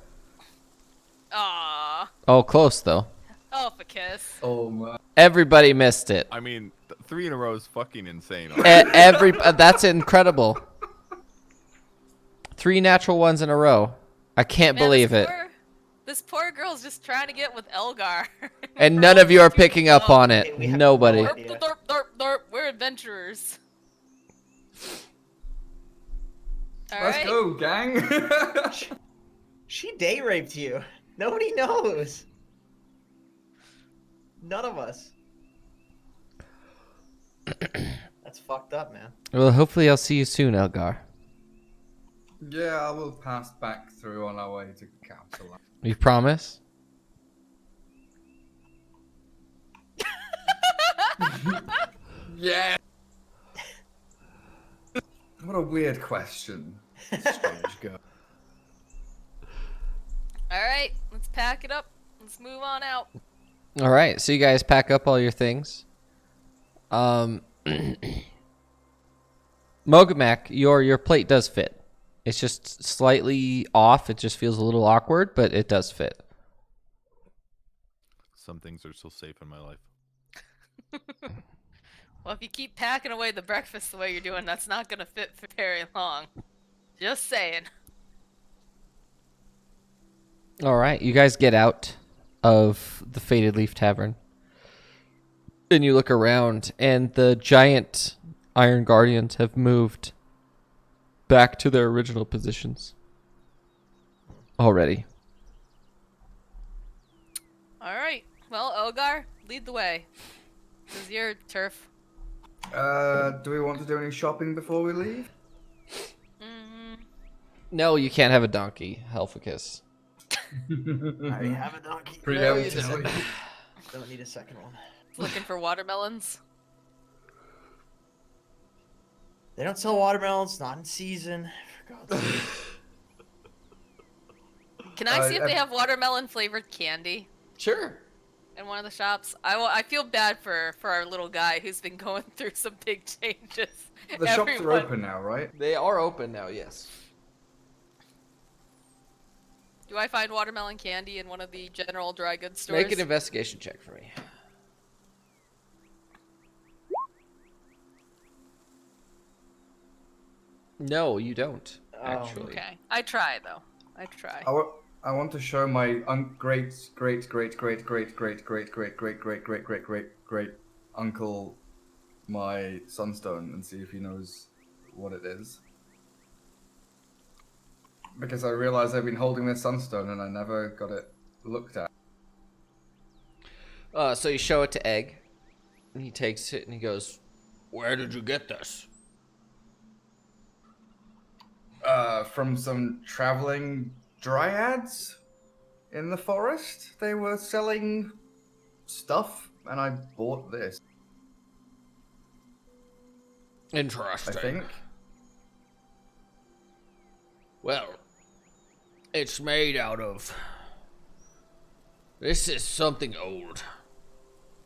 Aww. Oh, close though. Oh, for kiss. Oh my. Everybody missed it. I mean, 3 in a row is fucking insane. That's incredible. 3 natural ones in a row. I can't Man, believe it. This poor girl's just trying to get with Elgar. And We're none all of you are just picking up oh, on Okay, it. we have Nobody. no Derp, idea. derp, derp, derp. We're adventurers. Let's Alright. go, gang. She day raped you. Nobody knows. None of us. That's fucked up, man. Well, hopefully I'll see you soon, Elgar. Yeah, I will pass back through on our way to Council. You promise? Yeah. What a weird question. Strange girl. Alright, let's pack it up. Let's move on out. All right, so you guys pack up all your things. Mogamak, your plate does fit. It's just slightly off. It just feels a little awkward, but it does fit. Some things are so safe in my life. Well, if you keep packing away the breakfast the way you're doing, that's not gonna fit for very long. Just saying. All right, you guys get out of the Faded Leaf Tavern. And you look around, and the giant Iron Guardians have moved back to their original positions already. Alright. Well, Elgar, lead the way. This is your turf. Do we want to do any shopping before we leave? Mm-hmm. No, you can't have a donkey, Helficus. I already have a donkey. Preemptively. Don't need a second one. Looking for watermelons. They don't sell watermelons, not in season. For God's sake. Can I see if they have watermelon flavored candy Sure. in one of the shops? I feel bad for our little guy who's been going through some big changes. The shops are Everyone- open now, right? They are open now, yes. Do I find watermelon candy in one of the general dry goods stores? Make an investigation check for me. No, you don't, actually. Okay. I try though. I try. I want to show my great uncle my sunstone and see if he knows what it is. Because I realize I've been holding this sunstone and I never got it looked at. So you show it to Egg, and he takes it and he goes, "Where did you get this?" From some traveling dryads in the forest. They were selling stuff and I bought this. Interesting. I think. Well, it's made out of... This is something old.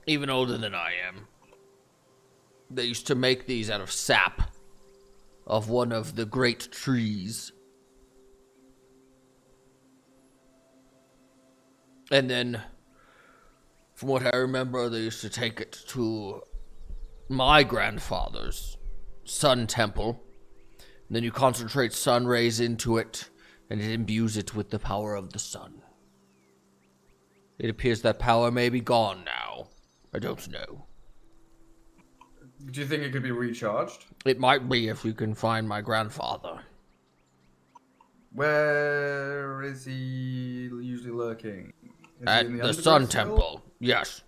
Even older than I am. They used to make these out of sap of one of the great trees. And then, from what I remember, they used to take it to my grandfather's sun temple. And then you concentrate sun rays into it, and it imbues it with the power of the sun. It appears that power may be gone now. I don't know. Do you think it could be recharged? It might be if you can find my grandfather. Where is he usually lurking? Is he At in the undergrowth sun still? temple, yes.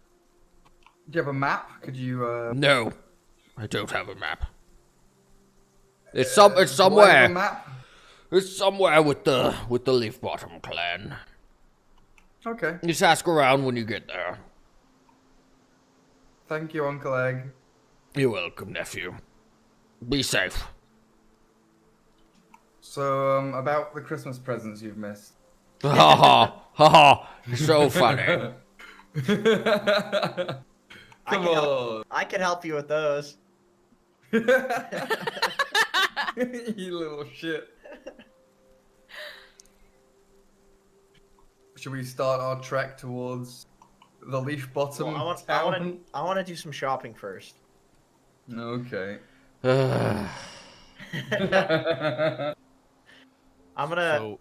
Do you have a map? Could you? No, I don't have a map. It's Do I have a somewhere. map? It's somewhere with the Leafbottom clan. Okay. Just ask around when you get there. Thank you, Uncle Egg. You're welcome, nephew. Be safe. So, about the Christmas presents you've missed. Ha ha ha ha! So funny. Come on. I can help you with those. You little shit. Should we start our trek towards the Leafbottom Well, town? I want to do some shopping first. Okay. I'm gonna. So-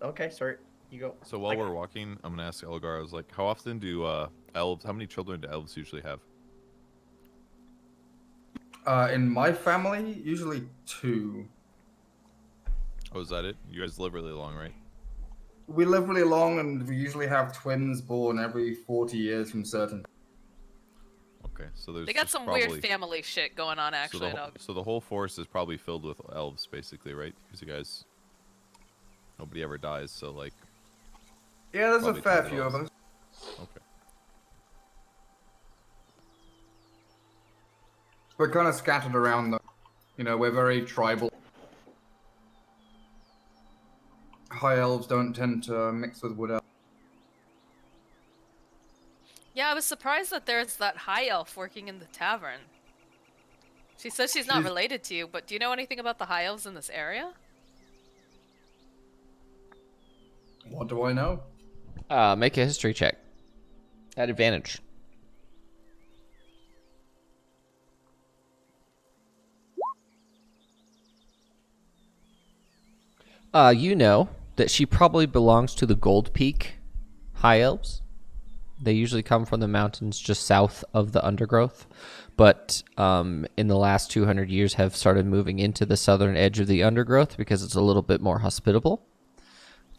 Okay, sorry. You go. So while we're walking, I'm gonna ask Elgar. I was like, how often do elves? How many children do elves usually have? In my family, usually 2. Oh, is that it? You guys live really long, right? We live really long, and we usually have twins born every 40 years from certain. Okay, so there's They got just some probably, weird family shit going on, actually. So the whole forest is probably filled with elves, basically, right? Because you guys, nobody ever dies, so like, Yeah, there's Probably a fair tons of few of elves. us. okay. We're kind of scattered around, though. You know, we're very tribal. High elves don't tend to mix with wood elves. Yeah, I was surprised that there's that high elf working in the tavern. She says she's not She's- related to you, but do you know anything about the high elves in this area? What do I know? Make a history check. At advantage. You know that she probably belongs to the Gold Peak High Elves. They usually come from the mountains just south of the undergrowth, but in the last 200 years have started moving into the southern edge of the undergrowth because it's a little bit more hospitable.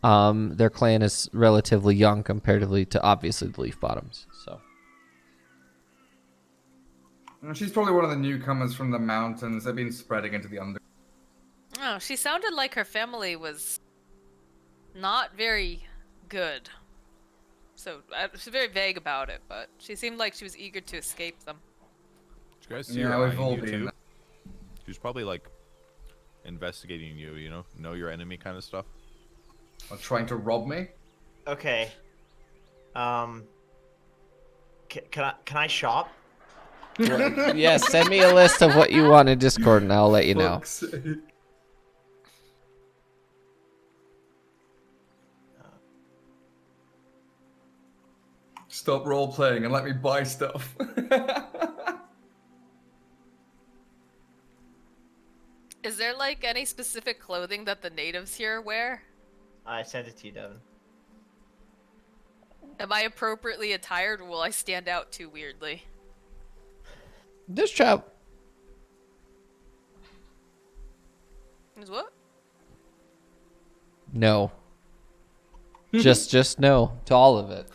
Their clan is relatively young comparatively to obviously the Leafbottoms. So She's probably one of the newcomers from the mountains. They've been spreading into the under. Oh, she sounded like her family was not very good. So she's very vague about it, but she seemed like she was eager to escape them. Did you guys see Yeah, her we've eyeing all you been too? there. She's probably like investigating you. You know your enemy kind of stuff. Are trying to rob me? Okay. Can I shop? yeah, send me a list of what you want in Discord and I'll let you know. Fuck's sake. Stop role playing and let me buy stuff. Is there like any specific clothing that the natives here wear? I sent it to you, Devin. Am I appropriately attired, or will I stand out too weirdly? This chap. Is what? No. just no to all of it.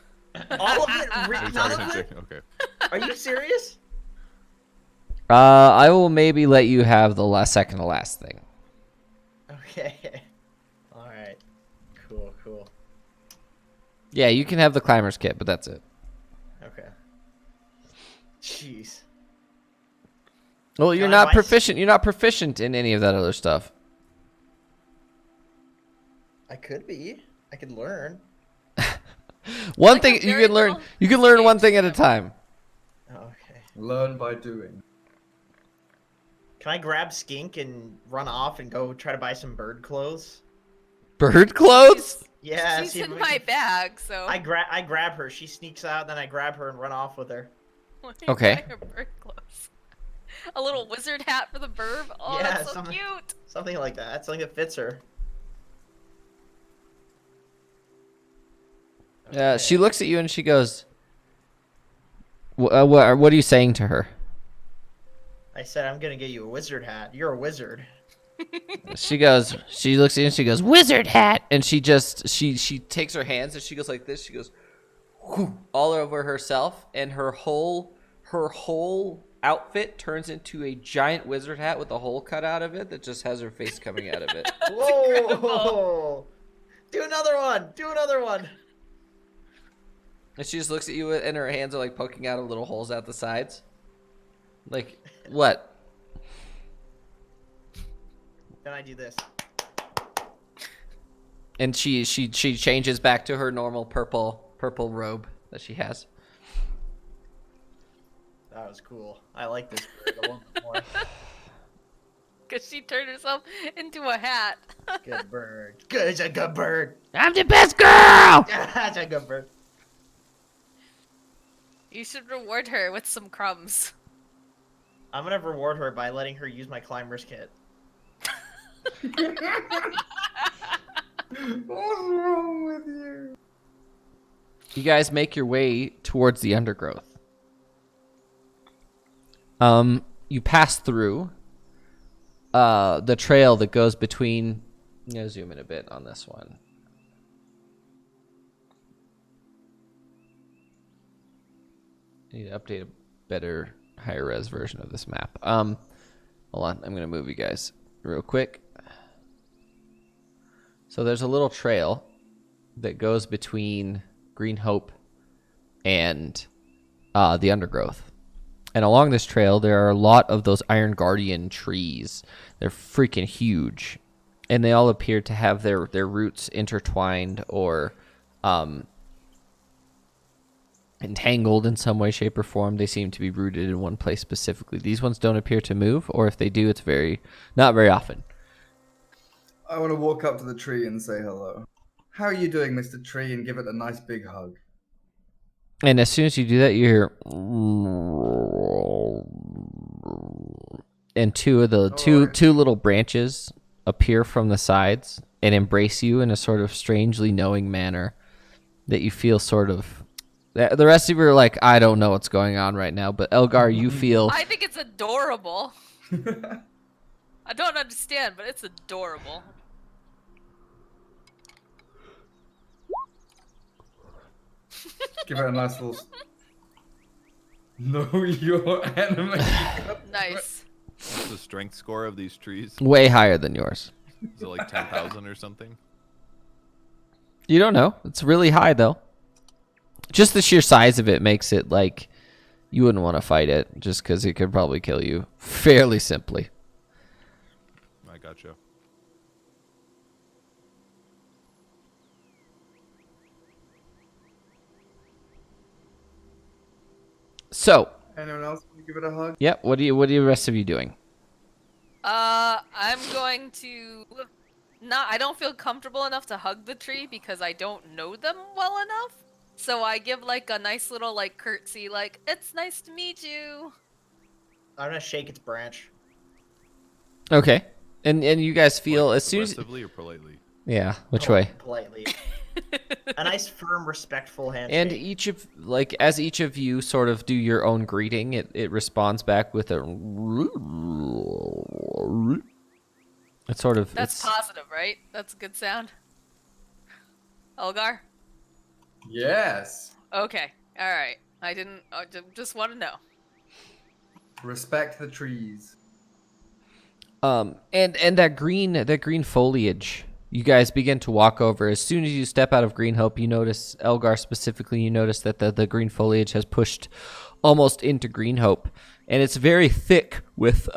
All of it? Are you None talking of to it? Jake? Okay. Are you serious? I will maybe let you have the second to last thing. Okay. All right. Cool. Yeah, you can have the climber's kit, but that's it. Okay. Jeez. Well, you're Can I not buy proficient. You're not proficient in any of that other stuff. I could be. I could learn. One Like a thing you very can learn. little You can learn one thing at a SMH. time. Okay. Learn by doing. Can I grab Skink and run off and go try to buy some bird clothes? Bird clothes? Yeah. She's see if in we my can- bag, so. I grab her. She sneaks out, then I grab her and run off with her. Okay. Buy her bird clothes. A little wizard hat for the burb. Oh, Yeah, that's so something- cute. Something like that. Something that fits her. She looks at you and she goes, what are you saying to her? I said I'm gonna get you a wizard hat. You're a wizard. She goes, she looks at you and she goes, wizard hat. And she takes her hands and she goes like this. She goes whoo, all over herself. And her whole outfit turns into a giant wizard hat with a hole cut out of it that just has her face coming out of it. Whoa! Do another one. Do another one. And she just looks at you and her hands are like poking out of little holes out the sides. Like, what? Then I do this. And she changes back to her normal purple robe that she has. That was cool. I like this bird a little bit more. Because she turned herself into a hat. Good bird. Good. It's a good bird. I'm the best girl! That's a good bird. You should reward her with some crumbs. I'm gonna reward her by letting her use my climber's kit. What's wrong with you? You guys make your way towards the undergrowth. You pass through the trail that goes between. I'm gonna zoom in a bit on this one. I need to update a better, higher res version of this map. Hold on, I'm gonna move you guys real quick. So there's a little trail that goes between Green Hope and the undergrowth. And along this trail, there are a lot of those Iron Guardian trees. They're freaking huge. And they all appear to have their roots intertwined or entangled in some way, shape, or form. They seem to be rooted in one place specifically. These ones don't appear to move, or if they do, it's not very often. I want to walk up to the tree and say hello. How are you doing, Mr. Tree? And give it a nice big hug. And as soon as you do that, you hear, and two little branches appear from the sides and embrace you in a sort of strangely knowing manner that you feel sort of. The rest of you are like, I don't know what's going on right now, but Elgar, you feel. I think it's adorable. I don't understand, but it's adorable. Give it a nice little. No, your enemy. Nice. What's the strength score of these trees? Way higher than yours. Is it like 10,000 or something? You don't know. It's really high, though. Just the sheer size of it makes it like you wouldn't want to fight it just because it could probably kill you fairly simply. I gotcha. So, Anyone else want to give it a hug? yep. What are the rest of you doing? I'm going to. I don't feel comfortable enough to hug the tree because I don't know them well enough. So I give like a nice little like curtsy, like it's nice to meet you. I'm gonna shake its branch. Okay. And you guys feel Like, as soon as aggressively or politely? yeah, which Oh, way? Politely. A nice, firm, respectful handshake. And as each of you sort of do your own greeting, it responds back with a. It's sort of. That's it's, positive, right? That's a good sound. Elgar? Yes. Okay. All right. I just want to know. Respect the trees. and that green foliage You guys begin to walk over. As soon as you step out of Green Hope, you notice, Elgar specifically, you notice that the green foliage has pushed almost into Green Hope. And it's very thick with,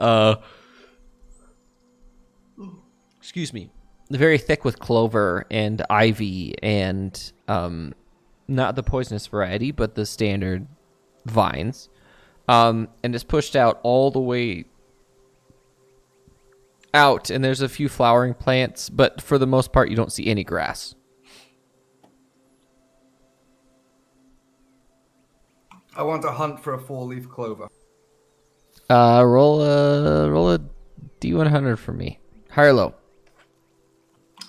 very thick with clover and ivy and not the poisonous variety, but the standard vines. And it's pushed out all the way out, and there's a few flowering plants, but for the most part, you don't see any grass. I want to hunt for a 4-leaf clover. Roll a D100 for me. High or low?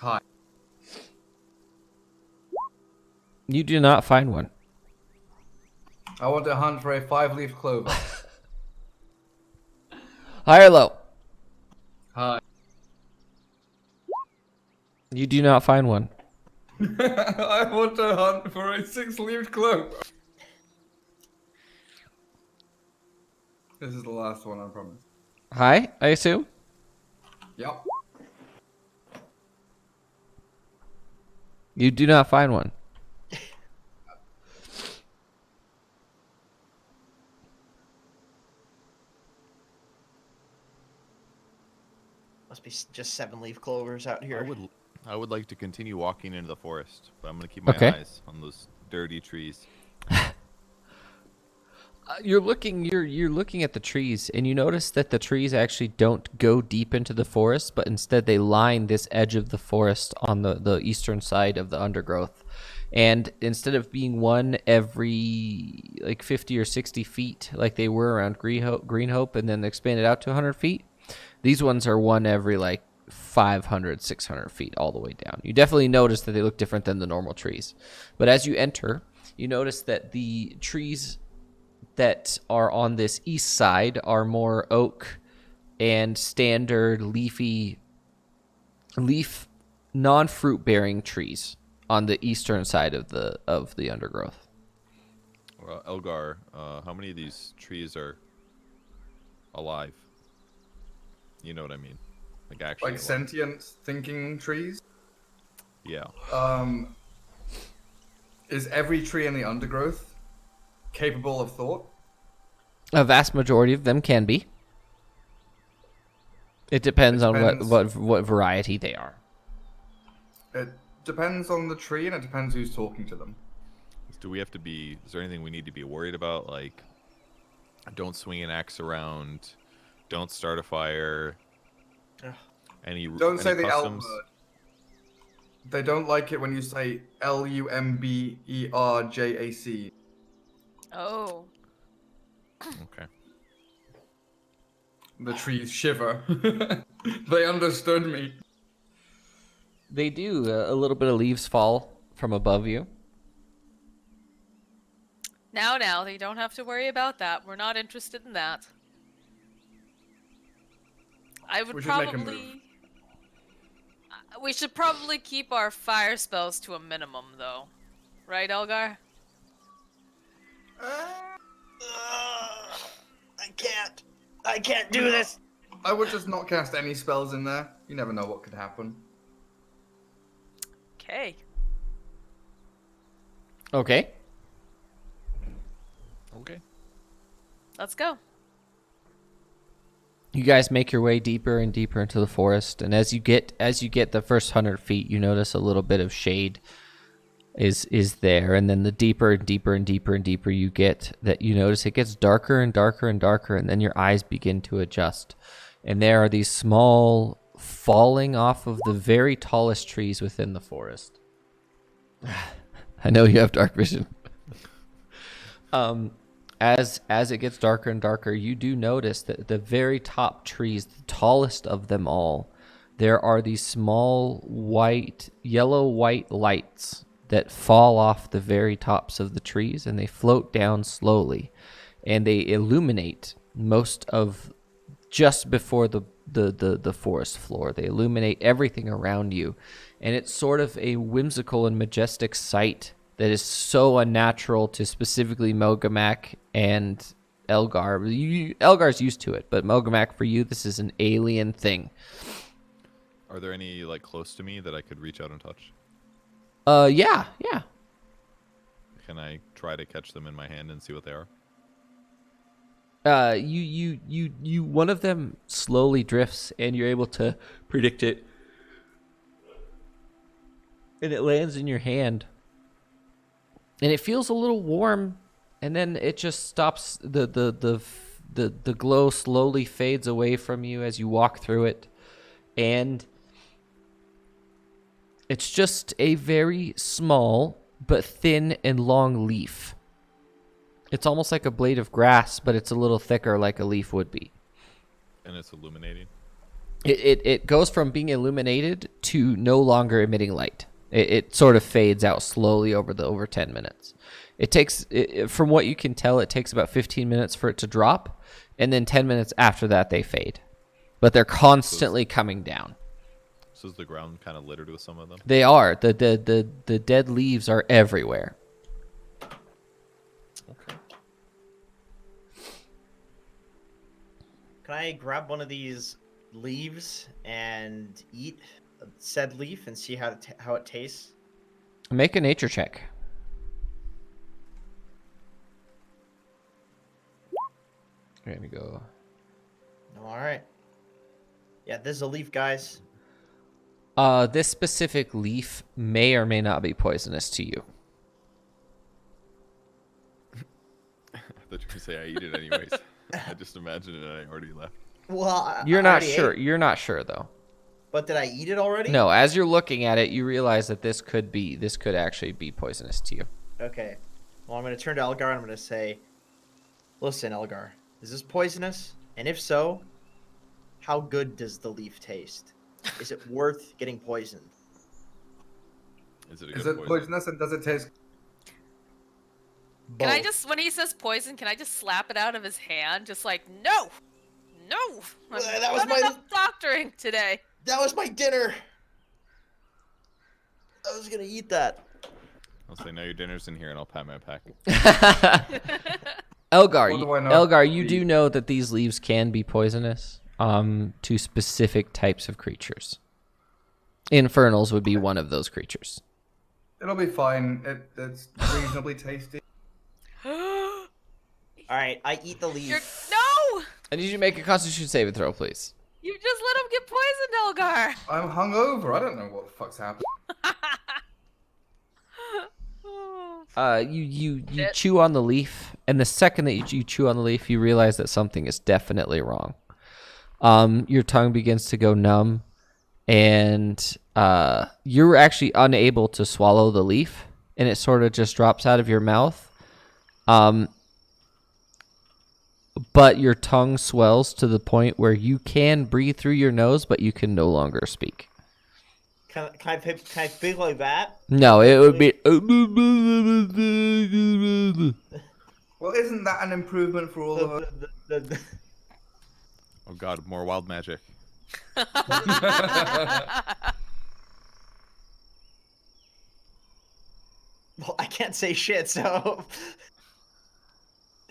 Hi. You do not find one. I want to hunt for a 5-leaf clover. High or low? Hi. You do not find one. I want to hunt for a 6-leaf clover. This is the last one, I promise. High, I assume? Yep. You do not find one. Must be just 7-leaf clovers out here. I would like to continue walking into the forest, but I'm gonna keep my Okay. eyes on those dirty trees. You're looking at the trees, and you notice that the trees actually don't go deep into the forest, but instead they line this edge of the forest on the eastern side of the undergrowth. And instead of being one every like 50 or 60 feet like they were around Green Hope and then expanded out to 100 feet, these ones are one every like 500, 600 feet all the way down. You definitely notice that they look different than the normal trees. But as you enter, you notice that the trees that are on this east side are more oak and standard leaf non-fruit bearing trees on the eastern side of the undergrowth. Well, Elgar, how many of these trees are alive? You know what I mean? Like actually Like alive. sentient thinking trees? Yeah. Is every tree in the undergrowth capable of thought? A vast majority of them can be. It depends on what variety they are. It depends on the tree and it depends who's talking to them. Do we have to be? Is there anything we need to be worried about? Like, don't swing an axe around. Don't start a fire. Ugh. Don't say the L customs? word. They don't like it when you say Lumberjac. Oh. Okay. The trees shiver. They understood me. They do. A little bit of leaves fall from above you. Now, you don't have to worry about that. We're not interested in that. I would We should make a probably... move. We should probably keep our fire spells to a minimum, though. Right, Elgar? I can't do this. I would just not cast any spells in there. You never know what could happen. Okay. Okay. Okay. Let's go. You guys make your way deeper and deeper into the forest, and as you get the first 100 feet, you notice a little bit of shade is there, and then the deeper and deeper and deeper and deeper you get, that you notice it gets darker and darker and darker, and then your eyes begin to adjust, and there are these small falling off of the very tallest trees within the forest. I know you have dark vision. As it gets darker and darker, you do notice that the very top trees, the tallest of them all, there are these small yellow-white lights that fall off the very tops of the trees, and they float down slowly, and they illuminate most of just before the forest floor. They illuminate everything around you, and it's sort of a whimsical and majestic sight that is so unnatural to specifically Mogamak and Elgar. Elgar's used to it, but Mogamak, for you, this is an alien thing. Are there any like close to me that I could reach out and touch? Yeah. Can I try to catch them in my hand and see what they are? You one of them slowly drifts and you're able to predict it. And it lands in your hand. And it feels a little warm, and then it just stops. The glow slowly fades away from you as you walk through it. And it's just a very small but thin and long leaf. It's almost like a blade of grass, but it's a little thicker like a leaf would be. And it's illuminating. It goes from being illuminated to no longer emitting light. It sort of fades out slowly over 10 minutes. It takes, from what you can tell, it takes about 15 minutes for it to drop, and then 10 minutes after that they fade. But they're constantly coming down. So is the ground kind of littered with some of them? They are. The dead leaves are everywhere. Okay. Can I grab one of these leaves and eat said leaf and see how it tastes? Make a nature check. There we go. All right. Yeah, this is a leaf, guys. This specific leaf may or may not be poisonous to you. I thought you were gonna say I eat it anyways. I just imagined it and I already left. Well, You're I not already sure. ate. You're not sure though. But did I eat it already? No, as you're looking at it, you realize that this could actually be poisonous to you. Okay. Well, I'm going to turn to Elgar and I'm going to say, listen, Elgar, is this poisonous? And if so, how good does the leaf taste? Is it worth getting poisoned? Is it a Is good it poison? poisonous and does it taste? Can I Both. just, when he says poison, can I just slap it out of his hand? Just like, no! No! That was Not my- enough doctoring today. That was my dinner! I was going to eat that. I'll say, no, your dinner's in here and I'll pat my pack. Elgar, What do I know? Elgar, you do know that these leaves can be poisonous to specific types of creatures. Infernals would be one of those creatures. It'll be fine. It's reasonably tasty. All right, I eat the leaf. No! I need you to make a Constitution saving throw, please. You just let him get poisoned, Elgar! I'm hungover. I don't know what the fuck's happened. You Shit. chew on the leaf, and the second that you chew on the leaf, you realize that something is definitely wrong. Your tongue begins to go numb, and you're actually unable to swallow the leaf, and it sort of just drops out of your mouth. But your tongue swells to the point where you can breathe through your nose, but you can no longer speak. Can I speak like that? No, it would be. Well, isn't that an improvement for all of us? Oh god, more wild magic. Well, I can't say shit, so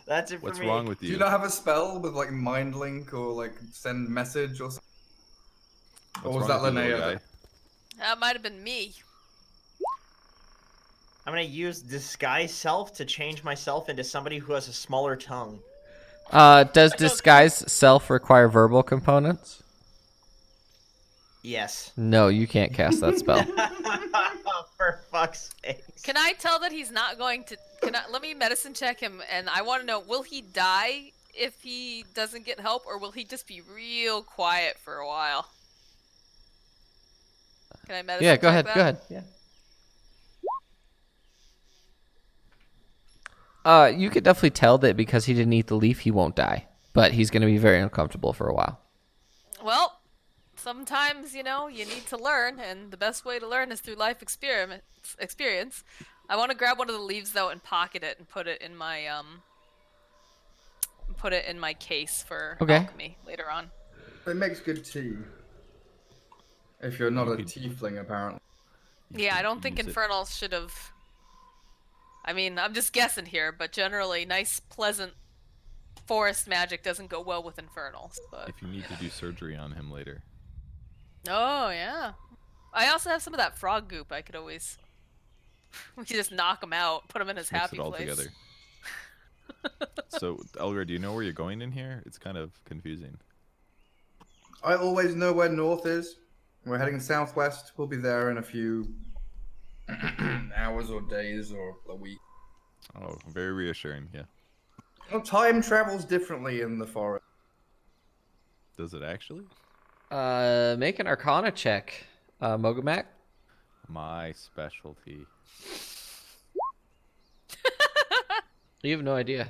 that's it for What's me. wrong with Do you? you not have a spell with like mind link or like send message or something? Or What's was wrong that with you, little Linnea? guy? That might have been me. I'm gonna use disguise self to change myself into somebody who has a smaller tongue. Does disguise self require verbal components? Yes. No, you can't cast that spell. For fuck's sake. Can I tell that he's not going to? Let me medicine check him, and I want to know: will he die if he doesn't get help, or will he just be real quiet for a while? Can I medicine? Yeah, go check ahead. that? Go ahead. Yeah. You could definitely tell that because he didn't eat the leaf, he won't die, but he's going to be very uncomfortable for a while. Well, sometimes you need to learn, and the best way to learn is through life experience. I want to grab one of the leaves though and pocket it and put it in my case for Okay. alchemy later on. It makes good tea. If you're not You a could- tiefling, apparently. You Yeah, I could don't think use it. infernals should have. I mean, I'm just guessing here, but generally, nice, pleasant forest magic doesn't go well with infernals. But If you need to do surgery on him later. Oh yeah. I also have some of that frog goop. I could always we could just knock him out, put him in his Just mix happy it all place. together. So, Elgar, do you know where you're going in here? It's kind of confusing. I always know where north is. We're heading southwest. We'll be there in a few hours or days or a week. Oh, very reassuring. Yeah. Well, time travels differently in the forest. Does it actually? Make an Arcana check, Mogamak. My specialty. You have no idea.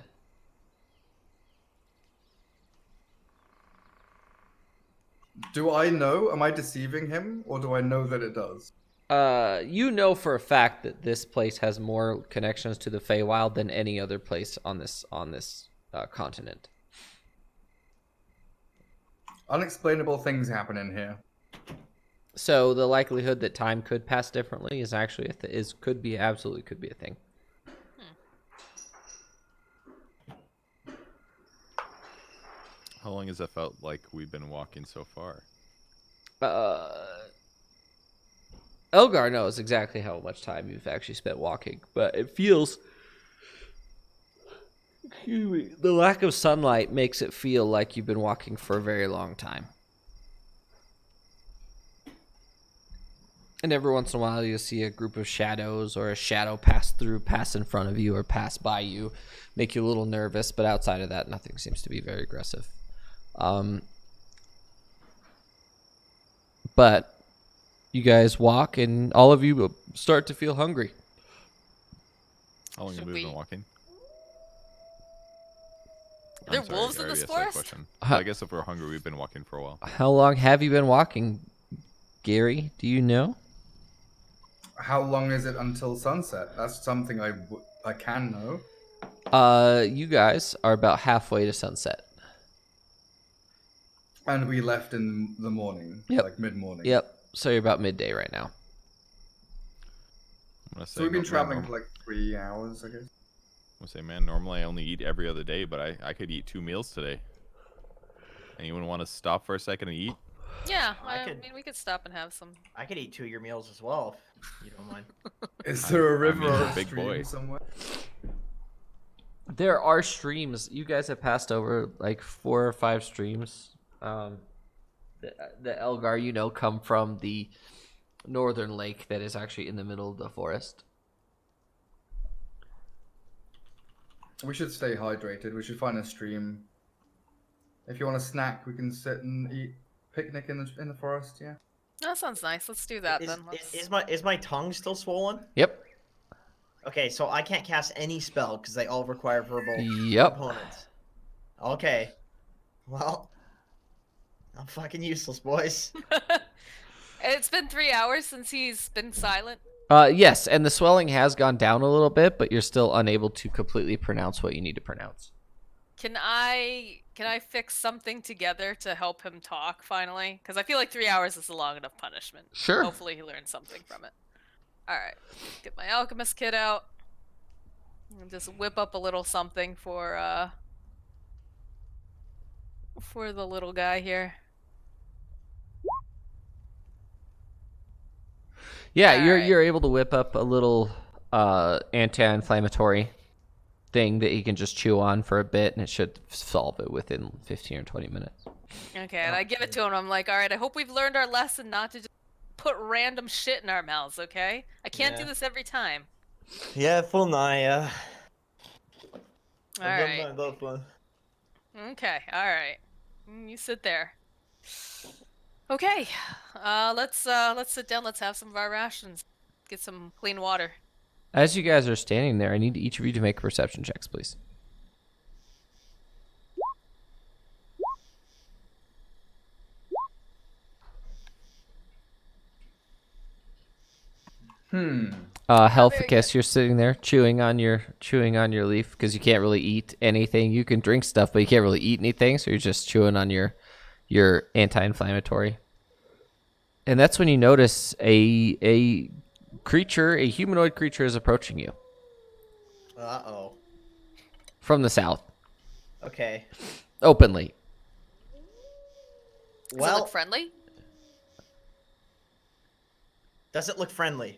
Do I know? Am I deceiving him, or do I know that it does? You know for a fact that this place has more connections to the Feywild than any other place on this continent. Unexplainable things happen in here. So the likelihood that time could pass differently is actually could be a thing. How long has it felt like we've been walking so far? Elgar knows exactly how much time you've actually spent walking, but it feels. Excuse me. The lack of sunlight makes it feel like you've been walking for a very long time. And every once in a while, you'll see a group of shadows or a shadow pass in front of you, or pass by you, make you a little nervous. But outside of that, nothing seems to be very aggressive. But you guys walk, and all of you start to feel hungry. How long have we been walking? Are there I'm sorry, wolves I in already this asked that forest? question. I guess if we're hungry, we've been walking for a while. How long have you been walking, Gary? Do you know? How long is it until sunset? That's something I can know. You guys are about halfway to sunset. And we left in the morning, Yep. like mid-morning. Yep. So you're about midday right now. I'm gonna say, So we've been man, traveling for like 3 hours, I guess. I'm gonna say, man, normally I only eat every other day, but I could eat 2 meals today. Anyone want to stop for a second and eat? Yeah, I I could- mean we could stop and have some. I could eat 2 of your meals as well, if you don't mind. Is there a I river mean, or you're a a big stream boy. somewhere? There are streams. You guys have passed over like 4 or 5 streams. The Elgar, come from the northern lake that is actually in the middle of the forest. We should stay hydrated. We should find a stream. If you want a snack, we can sit and eat, picnic in the forest. Yeah. That sounds nice. Let's do that Is, then. is my tongue still swollen? Yep. Okay, so I can't cast any spell because they all require verbal Yep. components. Okay. Well, I'm fucking useless, boys. It's been 3 hours since he's been silent. Yes, and the swelling has gone down a little bit, but you're still unable to completely pronounce what you need to pronounce. Can I fix something together to help him talk finally? Because I feel like 3 hours is a long enough punishment. Sure. Hopefully he learns something from it. All right, get my alchemist kit out. And just whip up a little something for the little guy here. Yeah, All you're right. you're able to whip up a little anti-inflammatory thing that you can just chew on for a bit, and it should solve it within 15 or 20 minutes. Okay, and I give it to him. I'm like, all right, I hope we've learned our lesson not to just put random shit in our mouths, okay? I can't do Yeah. this every time. Yeah, full Naya. All right. That one. Okay, all right. You sit there. Okay, let's sit down. Let's have some of our rations. Get some clean water. As you guys are standing there, I need each of you to make perception checks, please. Helficus, you're sitting there chewing on your leaf because you can't really eat anything. You can drink stuff, but you can't really eat anything, so you're just chewing on your anti-inflammatory. And that's when you notice a humanoid creature is approaching you Uh-oh. from the south, Okay. openly. Does it Well, look friendly? Does it look friendly?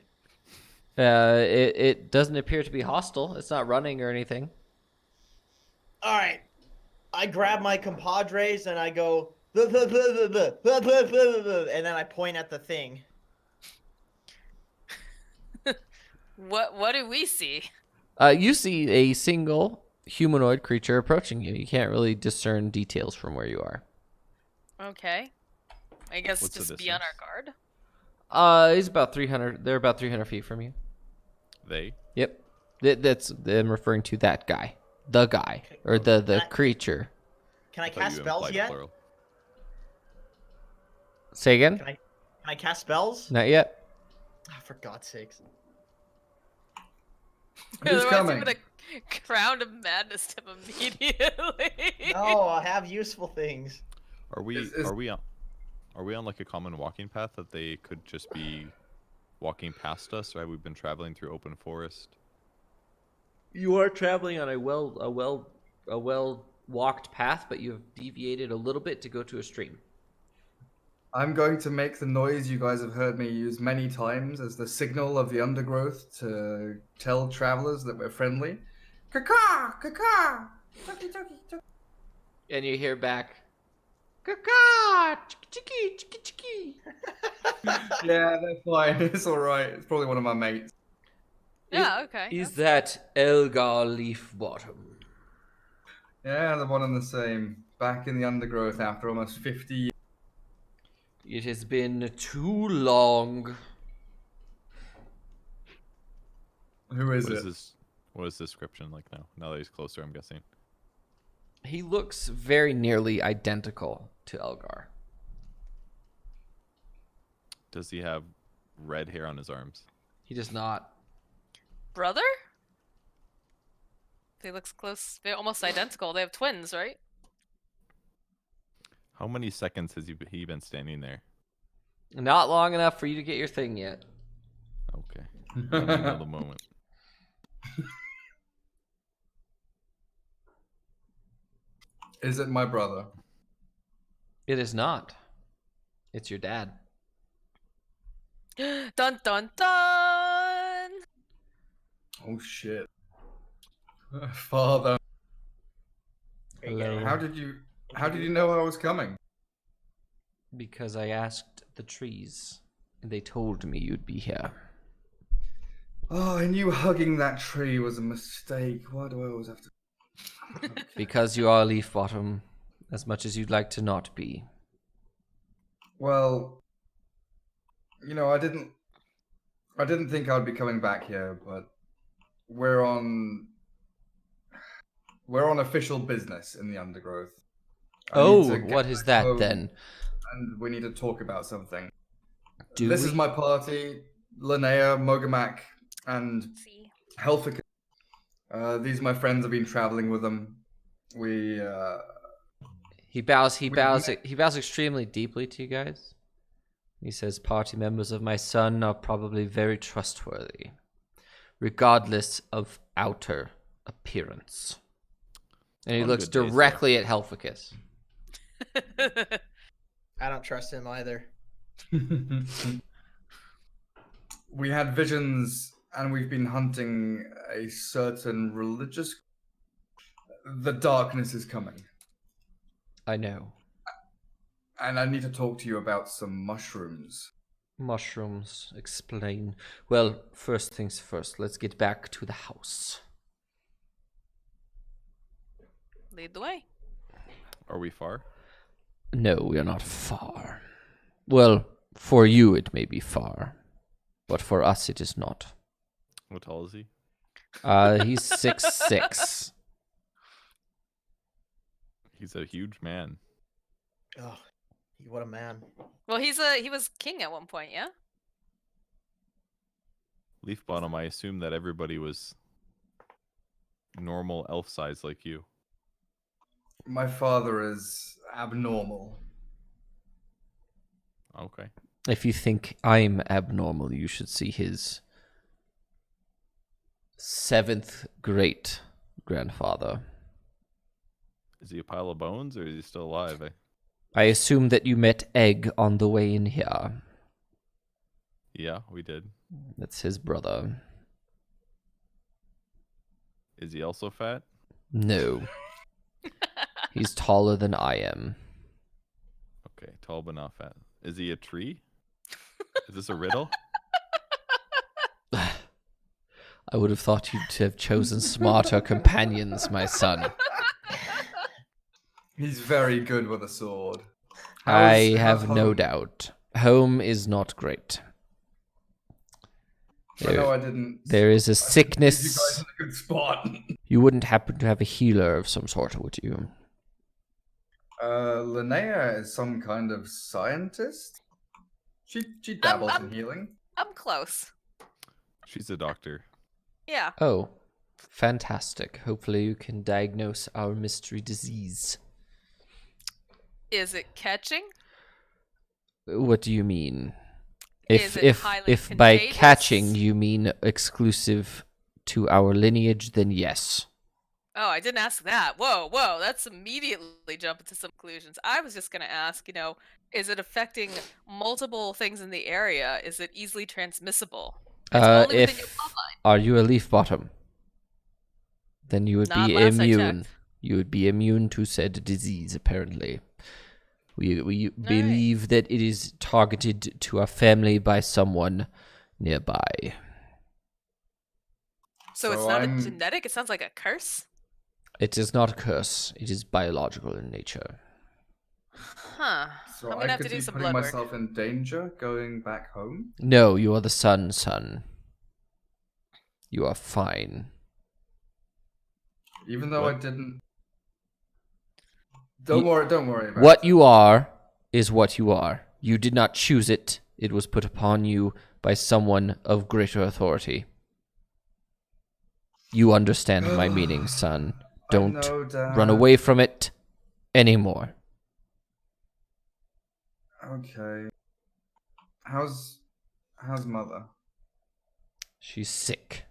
It doesn't appear to be hostile. It's not running or anything. All right. I grab my compadres and I go, "Blah, blah, blah, blah, blah, blah, blah, blah, blah," and then I point at the thing. What do we see? You see a single humanoid creature approaching you. You can't really discern details from where you are. Okay. I guess What's the just be on our distance? He's about 300. They're about 300 feet from you. They? Yep. That's I'm referring to that guy, the guy, or the creature. Can I I thought cast you spells implied yet? plural. Say again. Can I cast spells? Not yet. Oh, for God's sakes. Who's Otherwise, coming? I'm gonna crown of madness him immediately. No, I have useful things. Are we Is- are we on like a common walking path that they could just be walking past us, or have we been traveling through open forest? You are traveling on a well walked path, but you have deviated a little bit to go to a stream. I'm going to make the noise you guys have heard me use many times as the signal of the undergrowth to tell travelers that we're friendly. Caw-caw! Caw-caw! Tucky, tucky, tucky. And you hear back, "Caw-caw! Chicky, chicky, chicky." Yeah, they're fine. It's alright. It's probably one of my mates. Yeah, okay. Is that Elgar Leafbottom? Yeah, the one and the same. Back in the undergrowth after almost 50 years. It has been too long. Who is What it? is this? What is the description like now? Now that he's closer, I'm guessing. He looks very nearly identical to Elgar. Does he have red hair on his arms? He does not. Brother? They looks close. They're almost identical. They have twins, right? How many seconds has he been standing there? Not long enough for you to get your thing yet. Okay. I need to know the moment. Is it my brother? It is not. It's your dad. Dun dun dun! Oh shit. Father. Are you Hello. getting How did you know I was coming? Because I asked the trees, and they told me you'd be here. Oh, I knew hugging that tree was a mistake. Why do I always have to? Because you are Leafbottom, as much as you'd like to not be. Well, you know, I didn't think I'd be coming back here, but we're on official business in the undergrowth. I need Oh, to get what is back that home, then? And we need to talk about something. This Is my party: Linnea, Mogamak, and See. Helfica. These are my friends. I've been traveling with them. We He bows met- extremely deeply to you guys. He says, "Party members of my son are probably very trustworthy, regardless of outer appearance." And he On looks good days, directly at Helficus. I don't trust him either. we had visions, and we've been hunting a certain religious. The darkness is coming, I know. and I need to talk to you about some mushrooms. Mushrooms, explain. Well, first things first, let's get back to the house. Lead the way. Are we far? No, we are not far. Well, for you it may be far, but for us it is not. What tall is he? He's 6'6". He's a huge man. Oh, what a man. Well, he was king at one point, yeah. Leafbottom, I assume that everybody was normal elf size like you. My father is abnormal. Okay. If you think I'm abnormal, you should see his 7th great grandfather. Is he a pile of bones or is he still alive? I assume that you met Egg on the way in here. Yeah, we did. That's his brother. Is he also fat? No. He's taller than I am. Okay, tall but not fat. Is he a tree? Is this a riddle? I would have thought you'd have chosen smarter companions, my son. He's very good with a sword. I How's have no home? doubt. Home is not great. I know I didn't. There is a I didn't leave sickness. You guys in a good spot. You wouldn't happen to have a healer of some sort, would you? Linnea is some kind of scientist. She dabbles in healing. I'm close. She's a doctor. Yeah. Oh, fantastic. Hopefully you can diagnose our mystery disease. Is it catching? What do you mean? Is it highly If by contagious? catching you mean exclusive to our lineage, then yes. Oh, I didn't ask that. Whoa. That's immediately jumping to some conclusions. I was just going to ask, is it affecting multiple things in the area? Is it easily transmissible? It's only within your bloodline. Are you a Leafbottom? Then you would Not be last I immune. checked. You would be immune to said disease, apparently. We believe that it is targeted to a family by someone nearby. So it's So not I'm- a genetic? It sounds like a curse? It is not a curse. It is biological in nature. Huh. So I'm going to I have to could do be some putting blood work. myself in danger going back home. No, you are the son. You are fine. Even though What? I didn't. Don't worry about What it. you are is what you are. You did not choose it. It was put upon you by someone of greater authority. You understand my meaning, son. Don't know, Dad. run away from it anymore. Okay. How's mother? She's sick.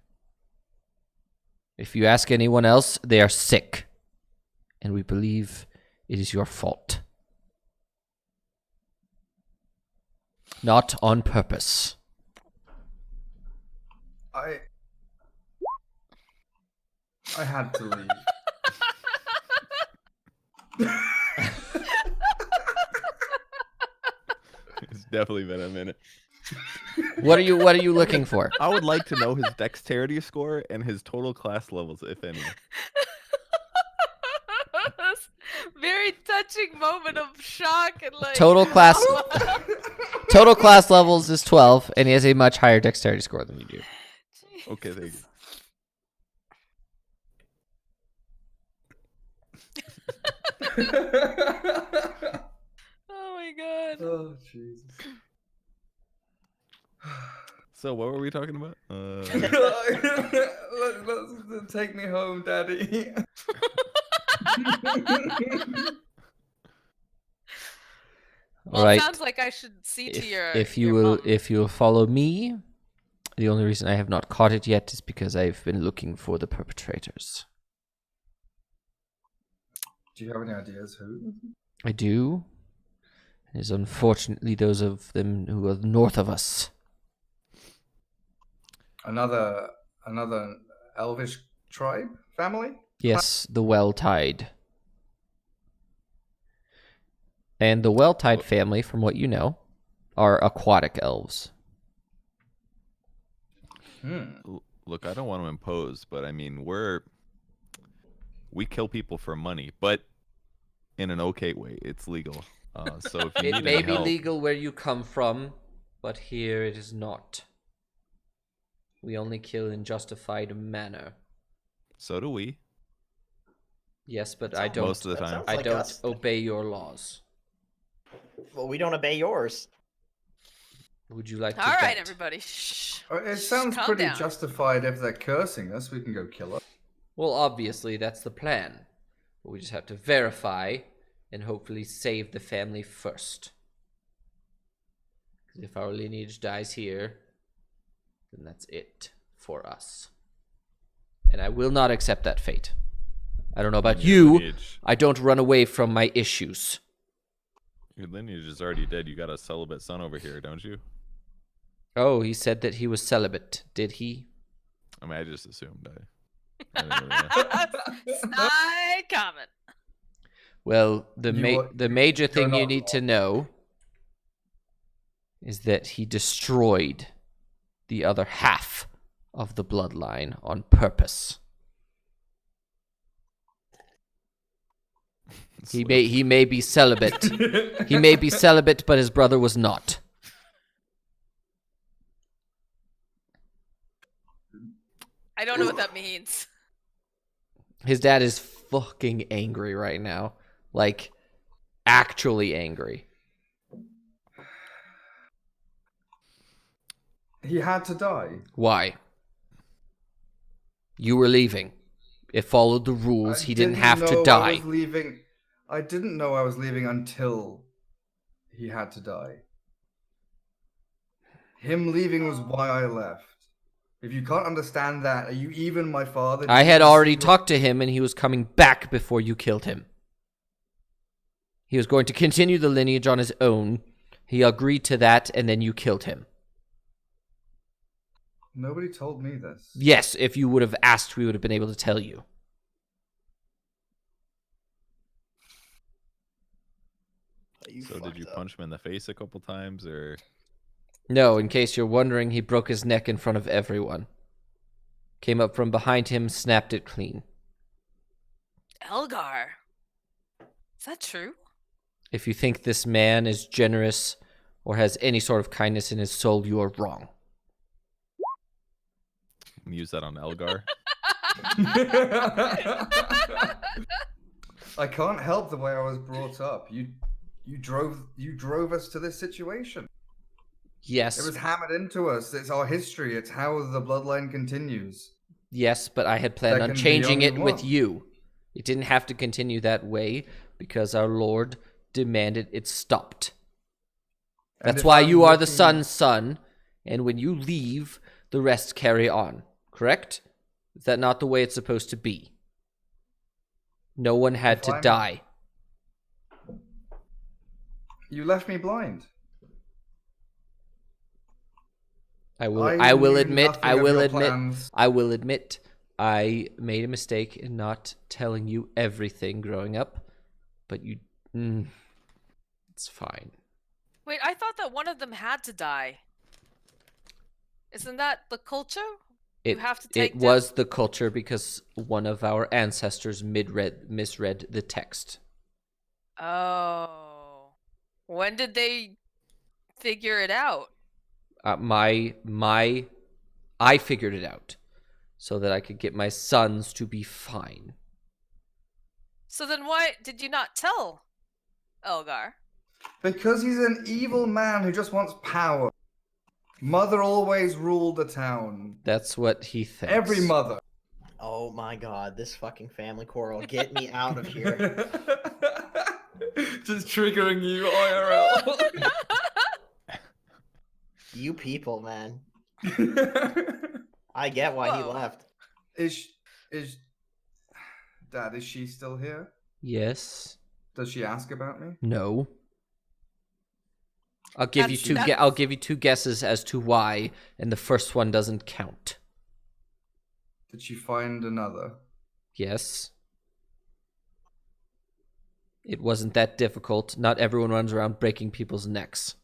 If you ask anyone else, they are sick. And we believe it is your fault. Not on purpose. I had to leave. It's definitely been a minute. What are you looking for? I would like to know his dexterity score and his total class levels, if any. Very touching moment of shock and like Total class levels is 12, and he has a much higher dexterity score than you do. Okay, there you Oh my god. Oh Jesus. So what were we talking about? Let's take me home, Daddy. Well, Right. it sounds like I should see to your If your you will mom. if you will follow me, the only reason I have not caught it yet is because I've been looking for the perpetrators. Do you have any ideas who? I do. It is unfortunately those of them who are north of us. Another elvish tribe family? Yes, the Well-Tide. And the Well-Tide family, from what you know, are aquatic elves. Look, I don't want to impose, but I mean, we kill people for money, but in an okay way. It's legal. So if you It need may any be help, legal where you come from, but here it is not. We only kill in justified manner. so do we. Yes, but That I sounds- don't. Most of the that time. sounds I like don't us. obey your laws. Well, we don't obey yours. Would you like to All right, bet? everybody. Shh. It sounds Calm pretty down. justified if they're cursing us. We can go kill her. Well, obviously that's the plan. But we just have to verify and hopefully save the family first. Because if our lineage dies here, then that's it for us. And I will not accept that fate. I don't know about Your you. lineage- I don't run away from my issues. Your lineage is already dead. You got a celibate son over here, don't you? Oh, he said that he was celibate. Did he? I mean, I just assumed. I didn't really, Side comment. Well, You're major thing you not need to wrong. know is that he destroyed the other half of the bloodline on purpose. He may be celibate. He may be celibate, but his brother was not. I don't know what that means. His dad is fucking angry right now. Like, actually angry. He had to die. Why? You were leaving. It followed the rules. He didn't have to know die. I was leaving. I didn't know I was leaving until he had to die. Him leaving was why I left. If you can't understand that, are you even my father? Do I you had even already see talked to him, and he was coming back before you killed him. He was going to continue the lineage on his own. He agreed to that, and then you killed him. Nobody told me this. Yes, if you would have asked, we would have been able to tell you. so did you punch him in the face a couple times, or? No, in case you're wondering, he broke his neck in front of everyone. Came up from behind him, snapped it clean. Elgar. Is that true? If you think this man is generous or has any sort of kindness in his soul, you are wrong. Use that on Elgar. I can't help the way I was brought up. You drove us to this situation. Yes. It was hammered into us. It's our history. It's how the bloodline continues. Yes, but I had planned There on can be changing only it with one. you. It didn't have to continue that way because our Lord demanded it stopped. And That's if why I'm you are the looking- son's son, and when you leave, the rest carry on. Correct? Is that not the way it's supposed to be? No one had If to I'm- die. You left me blind. I will knew admit nothing of your plans. I will admit I made a mistake in not telling you everything growing up, but it's fine. Wait, I thought that one of them had to die. Isn't that the culture? You have to take It was the culture because one of our ancestors misread the text. Oh. When did they figure it out? I figured it out so that I could get my sons to be fine. So then why did you not tell Elgar? Because he's an evil man who just wants power. Mother always ruled the town. That's what he thinks. Every mother. Oh my god, this fucking family quarrel. Get me out of here. Just triggering you, IRL. You people, man. I get why he Whoa. left. is Dad, is she still here? Yes. Does she ask about me? No. I'll give you two guesses as to why, and the first one doesn't count. Did she find another? Yes. It wasn't that difficult. Not everyone runs around breaking people's necks.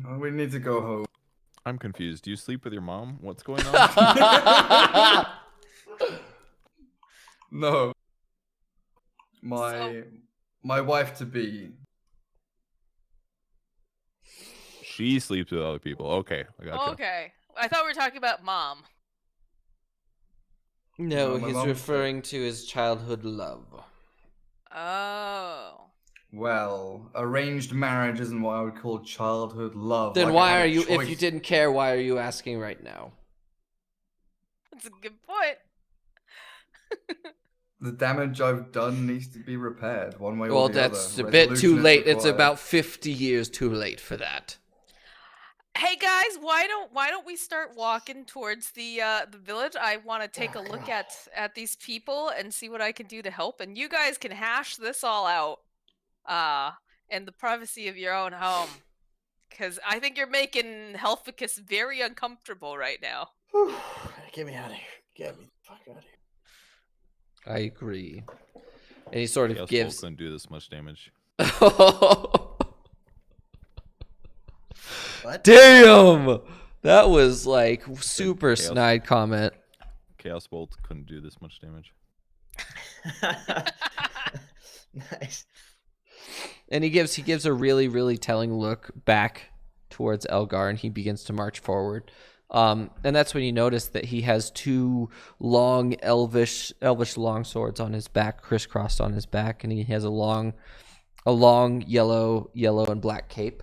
Oh, we need to go home. I'm confused. Do you sleep with your mom? What's going on? No. My wife to be. She sleeps with other people. Okay, I got you. Okay. I thought we were talking about mom. No, No, my he's mom's referring to his childhood love. Oh. Well, arranged marriage isn't what I would call childhood love. Then like I why had a are you, if choice. you didn't care, why are you asking right now? That's a good point. The damage I've done needs to be repaired one way Well, or the other. that's a bit too Resolution is late. It's required. about 50 years too late for that. Hey guys, why don't we start walking towards the village? I want to take a look at these people and see what I can do to help, and you guys can hash this all out. in the privacy of your own home. Because I think you're making Helficus very uncomfortable right now. Get me out of here. Get me the fuck out of here. I agree. And he sort of Chaos Bolt gives. couldn't do this much damage. What? Damn! That was like super Chaos. snide comment. Chaos Bolt couldn't do this much damage. Nice. And he gives a really, really telling look back towards Elgar, and he begins to march forward. And that's when you notice that he has two long elvish long swords on his back, crisscrossed on his back, and he has a long yellow and black cape.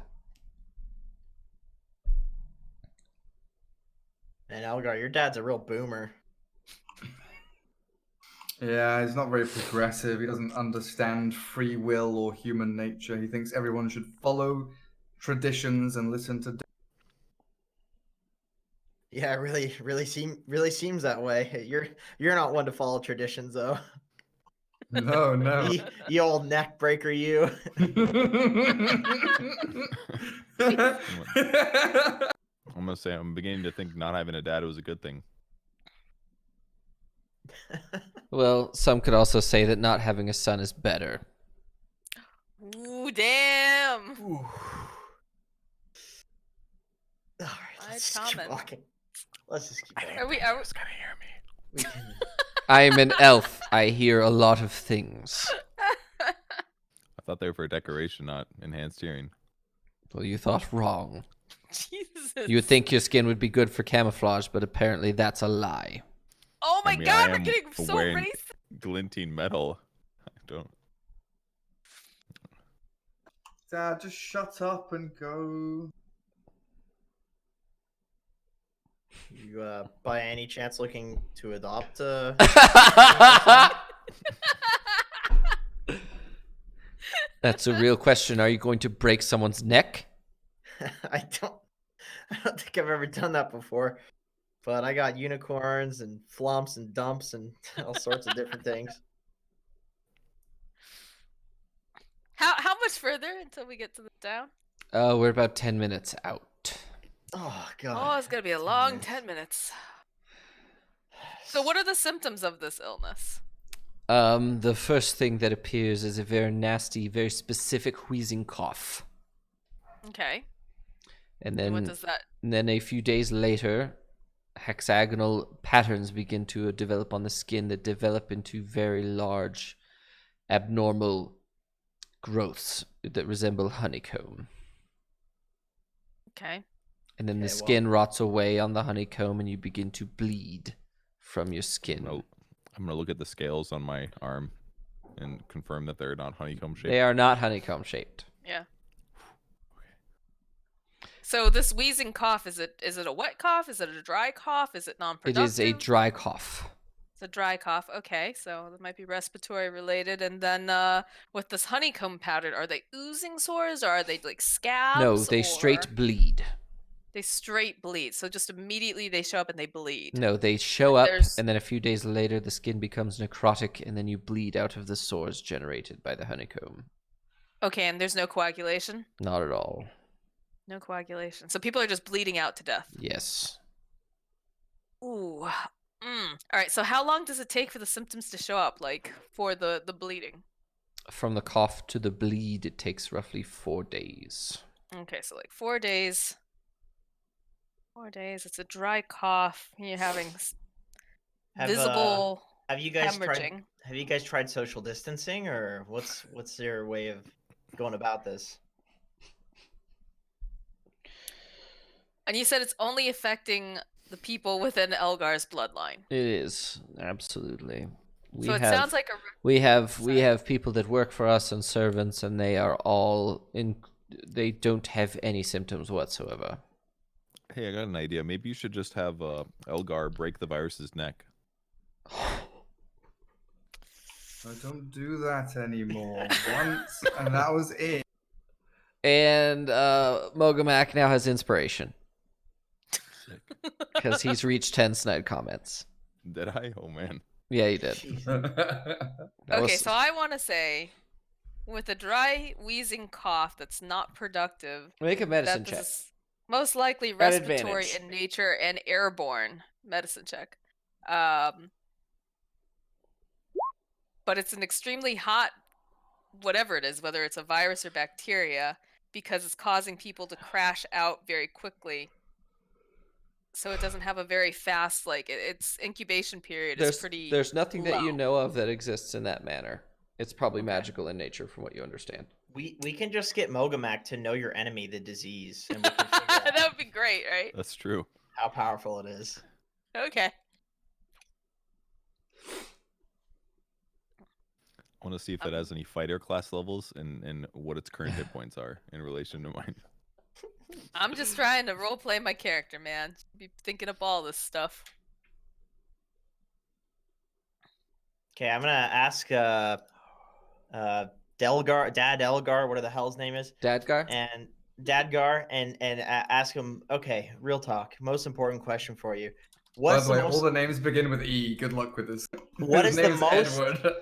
And Elgar, your dad's a real boomer. Yeah, he's not very progressive. He doesn't understand free will or human nature. He thinks everyone should follow traditions and listen to. Yeah, really seems that way. You're not one to follow traditions though. No, no. You old neck breaker, you. I'm gonna say I'm beginning to think not having a dad was a good thing. Well, some could also say that not having a son is better. Ooh, damn. Ooh. All right, I'd let's just keep comment. walking. Let's just keep I going. think Are we- Peter's gonna hear me. We can... I am an elf. I hear a lot of things. I thought they were for decoration, not enhanced hearing. Well, you thought wrong. Jesus. You would think your skin would be good for camouflage, but apparently that's a lie. Oh my I mean, god, I we're am getting so wearing racist. glinting metal. I don't. Dad, just shut up and go. You by any chance looking to adopt That's a real question. Are you going to break someone's neck? I don't think I've ever done that before. But I got unicorns and flumps and dumps and all sorts of different things. How much further until we get to the town? We're about 10 minutes out. Oh god. Oh, it's gonna be a 10 long minutes. 10 minutes. So what are the symptoms of this illness? The first thing that appears is a very nasty, very specific wheezing cough. Okay. And And what then, does that... and then a few days later, hexagonal patterns begin to develop on the skin that develop into very large, abnormal growths that resemble honeycomb. Okay. And then the Okay, well- skin rots away on the honeycomb and you begin to bleed from your skin. I'm gonna look at the scales on my arm and confirm that they're not honeycomb shaped. They are not honeycomb shaped. Yeah. So this wheezing cough, is it a wet cough? Is it a dry cough? Is it It non-productive? is a dry cough. It's a dry cough. Okay, so that might be respiratory related. And then with this honeycomb pattern, are they oozing sores or are they like scabs? No, they or- straight bleed. They straight bleed. So just immediately they show up and they bleed. No, they show up, There's- and then a few days later, the skin becomes necrotic, and then you bleed out of the sores generated by the honeycomb. Okay, and there's no coagulation? Not at all. No coagulation. So people are just bleeding out to death. Yes. Ooh. All right, so how long does it take for the symptoms to show up, like for the bleeding? From the cough to the bleed, it takes roughly 4 days. Okay, so like 4 days. 4 days. It's a dry cough. You're having visible Have you guys tried? hemorrhaging. Have you guys tried social distancing, or what's your way of going about this? And you said it's only affecting the people within Elgar's bloodline. It is, absolutely. So it sounds like a... we have Sorry. people that work for us and servants, and they are all in. They don't have any symptoms whatsoever. Hey, I got an idea. Maybe you should just have Elgar break the virus's neck. I don't do that anymore. Once, and that was it. And Mogamak now has inspiration because he's reached 10 snide comments. Did I? Oh man. Yeah, he did. Jeez. That Okay, was- so I want to say with a dry, wheezing cough that's not productive. Make a medicine That this check. is most likely At respiratory advantage. in nature and airborne. Medicine check. But it's an extremely hot, whatever it is, whether it's a virus or bacteria, because it's causing people to crash out very quickly. So it doesn't have a very fast, like, its incubation period is pretty There's nothing that you low. know of that exists in that manner. It's probably Okay. magical in nature, from what you understand. We can just get Mogamak to know your enemy, the disease, and we can figure That out would be great, right? That's true. how powerful it is. Okay. I want to see if it has any fighter class levels and what its current hit points are in relation to mine. I'm just trying to roleplay my character, man. Be thinking up all this stuff. Okay, I'm gonna ask Delgar, Dad Elgar, whatever the hell his name is, Dadgar? and Dadgar, and ask him. Okay, real talk. Most important question for you. By What's the way, the all most? the names begin with E. Good luck with this. What His is the name is most- Edward.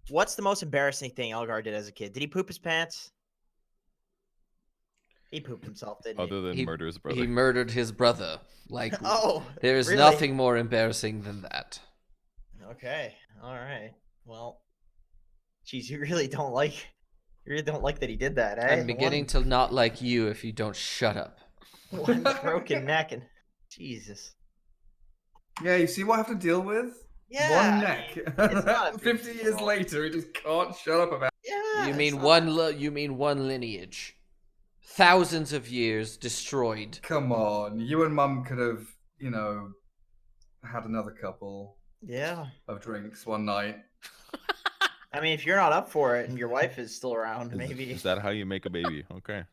What's the most embarrassing thing Elgar did as a kid? Did he poop his pants? He pooped himself, didn't Other than murder his brother. He murdered his brother. Like, Oh, there is really? nothing more embarrassing than that. Okay, all right. Well, geez, you really don't like that he did that, eh? I'm beginning to not like you if you don't shut up. One broken neck and Jesus. Yeah, you see what I have to deal with? Yeah, One I neck. mean, it's not a 50 big years deal. later, he just can't shut up about Yeah. You it's mean not- you mean one lineage. Thousands of years destroyed. Come on, you and Mum could have, had another couple Yeah. of drinks one night. I mean, if you're not up for it and your wife is still around, maybe. Is that how you make a baby? Okay.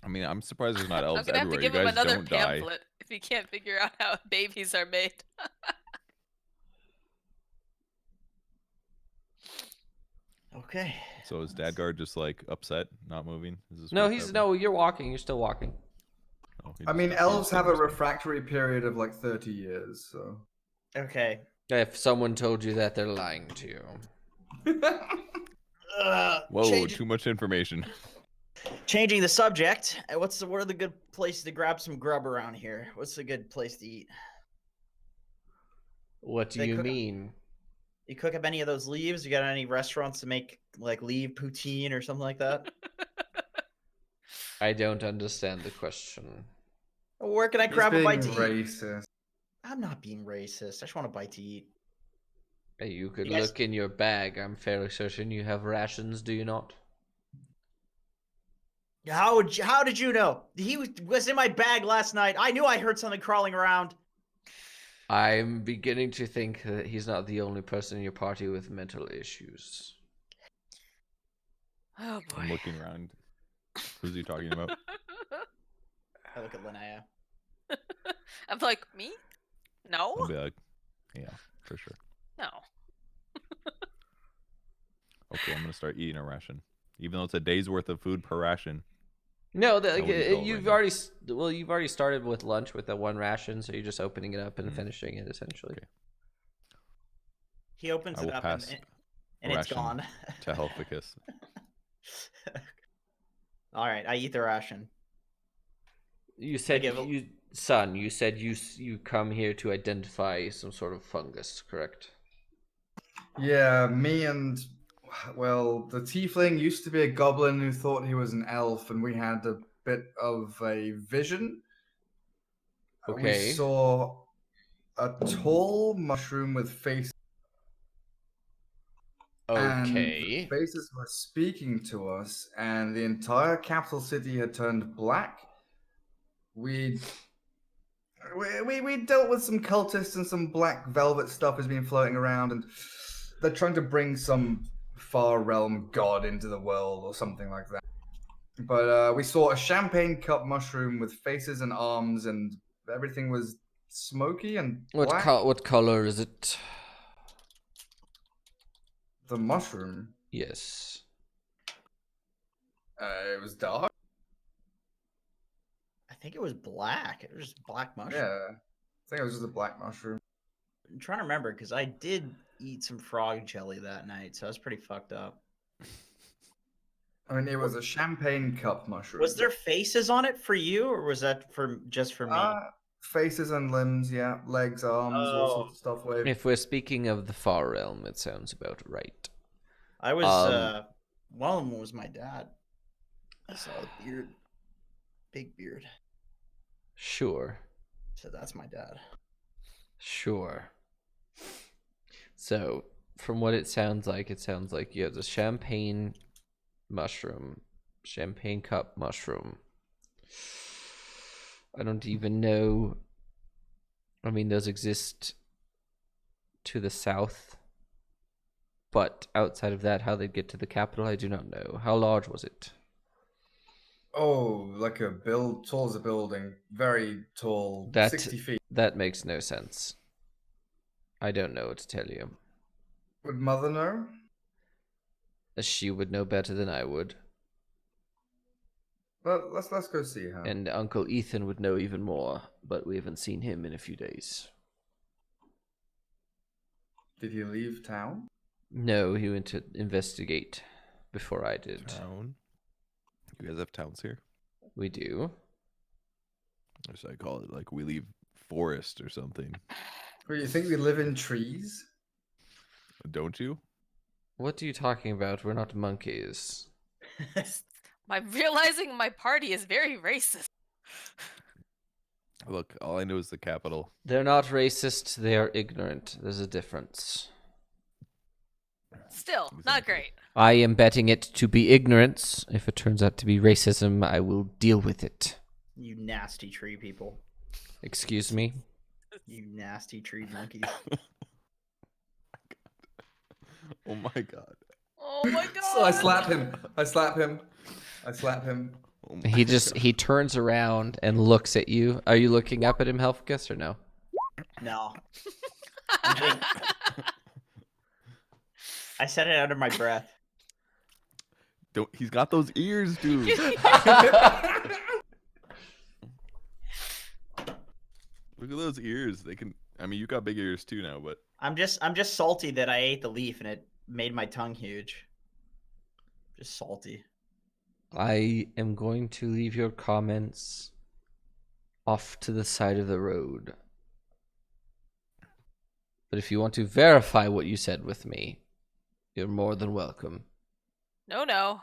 I mean, I'm surprised there's not I'm elves gonna have to everywhere. You give him guys another don't die. pamphlet if he can't figure out how babies are made. Okay. So is Dadguard just like upset, not moving? Is this No, what's he's happening? no. You're walking. You're still walking. Oh, he I just- mean, he elves just have a didn't respond. refractory period of like 30 years, so. Okay. If someone told you that, they're lying to you. Whoa, too much information. Changing the subject. What are the good places to grab some grub around here? What's a good place to eat? What do They you cook- mean? You cook up any of those leaves? You got any restaurants to make like leaf poutine or something like that? I don't understand the question. Where can I He's grab a being bite to eat? racist. I'm not being racist. I just want a bite to eat. Hey, you could Yes. look in your bag. I'm fairly certain you have rations, do you not? How did you know? He was in my bag last night. I knew I heard something crawling around. I'm beginning to think that he's not the only person in your party with mental issues. Oh boy. I'm looking around. Who's he talking about? I look at Linnea. I'm like, me? No? I'll be like, yeah, for sure. No. Okay, I'm gonna start eating a ration, even though it's a day's worth of food per ration. No, I wouldn't go you've right now. you've already started with lunch with the one ration, so you're just opening it up and Mhm. finishing it essentially. Okay. He opens I it will up pass and it's ration gone. to Helficus. All right, I eat the ration. You said give a- you said you come here to identify some sort of fungus, correct? Yeah, me and, well, the tiefling used to be a goblin who thought he was an elf, and we had a bit of a vision. Okay. We saw a tall mushroom with faces. And Okay. the faces were speaking to us, and the entire capital city had turned black. We dealt with some cultists, and some black velvet stuff has been floating around, and they're trying to bring some far realm god into the world or something like that. But we saw a champagne cup mushroom with faces and arms, and everything was smoky and black. What color is it? The mushroom, Yes. it was dark. I think it was black. It was just black mushroom. Yeah, I think it was just a black mushroom. I'm trying to remember because I did eat some frog jelly that night, so I was pretty fucked up. I mean, it was a champagne cup mushroom. Was there faces on it for you, or was that for just for me? Faces and limbs, yeah, legs, arms, all Oh. sorts of stuff. With If we're speaking of the far realm, it sounds about right. I was Um, one of them was my dad. I saw the beard, big beard. Sure. So that's my dad. Sure. So, from what it sounds like you have the champagne cup mushroom. I don't even know. I mean, those exist to the south, but outside of that, how they'd get to the capital, I do not know. How large was it? oh, like tall as a building, very tall, That 60 feet. that makes no sense. I don't know what to tell you. Would Mother know? She would know better than I would, Well, let's go see her. and Uncle Ethan would know even more, but we haven't seen him in a few days. Did he leave town? No, he went to investigate before I did. Town. You guys have towns here? We do. Or should I call it like we leave forest or something? Well, you think we live in trees? Don't you? What are you talking about? We're not monkeys. I'm realizing my party is very racist. Look, all I know is the capital. They're not racist, they are ignorant. There's a difference. Still, not Exactly. great. I am betting it to be ignorance. If it turns out to be racism, I will deal with it. You nasty tree people. Excuse me? You nasty tree monkeys. Oh my god. Oh my god! So I slap him. I slap him. Oh my He just, God. he turns around and looks at you. Are you looking up at him, Helfgus, or no? No. I said it under my breath. Don't. He's got those ears, dude. Look at those ears. They can. I mean, you got big ears too now, but I'm just salty that I ate the leaf and it made my tongue huge. Just salty. I am going to leave your comments off to the side of the road. But if you want to verify what you said with me, you're more than welcome. No.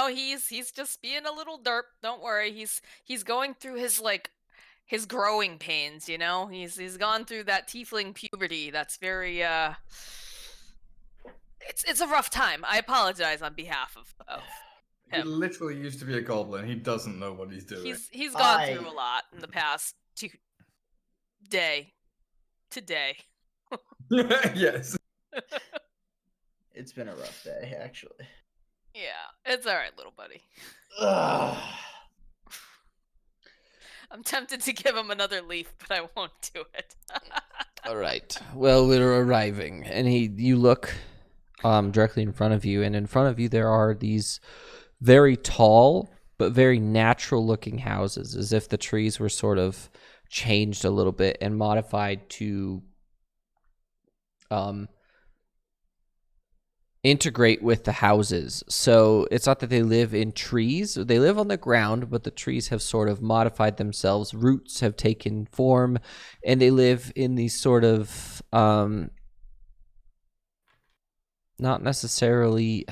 He's just being a little derp. Don't worry. He's going through his growing pains. You know, he's gone through that tiefling puberty. That's very It's a rough time. I apologize on behalf of He him. literally used to be a goblin. He doesn't know what he's doing. He's gone through a lot in the past today. Yes. It's been a rough day, actually. Yeah, it's all right, little buddy. Ugh. I'm tempted to give him another leaf, but I won't do it. All right. Well, we're arriving, and you look directly in front of you, and in front of you there are these very tall but very natural-looking houses, as if the trees were sort of changed a little bit and modified to integrate with the houses. So it's not that they live in trees, they live on the ground, but the trees have sort of modified themselves. Roots have taken form, and they live in these sort of not necessarily,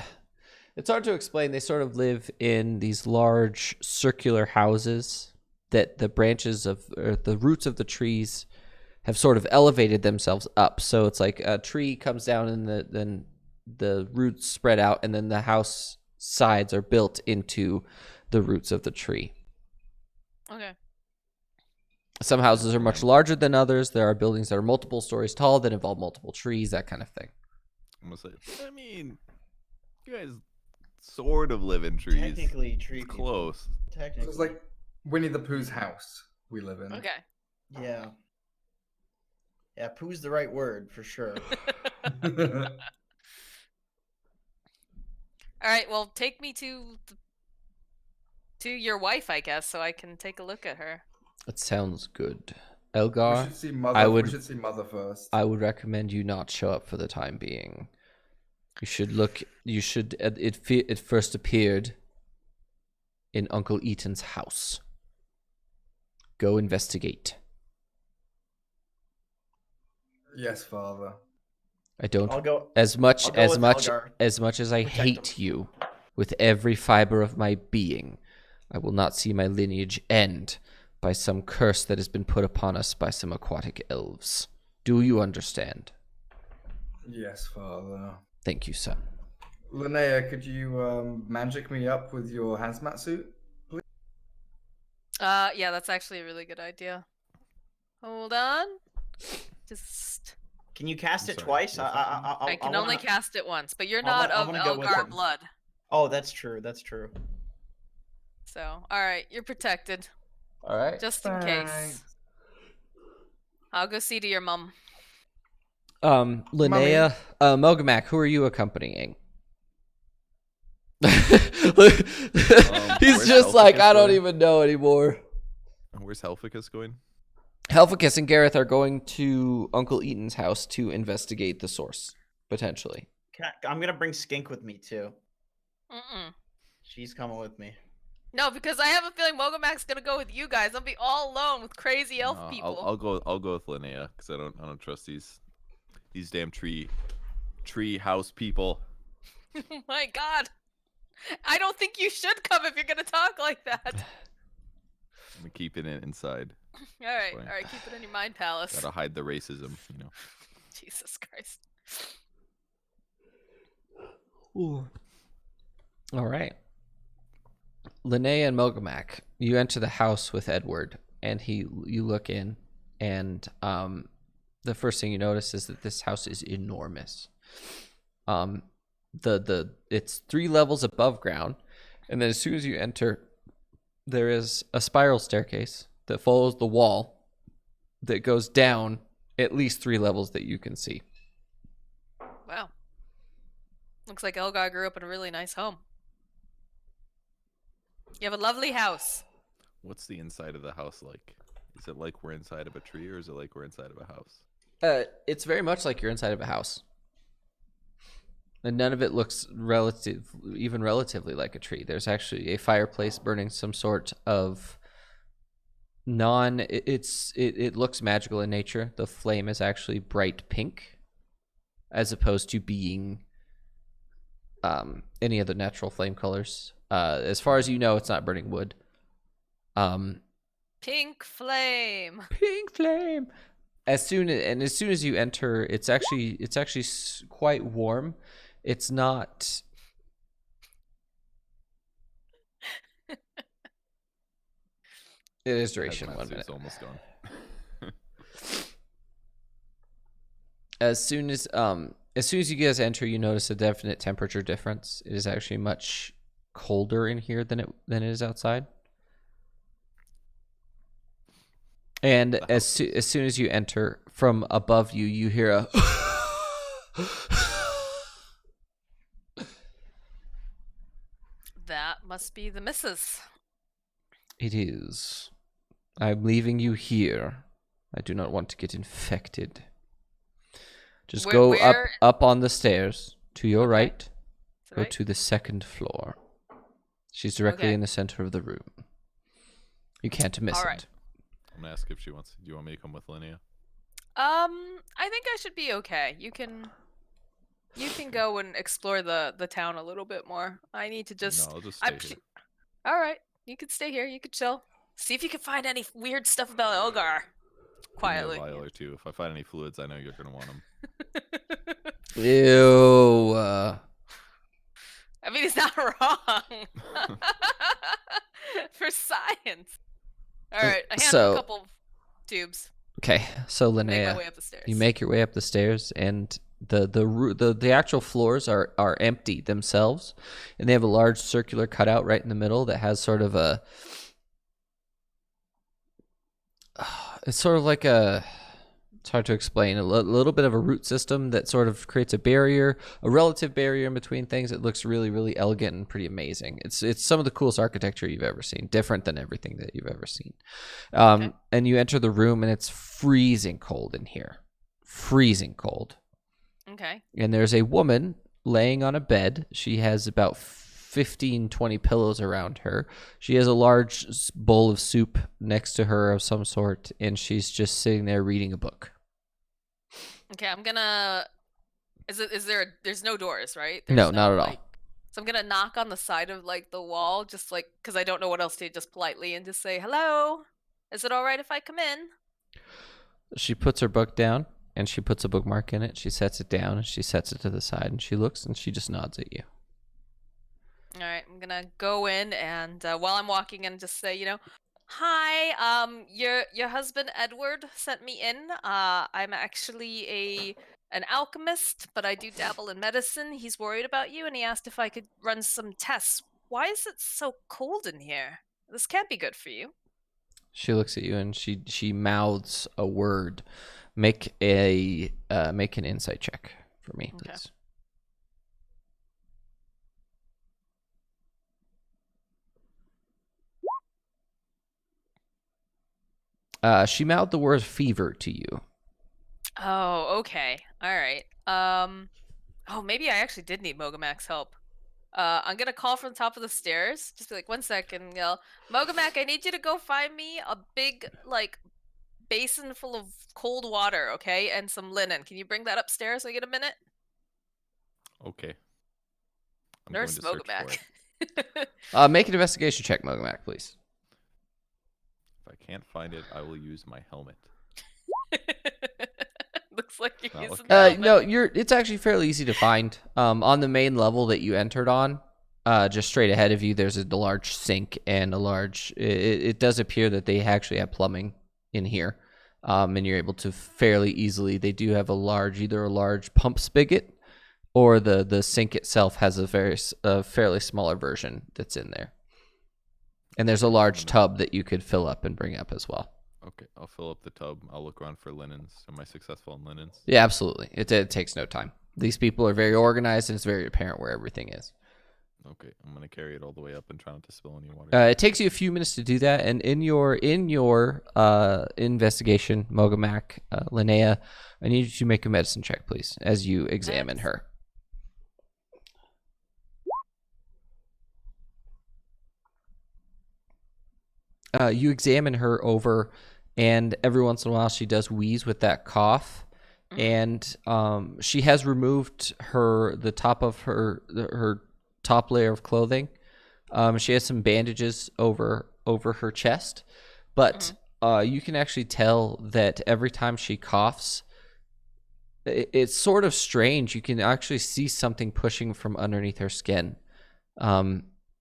it's hard to explain. They sort of live in these large circular houses that the branches of, or the roots of the trees have sort of elevated themselves up. So it's like a tree comes down and then the roots spread out, and then the house sides are built into the roots of the tree. Okay. Some houses are much larger than others. There are buildings that are multiple stories tall that involve multiple trees, that kind of thing. I'm gonna say. I mean, you guys sort of live in trees. Technically, tree It's people. close. Technically. So it's like Winnie the Pooh's house we live in. Okay. Yeah. Yeah, poo's the right word for sure. All right. Well, take me to your wife, I guess, so I can take a look at her. It sounds good. We Elgar, should see Mother. I We would should see Mother first. I would recommend you not show up for the time being. You should look. You should. It first appeared in Uncle Eaton's house. Go investigate. Yes, Father. I don't. I'll go. As much I'll go as with much Elgar. as much as I Protect hate him. you with every fiber of my being, I will not see my lineage end by some curse that has been put upon us by some aquatic elves. Do you understand? Yes, Father. Thank you, son. Linnea, could you magic me up with your hazmat suit? Yeah, that's actually a really good idea. Hold on. Just Can you cast I'm it sorry, twice? what's happening? I can only wanna- cast it once, but you're I not of wanna go with Elgar him. blood. Oh, that's true. That's true. So, all right, you're protected All right. just in case. Thanks. I'll go see to your mum. Linnea, Mogamak, who are you accompanying? He's where's just like, Helficus I don't going? even know anymore. Where's Helficus going? Helficus and Gareth are going to Uncle Eaton's house to investigate the source, potentially. I'm gonna bring Skink with me too. Mm-mm. She's coming with me. No, because I have a feeling Mogamak's gonna go with you guys. I'll be all alone with crazy elf No, people. I'll go with Linnea because I don't trust these damn tree house people. Oh my god. I don't think you should come if you're gonna talk like that. I'm keeping it inside. Alright, Fine. alright, keep it in your mind palace. Gotta hide the racism, you know. Jesus Christ. Ooh. All right. Linnea and Mogamak, you enter the house with Edward, and you look in, and the first thing you notice is that this house is enormous. It's 3 levels above ground, and then as soon as you enter, there is a spiral staircase that follows the wall that goes down at least 3 levels that you can see. Wow. Looks like Elgar grew up in a really nice home. You have a lovely house. What's the inside of the house like? Is it like we're inside of a tree, or is it like we're inside of a house? It's very much like you're inside of a house. And none of it looks relatively like a tree. There's actually a fireplace burning some sort of it looks magical in nature. The flame is actually bright pink, as opposed to being any other natural flame colors. As far as you know, it's not burning wood. Pink flame. Pink flame. As soon as you enter, it's actually quite warm. It's not. It is duration Hazmat 1 suit's minute. almost gone. As soon as you guys enter, you notice a definite temperature difference. It is actually much colder in here than it is outside. And as soon as you enter, from above you, you hear a. That must be the missus. It is. I'm leaving you here. I do not want to get infected. Just go up on the stairs to your right. Go to the 2nd floor. She's directly in the center of the room. You can't miss it. I'm gonna ask if she wants. Do you want me to come with Linnea? I think I should be okay. You can go and explore the town a little bit more. I need to just. No, I'll just stay here. All right, you could stay here. You could chill. See if you can find any weird stuff about Elgar. Quietly. Give me a vial or two. If I find any fluids, I know you're gonna want them. Ew. I mean, he's not wrong. For science. All right, I handle a couple tubes. Okay, so Make my Linnea, way up the stairs. you make your way up the stairs, and the actual floors are empty themselves, and they have a large circular cutout right in the middle that has sort of a. It's sort of like a It's hard to explain. A little bit of a root system that sort of creates a barrier, a relative barrier in between things. It looks really, really elegant and pretty amazing. It's some of the coolest architecture you've ever seen, different than everything that you've ever seen. Okay. And you enter the room, and it's freezing cold in here. Freezing cold. Okay. And there's a woman laying on a bed. She has about 15, 20 pillows around her. She has a large bowl of soup next to her of some sort, and she's just sitting there reading a book. Okay, I'm gonna. There's no doors, right? No, There's not at all. like- So I'm gonna knock on the side of like the wall, just like because I don't know what else to just politely and just say hello. Is it all right if I come in? She puts her book down, and she puts a bookmark in it. She sets it down, and she sets it to the side, and she looks, and she just nods at you. All right, I'm gonna go in and while I'm walking in, just say, hi. Your husband Edward sent me in. I'm actually an alchemist, but I do dabble in medicine. He's worried about you, and he asked if I could run some tests. Why is it so cold in here? This can't be good for you. She looks at you, and she mouths a word. Make an insight check for me, Okay. please. She mouthed the word fever to you. Oh, okay. All right. Oh, maybe I actually did need Mogamak's help. I'm gonna call from the top of the stairs. Just be like, 1 second, and yell, Mogamak, I need you to go find me a big, like, basin full of cold water, okay? And some linen. Can you bring that upstairs? I get a minute? Okay. I'm Nurse going to search for it. Mogamak. Make an investigation check, Mogamak, please. If I can't find it, I will use my helmet. Looks like you're Not using looking the good. helmet. No, it's actually fairly easy to find. On the main level that you entered on, just straight ahead of you, there's a large sink and a large. It does appear that they actually have plumbing in here, and you're able to fairly easily. They do have either a large pump spigot, or the sink itself has a fairly smaller version that's in there. And there's a large tub that you could fill up and bring up as well. Okay, I'll fill up the tub. I'll look around for linens. Am I successful in linens? Yeah, absolutely. It takes no time. These people are very organized, and it's very apparent where everything is. Okay, I'm gonna carry it all the way up and try not to spill any water. It takes you a few minutes to do that, and in your investigation, Mogamak, Linnea, I need you to make a medicine check, please, as you examine her. You examine her over, and every once in a while she does wheeze with that cough, and she has removed the top of her top layer of clothing. She has some bandages over her chest, but you can actually tell that every time she coughs, it's sort of strange. You can actually see something pushing from underneath her skin.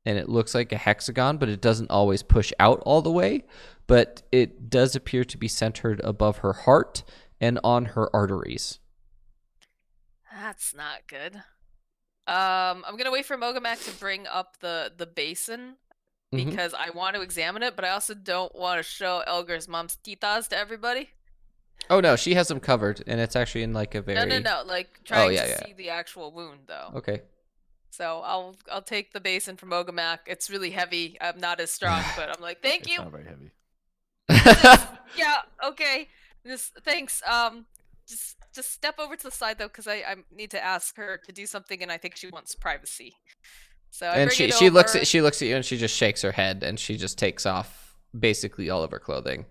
And it looks like a hexagon, but it doesn't always push out all the way. But it does appear to be centered above her heart and on her arteries. That's not good. I'm gonna wait for Mogamak to bring up the basin Mhm. because I want to examine it, but I also don't want to show Elgar's mom's titas to everybody. Oh no, she has them covered, and it's actually in like a very No. Like trying yeah, to yeah. see the actual wound though. Okay. So I'll take the basin from Mogamak. It's really heavy. I'm not as strong, but I'm like, thank It's you. not very heavy. Yeah, okay. Thanks. Just step over to the side though, because I need to ask her to do something, and I think she wants privacy. So I And bring she it she over. looks at you, and she just shakes her head, and she just takes off basically all of her clothing.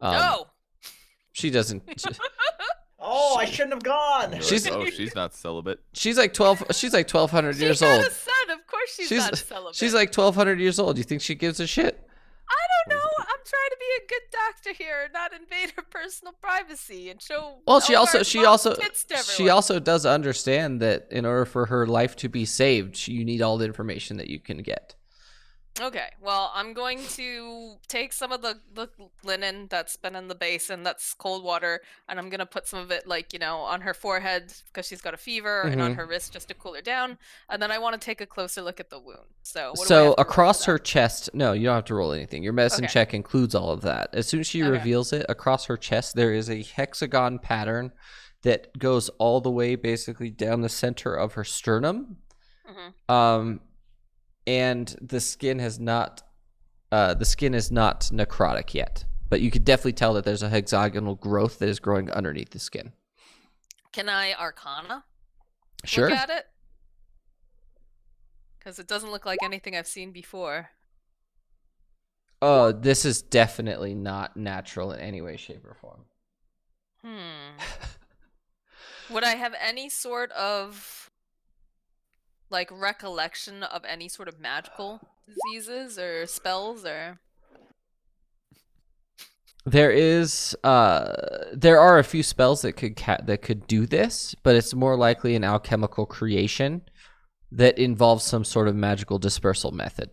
No. She doesn't. Oh, I shouldn't have gone. You're She's- like, oh, she's not celibate. She's like 12. She's like 1,200 She years had old. a son. Of course she's not celibate. She's like 1,200 years old. You think she gives a shit? I don't know. I'm trying to be a good doctor here, and not invade her personal privacy and show. Well, she Elgar's mom's tits to she everyone. also does understand that in order for her life to be saved, you need all the information that you can get. Okay, well, I'm going to take some of the linen that's been in the basin, that's cold water, and I'm going to put some of it, like, on her forehead because she's got a fever, and on her wrist just to cool her down. And then I want to take a closer look at the wound. So, what do I So have to roll for across that? her chest, no, you don't have to roll anything. Your medicine Okay. check includes all of that. As soon as she Okay. reveals it, across her chest, there is a hexagon pattern that goes all the way basically down the center of her sternum. Mhm. And the skin is not necrotic yet, but you could definitely tell that there's a hexagonal growth that is growing underneath the skin. Can I Arcana Sure. look at it? Because it doesn't look like anything I've seen before. This is definitely not natural in any way, shape, or form. Would I have any sort of like recollection of any sort of magical diseases or spells or? There are a few spells that could do this, but it's more likely an alchemical creation that involves some sort of magical dispersal method,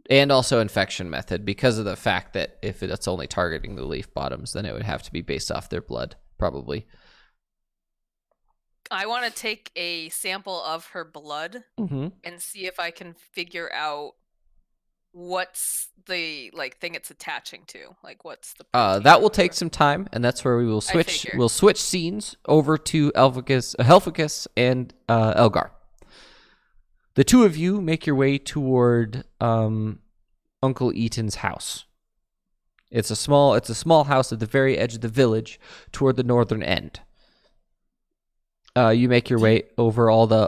and also infection method, because of the fact that if it's only targeting the leaf bottoms, then it would have to be based off their blood, probably. I want to take a sample of her blood and see if I can figure out what's the thing it's attaching to. Like, what's the protein That or will take whatever. some time, and that's where we will switch. figure. We'll switch scenes over to Helphicus, and Elgar. The two of you make your way toward Uncle Eaton's house. It's a small house at the very edge of the village, toward the northern end. You make your way over all the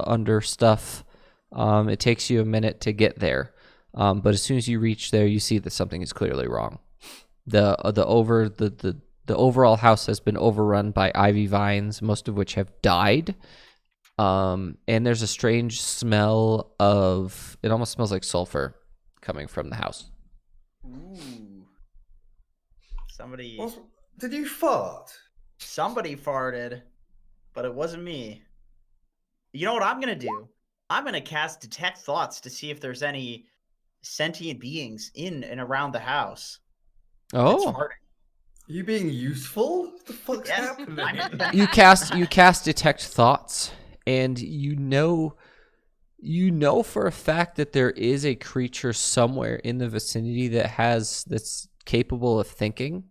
under stuff. It takes you a minute to get there, but as soon as you reach there, you see that something is clearly wrong. The overall house has been overrun by ivy vines, most of which have died. And there's a strange smell of, it almost smells like sulfur coming from the house. Ooh. Somebody Did you fart? farted, but it wasn't me. You know what I'm gonna do? I'm gonna cast Detect Thoughts to see if there's any sentient beings in and around the house. Oh, Are you being useful? What the fuck's Yes, happening? you cast Detect Thoughts, and you know for a fact that there is a creature somewhere in the vicinity that's capable of thinking,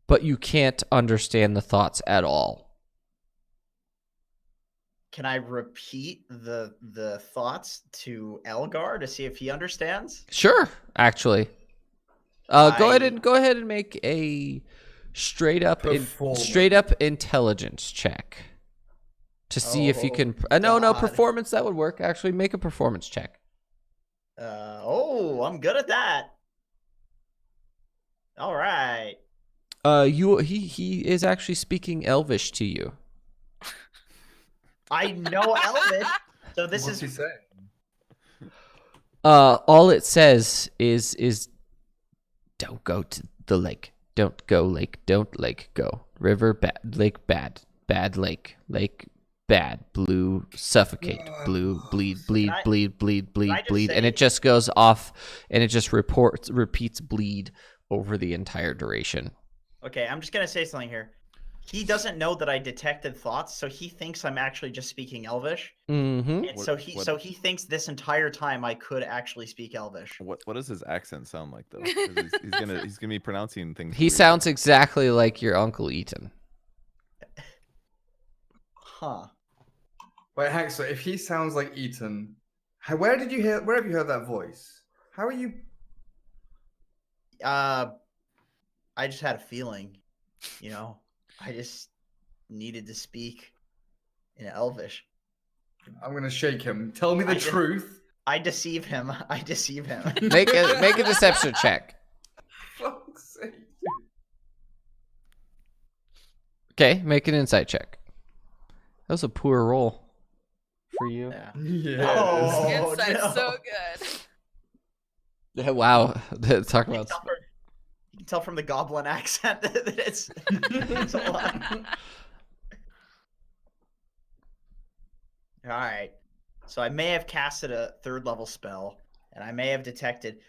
but you can't understand the thoughts at all. Can I repeat the thoughts to Elgar to see if he understands? Sure, actually. Go ahead and make a straight up intelligence check to see if you can. No, performance, that would work. Actually, make a performance check. I'm good at that. All right. He is actually speaking Elvish to you. I know Elvish, so this What's he is. saying? All it says is don't go to the lake. Don't go lake. Don't lake go. River bad. Lake bad. Bad lake. Lake bad. Blue suffocate. Blue bleed. Bleed. Bleed. Bleed. Bleed. Bleed. And it just goes off, and it just repeats bleed over the entire duration. Okay, I'm just gonna say something here. He doesn't know that I detected thoughts, so he thinks I'm actually just speaking Elvish. Mm-hmm. And so he thinks this entire time I could actually speak Elvish. What does his accent sound like though? 'Cause he's gonna be pronouncing things. He weird. sounds exactly like your Uncle Eaton. Huh. Wait, Hank, so if he sounds like Eaton, where have you heard that voice? How are you? I just had a feeling, I just needed to speak in Elvish. I'm gonna shake him. Tell me the truth. I deceive him. Make a deception check. Fuck's sake. Okay, make an insight check. That was a poor roll for you. Yeah. Oh, Insight's no. so good. Yeah, wow. Talk about. You can tell from the goblin accent that it's a lot. All right. So I may have casted a 3rd level spell, and I may have detected.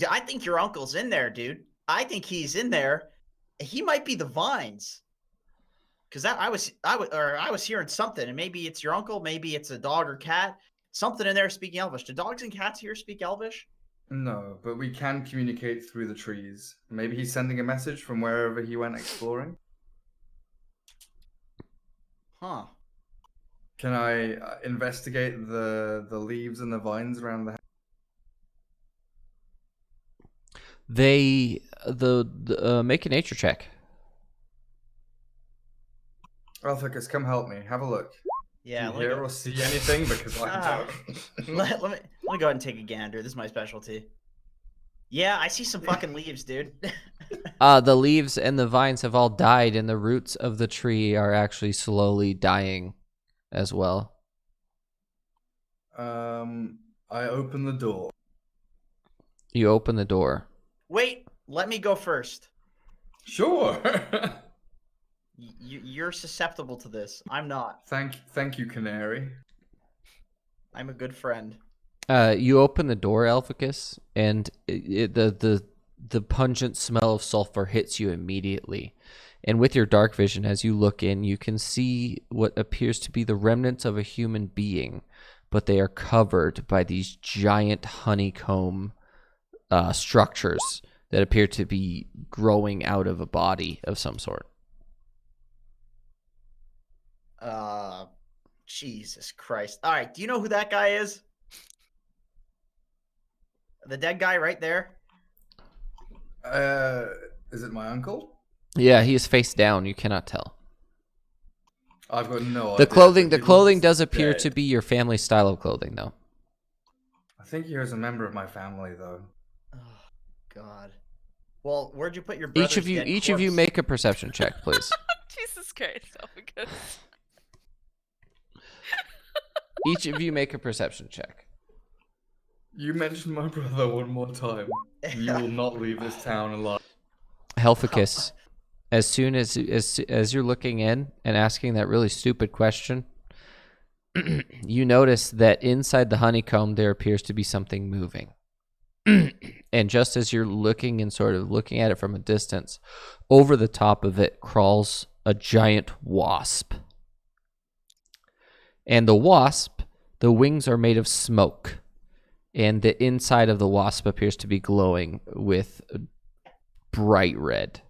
I think your uncle's in there, dude. I think he's in there. He might be the vines. Because I was hearing something, and maybe it's your uncle, maybe it's a dog or cat. Something in there speaking Elvish. Do dogs and cats here speak Elvish? No, but we can communicate through the trees. Maybe he's sending a message from wherever he went exploring. Huh. Can I investigate the leaves and the vines around the house? They make a nature check. Alphicus, come help me. Have a look. Yeah. Do you hear or see anything? Because I don't. let me go ahead and take a gander. This is my specialty. Yeah, I see some fucking leaves, dude. The leaves and the vines have all died, and the roots of the tree are actually slowly dying as well. I open the door. You open the door. Wait, let me go first. Sure. You're susceptible to this. I'm not. Thank you, Canary. I'm a good friend. You open the door, Elphicus, and the pungent smell of sulfur hits you immediately. And with your dark vision, as you look in, you can see what appears to be the remnants of a human being, but they are covered by these giant honeycomb structures that appear to be growing out of a body of some sort. Jesus Christ. All right, do you know who that guy is? The dead guy right there? Is it my uncle? Yeah, he is face down. You cannot tell. I've got no The idea. the He clothing looks does appear dead. to be your family style of clothing, though. I think he was a member of my family, though. Oh, God. Well, where'd you put your Each brother's of you dead make corpse? a perception check, please. Jesus Christ, Elphicus. Each of you make a perception check. You mentioned my brother one more time. You will not leave this town alive. Helphicus, as soon as you're looking in and asking that really stupid question, you notice that inside the honeycomb there appears to be something moving. And just as you're looking and sort of looking at it from a distance, over the top of it crawls a giant wasp. And the wasp, the wings are made of smoke, and the inside of the wasp appears to be glowing with bright red.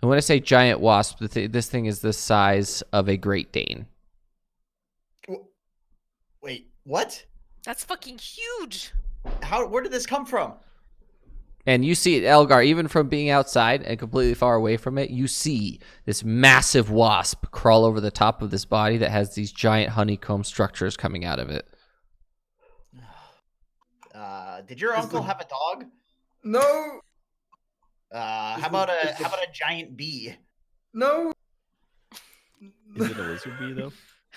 And when I say giant wasp, this thing is the size of a Great Dane. Wait, what? That's fucking huge. Where did this come from? And you see it, Elgar, even from being outside and completely far away from it, you see this massive wasp crawl over the top of this body that has these giant honeycomb structures coming out of it. Did your uncle have a dog? No, How about a giant bee? no, Is it a lizard bee though?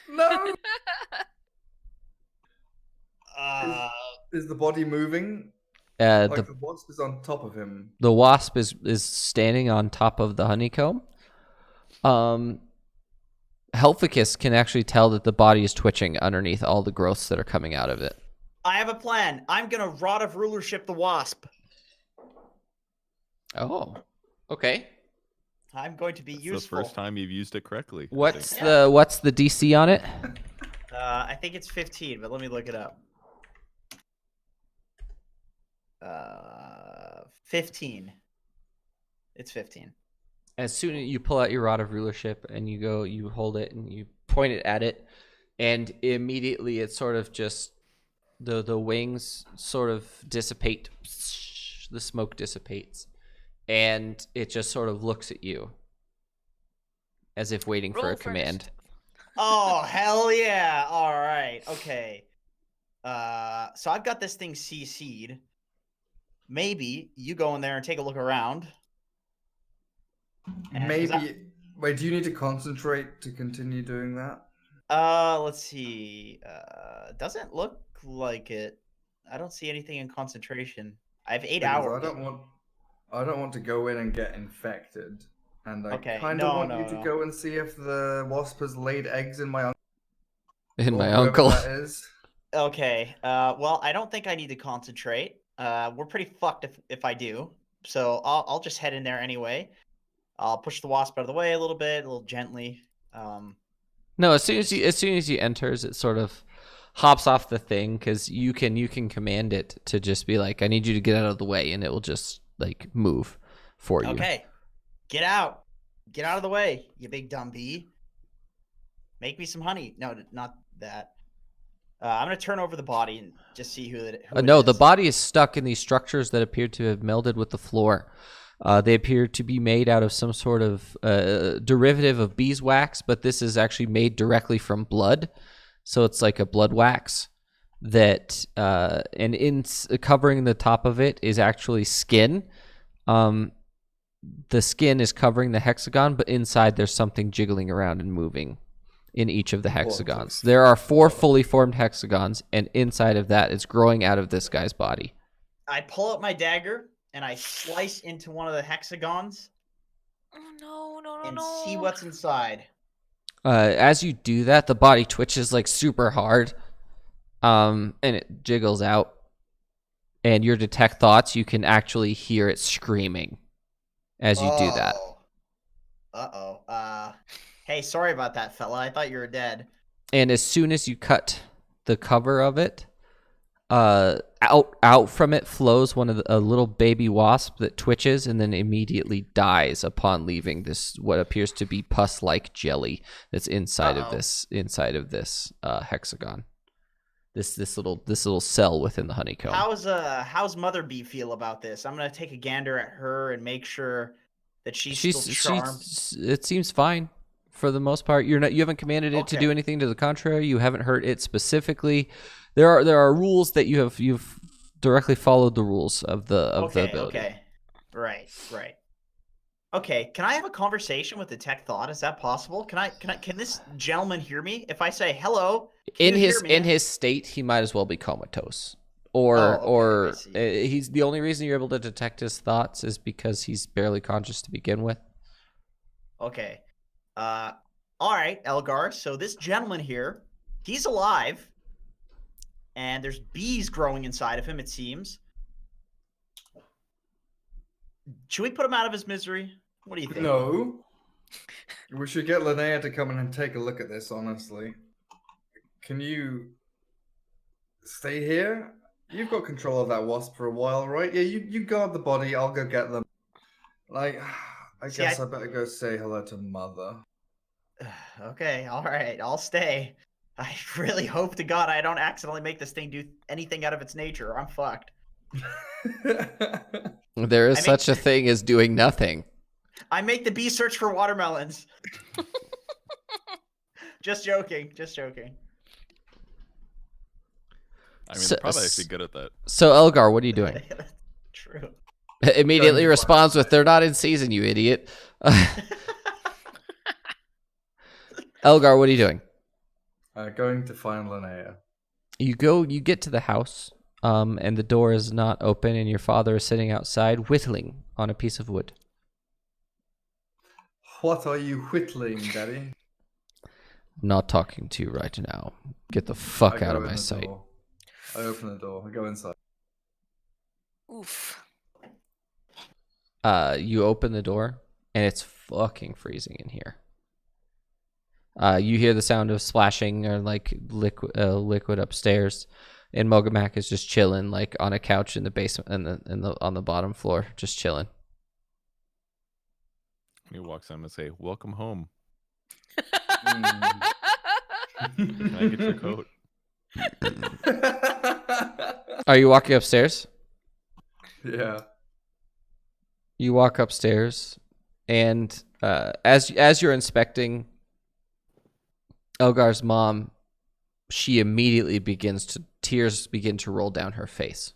no. Is the body moving? Like the wasp is on top of him. The wasp is standing on top of the honeycomb. Helphicus can actually tell that the body is twitching underneath all the growths that are coming out of it. I have a plan. I'm gonna Rod of Rulership the wasp. Oh, okay. I'm going to be It's useful. the first time you've used it correctly. What's the DC on it? I think it's 15, but let me look it up. 15. It's 15. As soon as you pull out your rod of rulership and you hold it and you point it at it, and immediately it sort of just the wings sort of dissipate, the smoke dissipates, and it just sort of looks at you as if waiting for Roll a command. initiative. Oh, hell yeah. All right. Okay. So I've got this thing CC'd. Maybe you go in there and take a look around. And is that- Maybe. Wait, do you need to concentrate to continue doing that? Let's see. Doesn't look like it. I don't see anything in concentration. I have 8 Because hours. I don't want to go in and get infected. And I Okay, kind of no, want no, you to no. go and see if the wasp has laid eggs in my uncle. In or my whoever uncle. That is. Okay. Well, I don't think I need to concentrate. We're pretty fucked if I do. So I'll just head in there anyway. I'll push the wasp out of the way a little bit, a little gently. No, as soon as you enters, it sort of hops off the thing because you can command it to just be like, I need you to get out of the way, and it will just like move for you. Okay. Get out. Get out of the way, you big dumb bee. Make me some honey. No, not that. I'm gonna turn over the body and just see who it No, is. the body is stuck in these structures that appear to have melded with the floor. They appear to be made out of some sort of derivative of beeswax, but this is actually made directly from blood. So it's like a blood wax that, and covering the top of it is actually skin. The skin is covering the hexagon, but inside there's something jiggling around and moving in each of the hexagons. There are 4 fully formed hexagons, and inside of that is growing out of this guy's body. I pull out my dagger and I slice into one of the hexagons Oh no, and see what's inside. As you do that, the body twitches like super hard, and it jiggles out. And your detect thoughts, you can actually hear it screaming as you do that. Hey, sorry about that, fella. I thought you were dead. And as soon as you cut the cover of it, out from it flows a little baby wasp that twitches and then immediately dies upon leaving this what appears to be pus-like jelly that's inside of this hexagon. This little cell within the honeycomb. How's Mother Bee feel about this? I'm gonna take a gander at her and make sure that she's still charmed. It seems fine for the most part. You haven't commanded it to do anything to the contrary. You haven't hurt it specifically. There are rules that you've directly followed the rules of the ability. Okay. Right. Okay, can I have a conversation with Detect Thought? Is that possible? Can this gentleman hear me? If I say hello, in his state, he might as well be comatose. He's the only reason you're able to detect his thoughts is because he's barely conscious to begin with. Okay. All right, Elgar. So this gentleman here, he's alive, and there's bees growing inside of him, it seems. Should we put him out of his misery? What do you think? No. We should get Linnea to come in and take a look at this, honestly. Can you stay here? You've got control of that wasp for a while, right? Yeah, you guard the body, I'll go get them. Like, I guess I better go say hello to Mother. Okay, all right, I'll stay. I really hope to God I don't accidentally make this thing do anything out of its nature, or I'm fucked. There is such a thing as doing nothing. I make the bee search for watermelons. Just joking. I mean, they're probably actually good at that. So, Elgar, what are you doing? True. Immediately responds with, "They're not in season, you idiot." Elgar, what are you doing? Going to find Linnea. You get to the house, and the door is not open, and your father is sitting outside whittling on a piece of wood. What are you whittling, Daddy? I'm not talking to you right now. Get the fuck out of my sight. I open the door. I go inside. Oof. You open the door, and it's fucking freezing in here. You hear the sound of splashing or like liquid upstairs, and Mogamak is just chilling, like on a couch in the basement, on the bottom floor, just chilling. He walks in and say, "Welcome home. Mm. Can I get your coat?" Are you walking upstairs? Yeah. You walk upstairs, and as you're inspecting Elgar's mom, she immediately tears begin to roll down her face.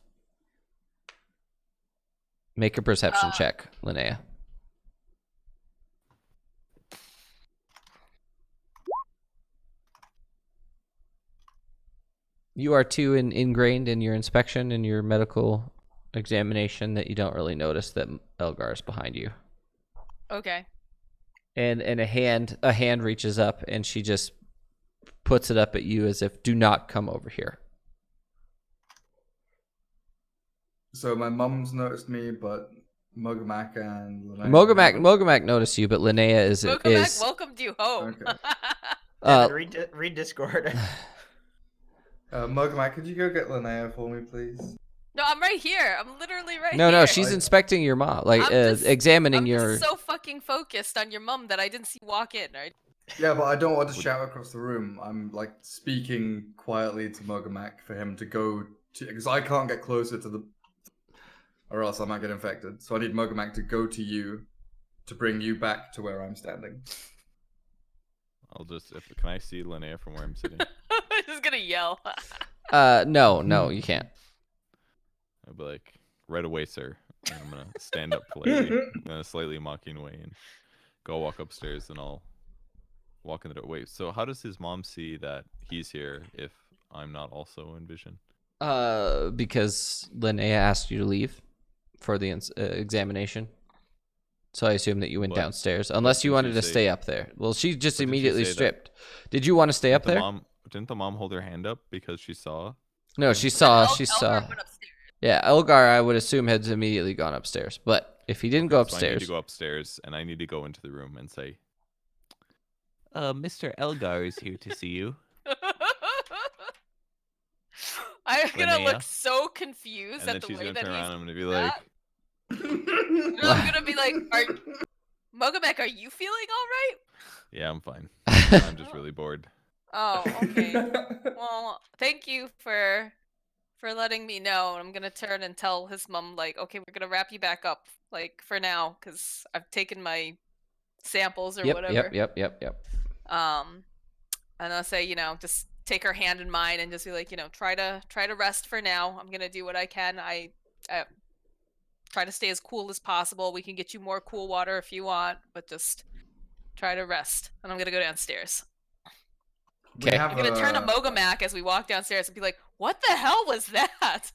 Make a perception check, Linnea. You are too ingrained in your inspection and your medical examination that you don't really notice that Elgar is behind you. Okay. And a hand reaches up, and she just puts it up at you as if, "Do not come over here." So my mum's noticed me, but Mogamak and Linnea haven't. Mogamak noticed you, but Linnea Mokamak welcomed you home. Okay. Devin, read Discord. Mogamak, could you go get Linnea for me, please? No, I'm right here. I'm literally right no, here. no, she's inspecting your mom, like examining I'm your. just so fucking focused on your mum that I didn't see you walk in, right? Yeah, but I don't want to shout across the room. I'm like speaking quietly to Mogamak for him to go to, because I can't get closer to the, or else I might get infected. So I need Mogamak to go to you to bring you back to where I'm standing. I'll just. Can I see Linnea from where I'm sitting? I'm just gonna yell. No, you can't. I'll be like, right away, sir. And I'm gonna stand up politely in a slightly mocking way and go walk upstairs, and I'll walk in the door. Wait, so how does his mom see that he's here if I'm not also in vision? Because Linnea asked you to leave for the examination. So I assume that you went But- downstairs, unless you didn't wanted she to say- stay up there. Well, she just But didn't she immediately say that- stripped. Did you want to stay up there? Didn't the mom hold her hand up because she saw? No, she saw. Elgar She saw. went upstairs. Yeah, Elgar, I would assume, had immediately gone upstairs. But if he didn't go So I upstairs, need to go upstairs, and I need to go into the room and say, Mr. Elgar is here to see you. I'm gonna Linnea. look so confused And at then the she's way gonna that turn he's. around and I'm gonna be like, And I'm gonna be like, Mogamek, are you feeling all right? yeah, I'm fine. I'm just really bored. Oh, okay. Well, thank you for letting me know. I'm gonna turn and tell his mom, like, okay, we're gonna wrap you back up, like, for now, because I've taken my samples or whatever. Yep. And I'll say, just take her hand in mine and just be like, try to rest for now. I'm gonna do what I can. I try to stay as cool as possible. We can get you more cool water if you want, but just try to rest. And I'm gonna go downstairs. Okay. I'm gonna turn to Mogamak as we walk downstairs and be like, "What the hell was that?"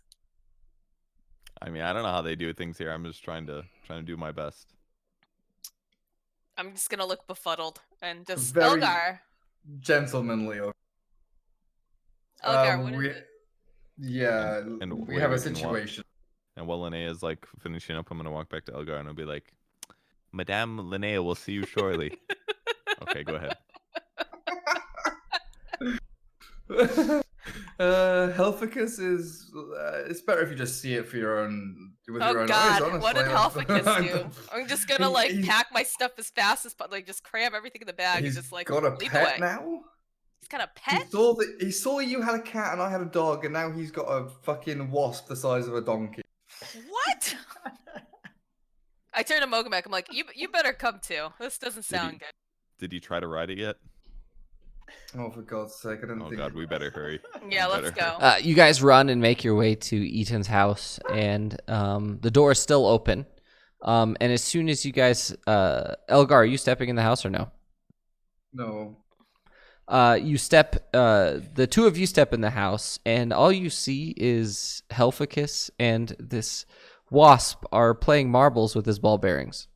I mean, I don't know how they do things here. I'm just trying to do my best. I'm just gonna look befuddled and just Very- Elgar. Gentlemanly. Elgar, what is we, it? Yeah, And we wait, have a wait, and what? situation. And while Linnea is like finishing up, I'm gonna walk back to Elgar and I'll be like, Madame Linnea, we'll see you shortly. Okay, go ahead. Helficus is. It's better if you just see it for your own. With your Oh own God, eyes, what did honestly. Helficus do? I'm just gonna like He's- pack my stuff as fast as possible, like just cram everything in the bag and He's just like got a leap pet away. now. He's got a pet. He saw you had a cat and I had a dog, and now he's got a fucking wasp the size of a donkey. What? I turn to Mogamek. I'm like, you better come too. This doesn't sound good. Did he try to ride it yet? Oh, for God's sake! I didn't Oh think. God, we better hurry. Yeah, We let's better- go. You guys run and make your way to Eaton's house, and the door is still open. And as soon as you guys, Elgar, are you stepping in the house or no? No. You step, the two of you step in the house, and all you see is Helficus and this wasp are playing marbles with his ball bearings.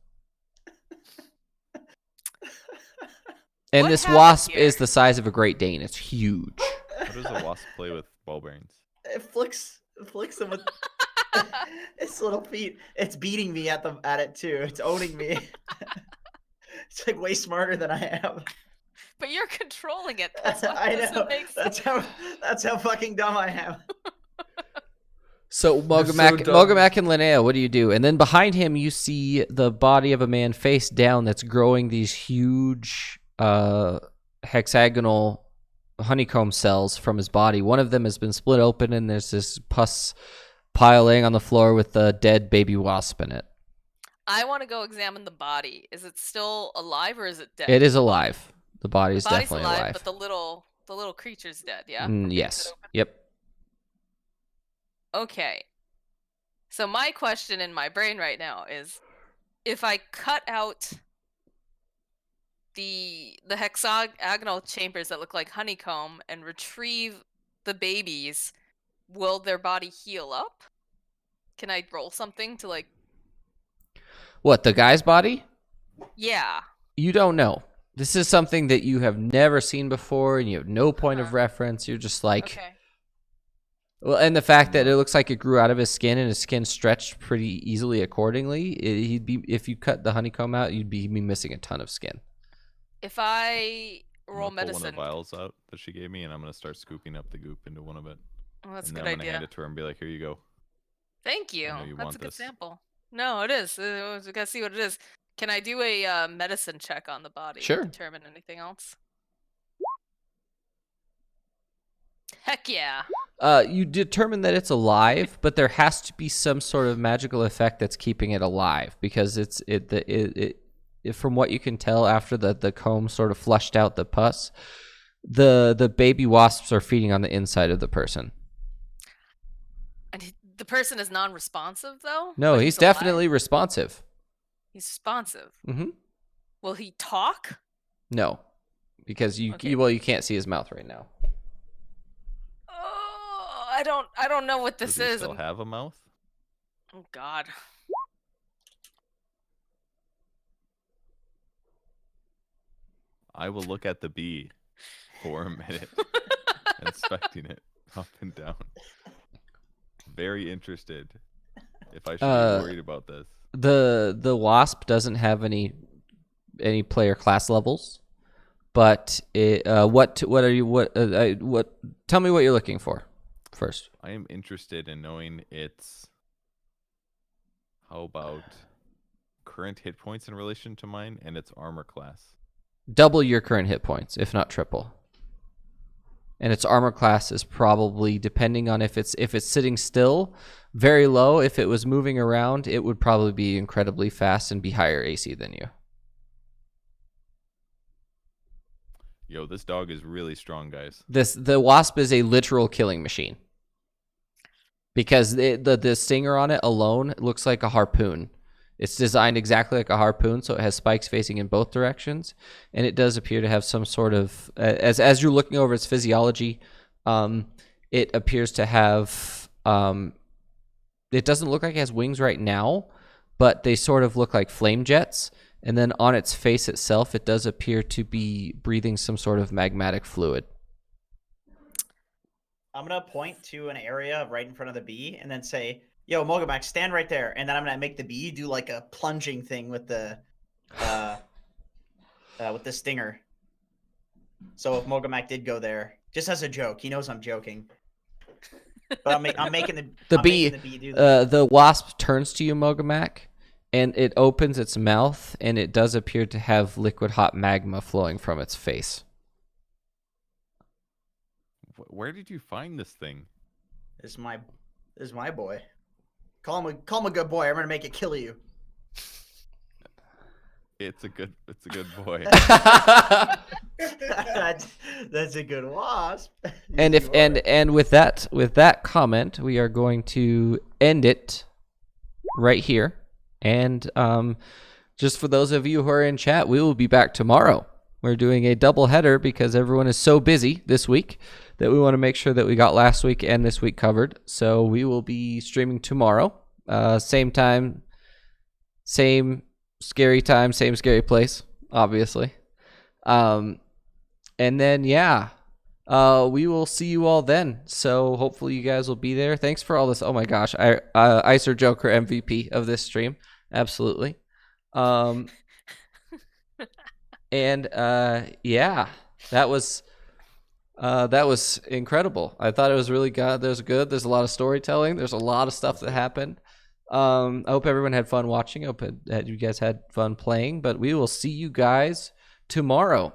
And What this happened wasp here? is the size of a Great Dane. It's huge. How does a wasp play with ball bearings? It flicks him with its little feet. It's beating me at it too. It's owning me. It's like way smarter than I am. But you're controlling it. That's what I doesn't know. make sense. That's how fucking dumb I am. So You're so Mogamak, dumb. Mogamak and Linnea, what do you do? And then behind him, you see the body of a man face down that's growing these huge hexagonal honeycomb cells from his body. One of them has been split open, and there's this pus pile laying on the floor with a dead baby wasp in it. I want to go examine the body. Is it still alive or is it dead? It is alive. The body is The body's definitely alive. but the little creature's dead. Yeah. Yes. Is it open? Yep. Okay. So my question in my brain right now is, if I cut out the hexagonal chambers that look like honeycomb and retrieve the babies, will their body heal up? Can I roll something to like? What, the guy's body? Yeah. You don't know. This is something that you have never seen before, and you have no point of reference. You're just like, Okay. Well, and the fact that it looks like it grew out of his skin and his skin stretched pretty easily accordingly, he'd be, if you cut the honeycomb out, you'd be missing a ton of skin. If I I'm roll gonna pull one of medicine, the vials out that she gave me, and I'm gonna start scooping up the goop into one of it. oh, that's a And good then I'm gonna idea. hand it to her and be like, "Here you go." Thank you. know you That's want a good this. sample. No, it is. We gotta see what it is. Can I do a medicine check on the body Sure. to determine anything else? Heck yeah. You determine that it's alive, but there has to be some sort of magical effect that's keeping it alive, because from what you can tell after the comb sort of flushed out the pus, the baby wasps are feeding on the inside of the person. And the person is non-responsive though? No, But he's alive? definitely responsive. He's responsive. Mm-hmm. Will he talk? No, because you Okay. you can't see his mouth right now. Oh, I don't know what this Does he is. still have a mouth? Oh God. I will look at the bee for a minute, inspecting it up and down. Very interested. If I should be worried about this. The wasp doesn't have any player class levels, but what tell me what you're looking for first. I am interested in knowing its, how about current hit points in relation to mine and its armor class. Double your current hit points, if not triple. And its armor class is probably, depending on if it's sitting still, very low. If it was moving around, it would probably be incredibly fast and be higher AC than you. Yo, this dog is really strong, guys. The wasp is a literal killing machine, because the stinger on it alone looks like a harpoon. It's designed exactly like a harpoon, so it has spikes facing in both directions, and it does appear to have some sort of, as you're looking over its physiology, it appears to have, it doesn't look like it has wings right now, but they sort of look like flame jets, and then on its face itself, it does appear to be breathing some sort of magmatic fluid. I'm gonna point to an area right in front of the bee and then say, "Yo, Mogomac, stand right there." And then I'm gonna make the bee do like a plunging thing with the stinger. So if Mogomac did go there, just as a joke, he knows I'm joking. But I'm making the bee do that. The wasp turns to you, Mogomac, and it opens its mouth, and it does appear to have liquid hot magma flowing from its face. Where did you find this thing? This is my boy. Call him a good boy. I'm gonna make it kill you. It's a good boy. That's a good wasp. And if and with that comment, we are going to end it right here. And just for those of you who are in chat, we will be back tomorrow. We're doing a double header because everyone is so busy this week that we want to make sure that we got last week and this week covered. So we will be streaming tomorrow, same time, same scary time, same scary place, obviously. And then, yeah, we will see you all then. So hopefully you guys will be there. Thanks for all this. Oh my gosh, Icer Joker MVP of this stream. Absolutely. And yeah, that was incredible. I thought it was really good. There's a lot of storytelling. There's a lot of stuff that happened. I hope everyone had fun watching. I hope that you guys had fun playing. But we will see you guys tomorrow.